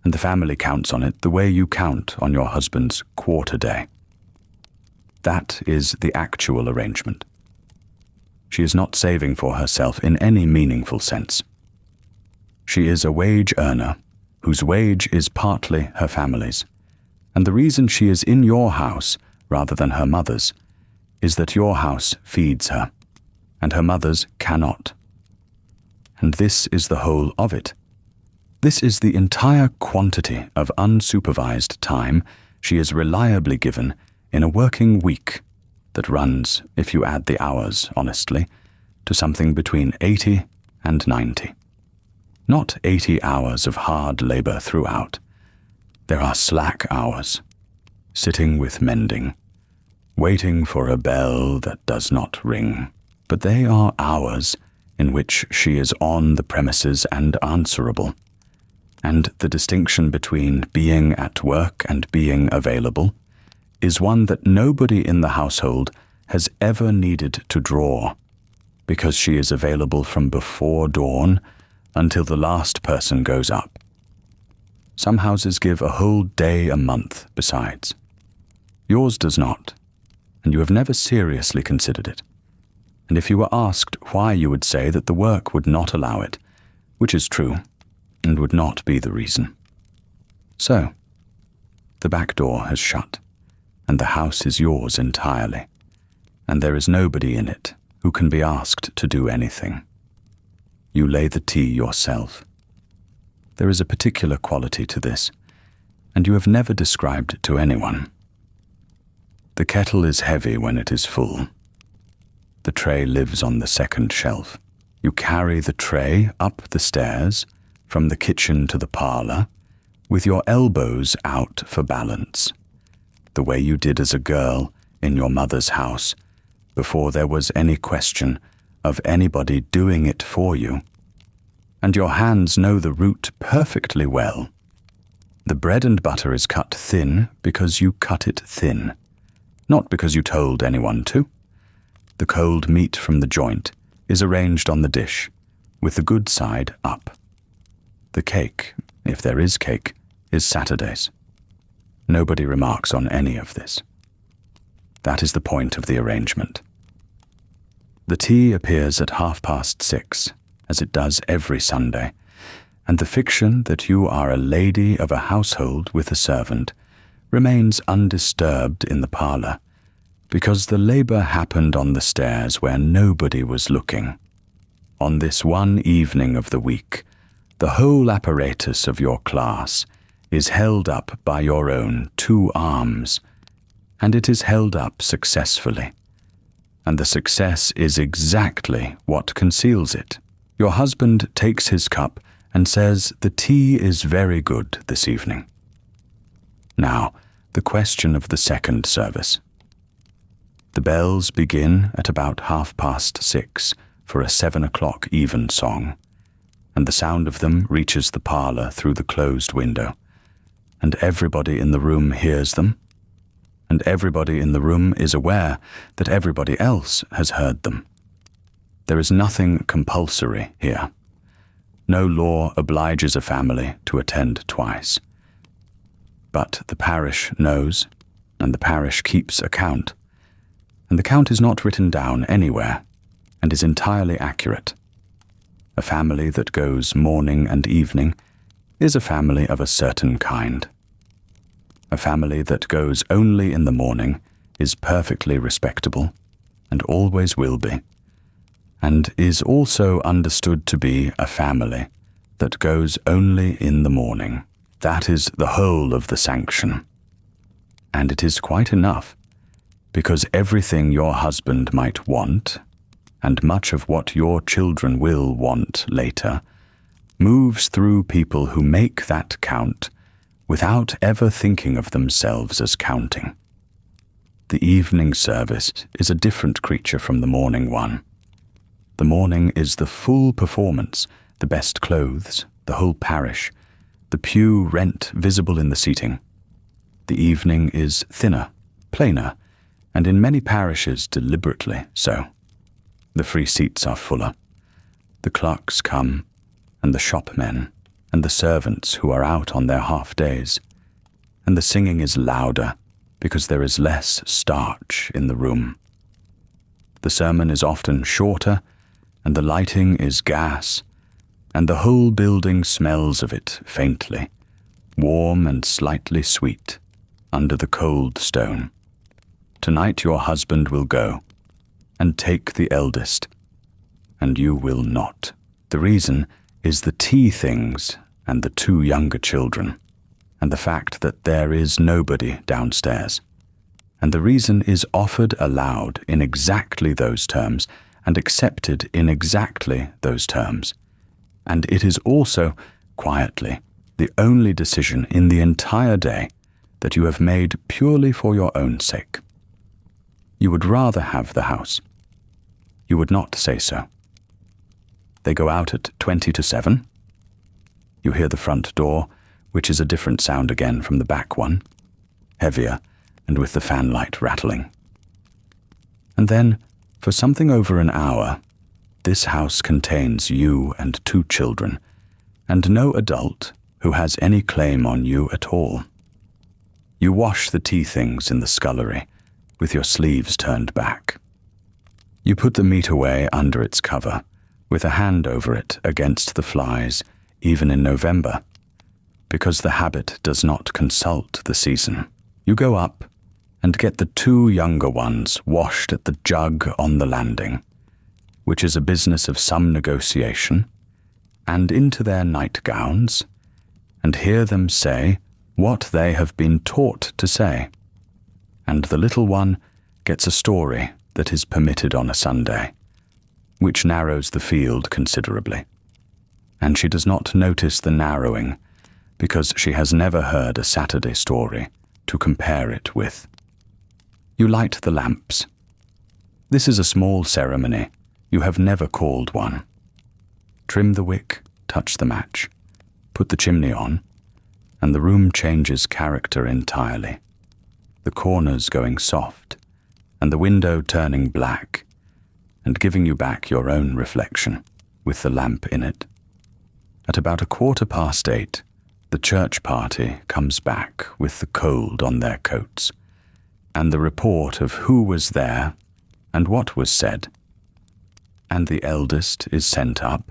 and the family counts on it the way you count on your husband's quarter day. That is the actual arrangement. She is not saving for herself in any meaningful sense. She is a wage earner whose wage is partly her family's, and the reason she is in your house rather than her mother's is that your house feeds her, and her mother's cannot. And this is the whole of it. This is the entire quantity of unsupervised time she is reliably given in a working week that runs, if you add the hours honestly, to something between 80 and 90. Not 80 hours of hard labour throughout. There are slack hours, sitting with mending, waiting for a bell that does not ring, but they are hours in which she is on the premises and answerable. And the distinction between being at work and being available is one that nobody in the household has ever needed to draw, because she is available from before dawn until the last person goes up. Some houses give a whole day a month besides. Yours does not, and you have never seriously considered it. And if you were asked why, you would say that the work would not allow it, which is true, and would not be the reason. So, the back door has shut, and the house is yours entirely, and there is nobody in it who can be asked to do anything. You lay the tea yourself. There is a particular quality to this, and you have never described it to anyone. The kettle is heavy when it is full. The tray lives on the second shelf. You carry the tray up the stairs, from the kitchen to the parlour, with your elbows out for balance, the way you did as a girl in your mother's house, before there was any question of anybody doing it for you. And your hands know the route perfectly well. The bread and butter is cut thin because you cut it thin, not because you told anyone to. The cold meat from the joint is arranged on the dish, with the good side up. The cake, if there is cake, is Saturday's. Nobody remarks on any of this. That is the point of the arrangement. The tea appears at 6:30, as it does every Sunday, and the fiction that you are a lady of a household with a servant remains undisturbed in the parlour, because the labour happened on the stairs where nobody was looking. On this one evening of the week, the whole apparatus of your class is held up by your own 2 arms, and it is held up successfully. And the success is exactly what conceals it. Your husband takes his cup and says the tea is very good this evening. Now, the question of the second service. The bells begin at about 6:30 for a 7 o'clock evensong, and the sound of them reaches the parlour through the closed window, and everybody in the room hears them, and everybody in the room is aware that everybody else has heard them. There is nothing compulsory here. No law obliges a family to attend twice. But the parish knows, and the parish keeps account, and the count is not written down anywhere, and is entirely accurate. A family that goes morning and evening is a family of a certain kind. A family that goes only in the morning is perfectly respectable, and always will be, and is also understood to be a family that goes only in the morning. That is the whole of the sanction. And it is quite enough, because everything your husband might want, and much of what your children will want later, moves through people who make that count without ever thinking of themselves as counting. The evening service is a different creature from the morning one. The morning is the full performance, the best clothes, the whole parish, the pew rent visible in the seating. The evening is thinner, plainer, and in many parishes deliberately so. The free seats are fuller. The clerks come, and the shopmen, and the servants who are out on their half-days, and the singing is louder because there is less starch in the room. The sermon is often shorter, and the lighting is gas, and the whole building smells of it faintly, warm and slightly sweet, under the cold stone. Tonight your husband will go, and take the eldest, and you will not. The reason is the tea things and the 2 younger children, and the fact that there is nobody downstairs. And the reason is offered aloud in exactly those terms, and accepted in exactly those terms. And it is also, quietly, the only decision in the entire day that you have made purely for your own sake. You would rather have the house. You would not say so. They go out at 7:20. You hear the front door, which is a different sound again from the back one, heavier and with the fanlight rattling. And then, for something over an hour, this house contains you and 2 children, and no adult who has any claim on you at all. You wash the tea things in the scullery, with your sleeves turned back. You put the meat away under its cover, with a hand over it against the flies, even in November, because the habit does not consult the season. You go up and get the 2 younger ones washed at the jug on the landing, which is a business of some negotiation, and into their nightgowns, and hear them say, what they have been taught to say, and the little one gets a story that is permitted on a Sunday, which narrows the field considerably. And she does not notice the narrowing because she has never heard a Saturday story to compare it with. You light the lamps. This is a small ceremony. You have never called one. Trim the wick, touch the match, put the chimney on, and the room changes character entirely. The corners going soft, and the window turning black, and giving you back your own reflection, with the lamp in it. At about 8:15, the church party comes back with the cold on their coats, and the report of who was there and what was said. And the eldest is sent up,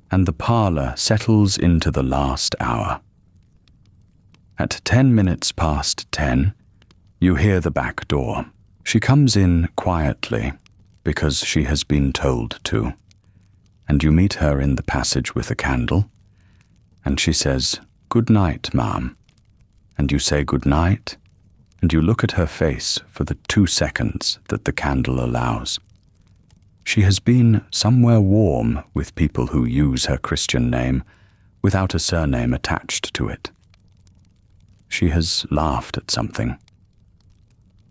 and the parlour settles into the last hour. At 10:10, you hear the back door. She comes in quietly, because she has been told to, and you meet her in the passage with a candle, and she says, "Good night, ma'am," and you say good night, and you look at her face for the 2 seconds that the candle allows. She has been somewhere warm with people who use her Christian name without a surname attached to it. She has laughed at something.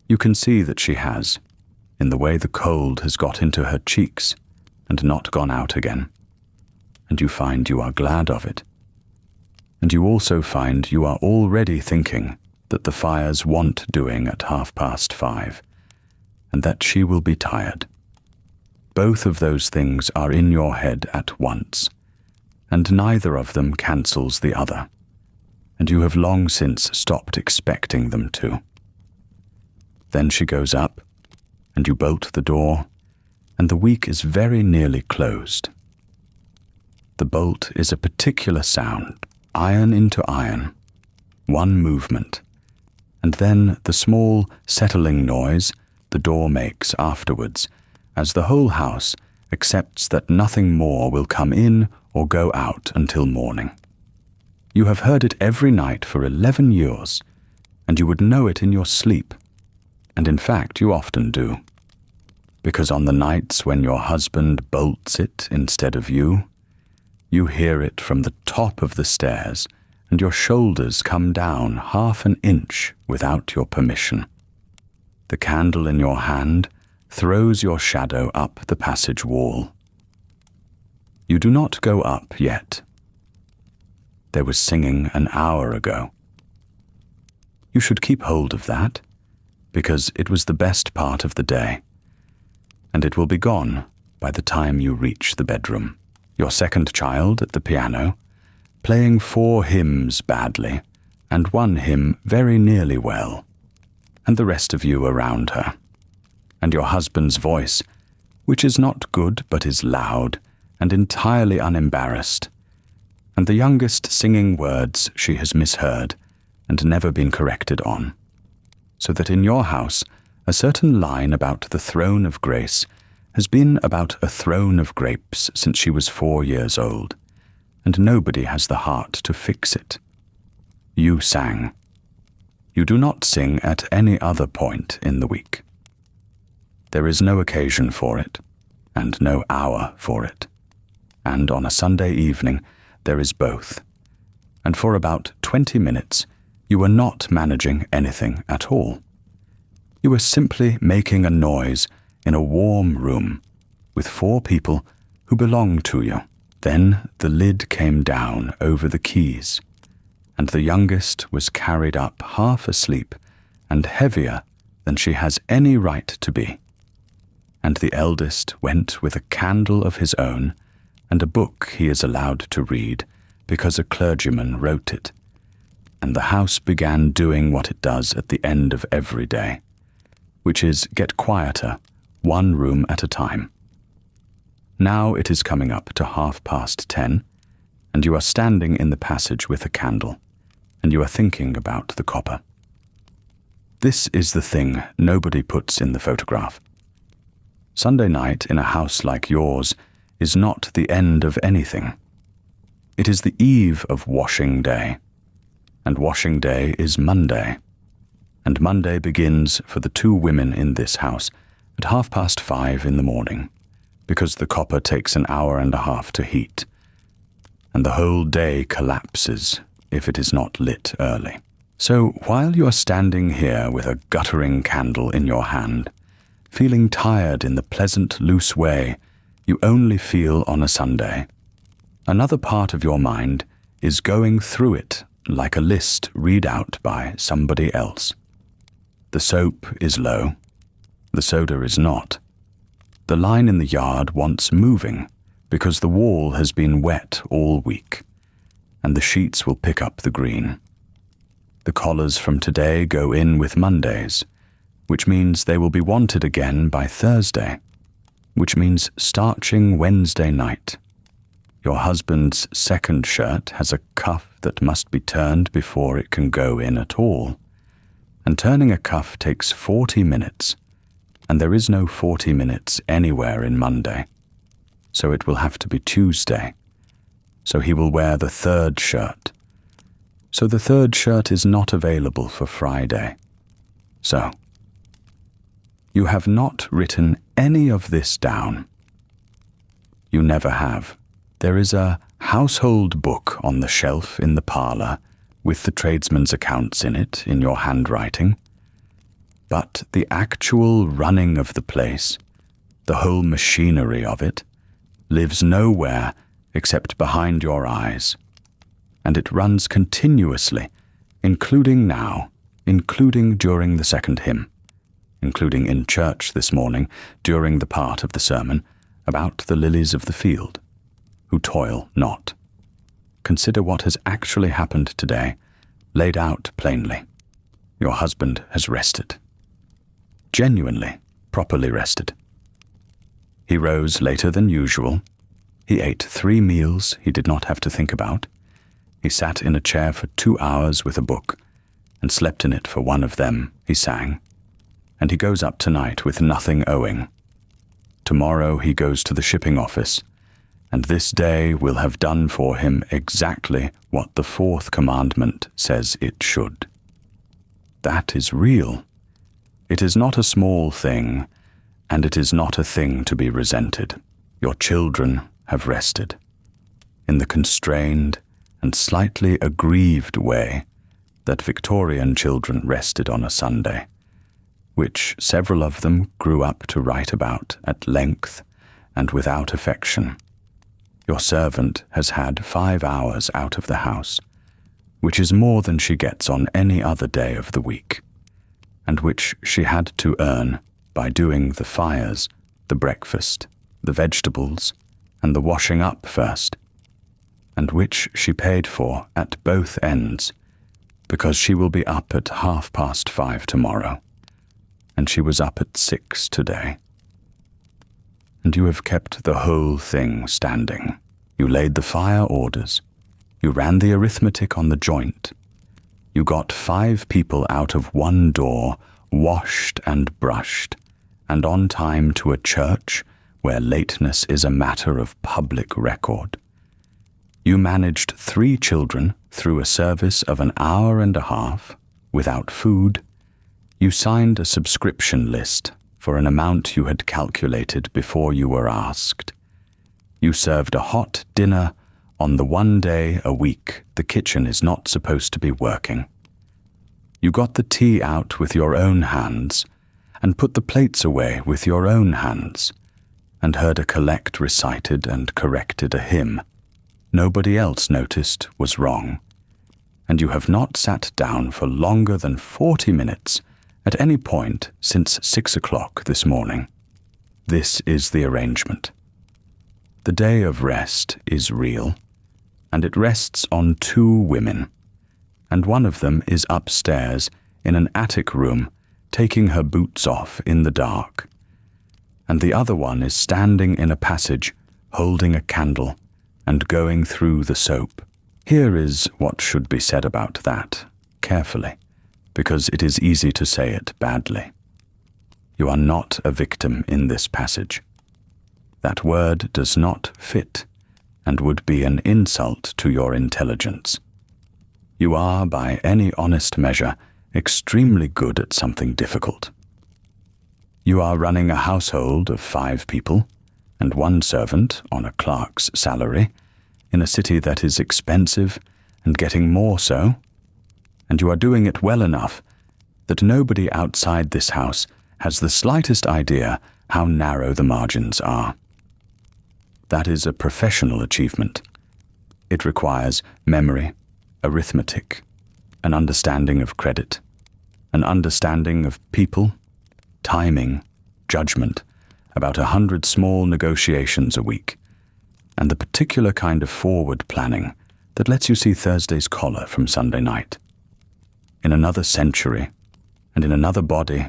You can see that she has, in the way the cold has got into her cheeks and not gone out again, and you find you are glad of it. And you also find you are already thinking that the fires want doing at 5:30, and that she will be tired. Both of those things are in your head at once, and neither of them cancels the other, and you have long since stopped expecting them to. Then she goes up, and you bolt the door, and the week is very nearly closed. The bolt is a particular sound, iron into iron, one movement, and then the small settling noise the door makes afterwards, as the whole house accepts that nothing more will come in or go out until morning. You have heard it every night for 11 years, and you would know it in your sleep, and in fact you often do, because on the nights when your husband bolts it instead of you, you hear it from the top of the stairs, and your shoulders come down 1/2 inch without your permission. The candle in your hand throws your shadow up the passage wall. You do not go up yet. There was singing an hour ago. You should keep hold of that, because it was the best part of the day, and it will be gone by the time you reach the bedroom. Your second child at the piano, playing 4 hymns badly, and 1 hymn very nearly well, and the rest of you around her, and your husband's voice, which is not good but is loud and entirely unembarrassed, and the youngest singing words she has misheard and never been corrected on, so that in your house a certain line about the throne of grace has been about a throne of grapes since she was 4 years old, and nobody has the heart to fix it. You sang. You do not sing at any other point in the week. There is no occasion for it, and no hour for it, and on a Sunday evening there is both, and for about 20 minutes you are not managing anything at all. You are simply making a noise in a warm room with 4 people who belong to you. Then the lid came down over the keys, and the youngest was carried up half asleep and heavier than she has any right to be. And the eldest went with a candle of his own and a book he is allowed to read because a clergyman wrote it, and the house began doing what it does at the end of every day, which is get quieter, 1 room at a time. Now it is coming up to 10:30, and you are standing in the passage with a candle, and you are thinking about the copper. This is the thing nobody puts in the photograph. Sunday night in a house like yours is not the end of anything. It is the eve of washing day, and washing day is Monday. And Monday begins for the two women in this house at 5:30 in the morning, because the copper takes an hour and a half to heat, and the whole day collapses if it is not lit early. So while you are standing here with a guttering candle in your hand, feeling tired in the pleasant, loose way you only feel on a Sunday, another part of your mind is going through it like a list read out by somebody else. The soap is low. The soda is not. The line in the yard wants moving because the wall has been wet all week, and the sheets will pick up the green. The collars from today go in with Mondays, which means they will be wanted again by Thursday, which means starching Wednesday night. Your husband's second shirt has a cuff that must be turned before it can go in at all, and turning a cuff takes 40 minutes, and there is no 40 minutes anywhere in Monday, so it will have to be Tuesday. So he will wear the third shirt. So the third shirt is not available for Friday. So, you have not written any of this down. You never have. There is a household book on the shelf in the parlour with the tradesmen's accounts in it in your handwriting. But the actual running of the place, the whole machinery of it, lives nowhere except behind your eyes. And it runs continuously, including now, including during the second hymn, including in church this morning during the part of the sermon about the lilies of the field, who toil not. Consider what has actually happened today, laid out plainly. Your husband has rested. Genuinely, properly rested. He rose later than usual. He ate 3 meals he did not have to think about. He sat in a chair for 2 hours with a book, and slept in it for one of them. He sang. And he goes up tonight with nothing owing. Tomorrow he goes to the shipping office, and this day will have done for him exactly what the 4th commandment says it should. That is real. It is not a small thing, and it is not a thing to be resented. Your children have rested. In the constrained and slightly aggrieved way that Victorian children rested on a Sunday, which several of them grew up to write about at length and without affection. Your servant has had 5 hours out of the house, which is more than she gets on any other day of the week, and which she had to earn by doing the fires, the breakfast, the vegetables, and the washing up first, and which she paid for at both ends, because she will be up at 5:30 tomorrow, and she was up at 6 today. And you have kept the whole thing standing. You laid the fire orders. You ran the arithmetic on the joint. You got 5 people out of 1 door, washed and brushed, and on time to a church where lateness is a matter of public record. You managed 3 children through a service of an hour and a half, without food. You signed a subscription list for an amount you had calculated before you were asked. You served a hot dinner on the 1 day a week the kitchen is not supposed to be working. You got the tea out with your own hands, and put the plates away with your own hands, and heard a collect recited and corrected a hymn nobody else noticed was wrong, and you have not sat down for longer than 40 minutes at any point since 6 o'clock this morning. This is the arrangement. The day of rest is real, and it rests on 2 women, and one of them is upstairs in an attic room taking her boots off in the dark, and the other one is standing in a passage holding a candle and going through the soap. Here is what should be said about that, carefully, because it is easy to say it badly. You are not a victim in this passage. That word does not fit, and would be an insult to your intelligence. You are, by any honest measure, extremely good at something difficult. You are running a household of 5 people and 1 servant on a clerk's salary in a city that is expensive and getting more so, and you are doing it well enough that nobody outside this house has the slightest idea how narrow the margins are. That is a professional achievement. It requires memory, arithmetic, an understanding of credit, an understanding of people, timing, judgment, about 100 small negotiations a week, and the particular kind of forward planning that lets you see Thursday's collar from Sunday night. In another century, and in another body,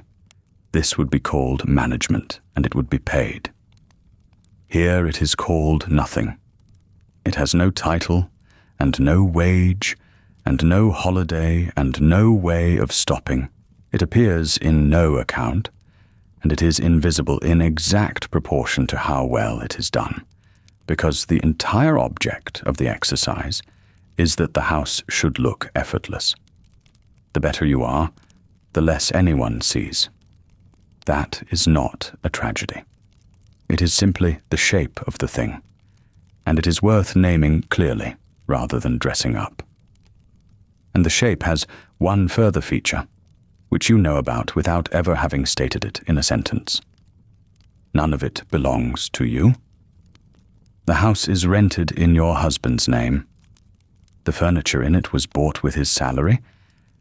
this would be called management, and it would be paid. Here it is called nothing. It has no title, and no wage, and no holiday, and no way of stopping. It appears in no account, and it is invisible in exact proportion to how well it is done, because the entire object of the exercise is that the house should look effortless. The better you are, the less anyone sees. That is not a tragedy. It is simply the shape of the thing, and it is worth naming clearly rather than dressing up. And the shape has one further feature, which you know about without ever having stated it in a sentence. None of it belongs to you. The house is rented in your husband's name. The furniture in it was bought with his salary,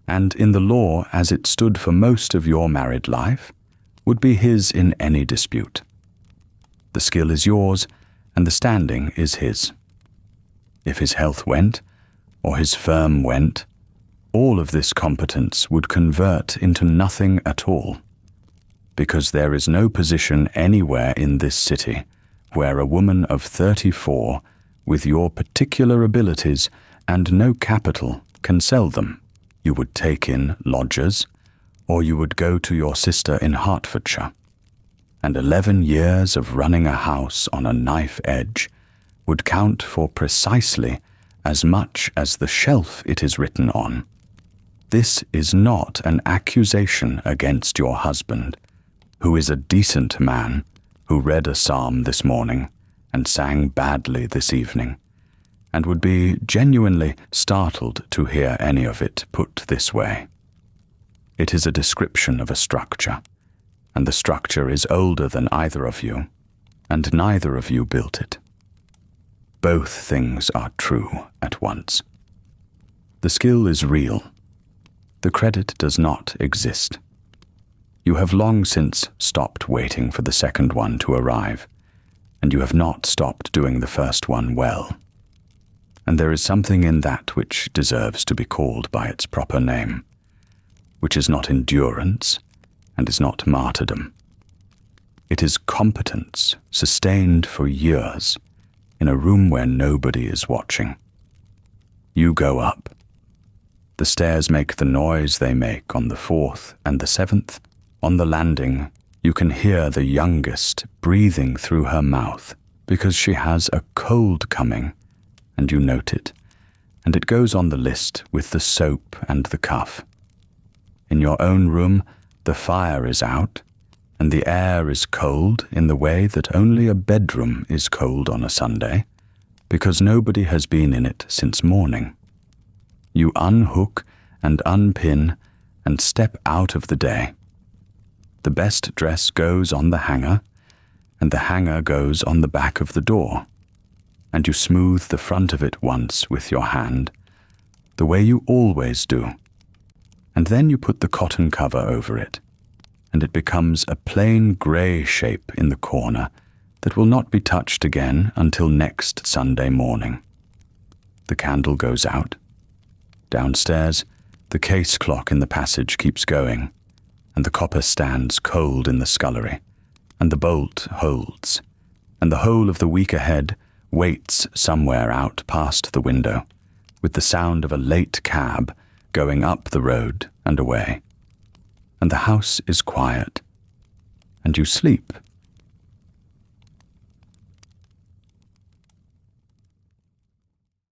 and in the law, as it stood for most of your married life, would be his in any dispute. The skill is yours, and the standing is his. If his health went, or his firm went, all of this competence would convert into nothing at all, because there is no position anywhere in this city where a woman of 34, with your particular abilities and no capital, can sell them. You would take in lodgers, or you would go to your sister in Hertfordshire. And 11 years of running a house on a knife edge would count for precisely as much as the shelf it is written on. This is not an accusation against your husband, who is a decent man who read a psalm this morning and sang badly this evening, and would be genuinely startled to hear any of it put this way. It is a description of a structure, and the structure is older than either of you, and neither of you built it. Both things are true at once. The skill is real. The credit does not exist. You have long since stopped waiting for the second one to arrive, and you have not stopped doing the first one well. And there is something in that which deserves to be called by its proper name, which is not endurance and is not martyrdom. It is competence sustained for years in a room where nobody is watching. You go up. The stairs make the noise they make on the 4th and the 7th. On the landing, you can hear the youngest breathing through her mouth because she has a cold coming, and you note it, and it goes on the list with the soap and the cuff. In your own room, the fire is out, and the air is cold in the way that only a bedroom is cold on a Sunday, because nobody has been in it since morning. You unhook and unpin and step out of the day. The best dress goes on the hanger, and the hanger goes on the back of the door, and you smooth the front of it once with your hand, the way you always do, and then you put the cotton cover over it, and it becomes a plain grey shape in the corner that will not be touched again until next Sunday morning. The candle goes out. Downstairs, the case clock in the passage keeps going, and the copper stands cold in the scullery, and the bolt holds, and the whole of the week ahead waits somewhere out past the window, with the sound of a late cab going up the road and away. And the house is quiet, and you sleep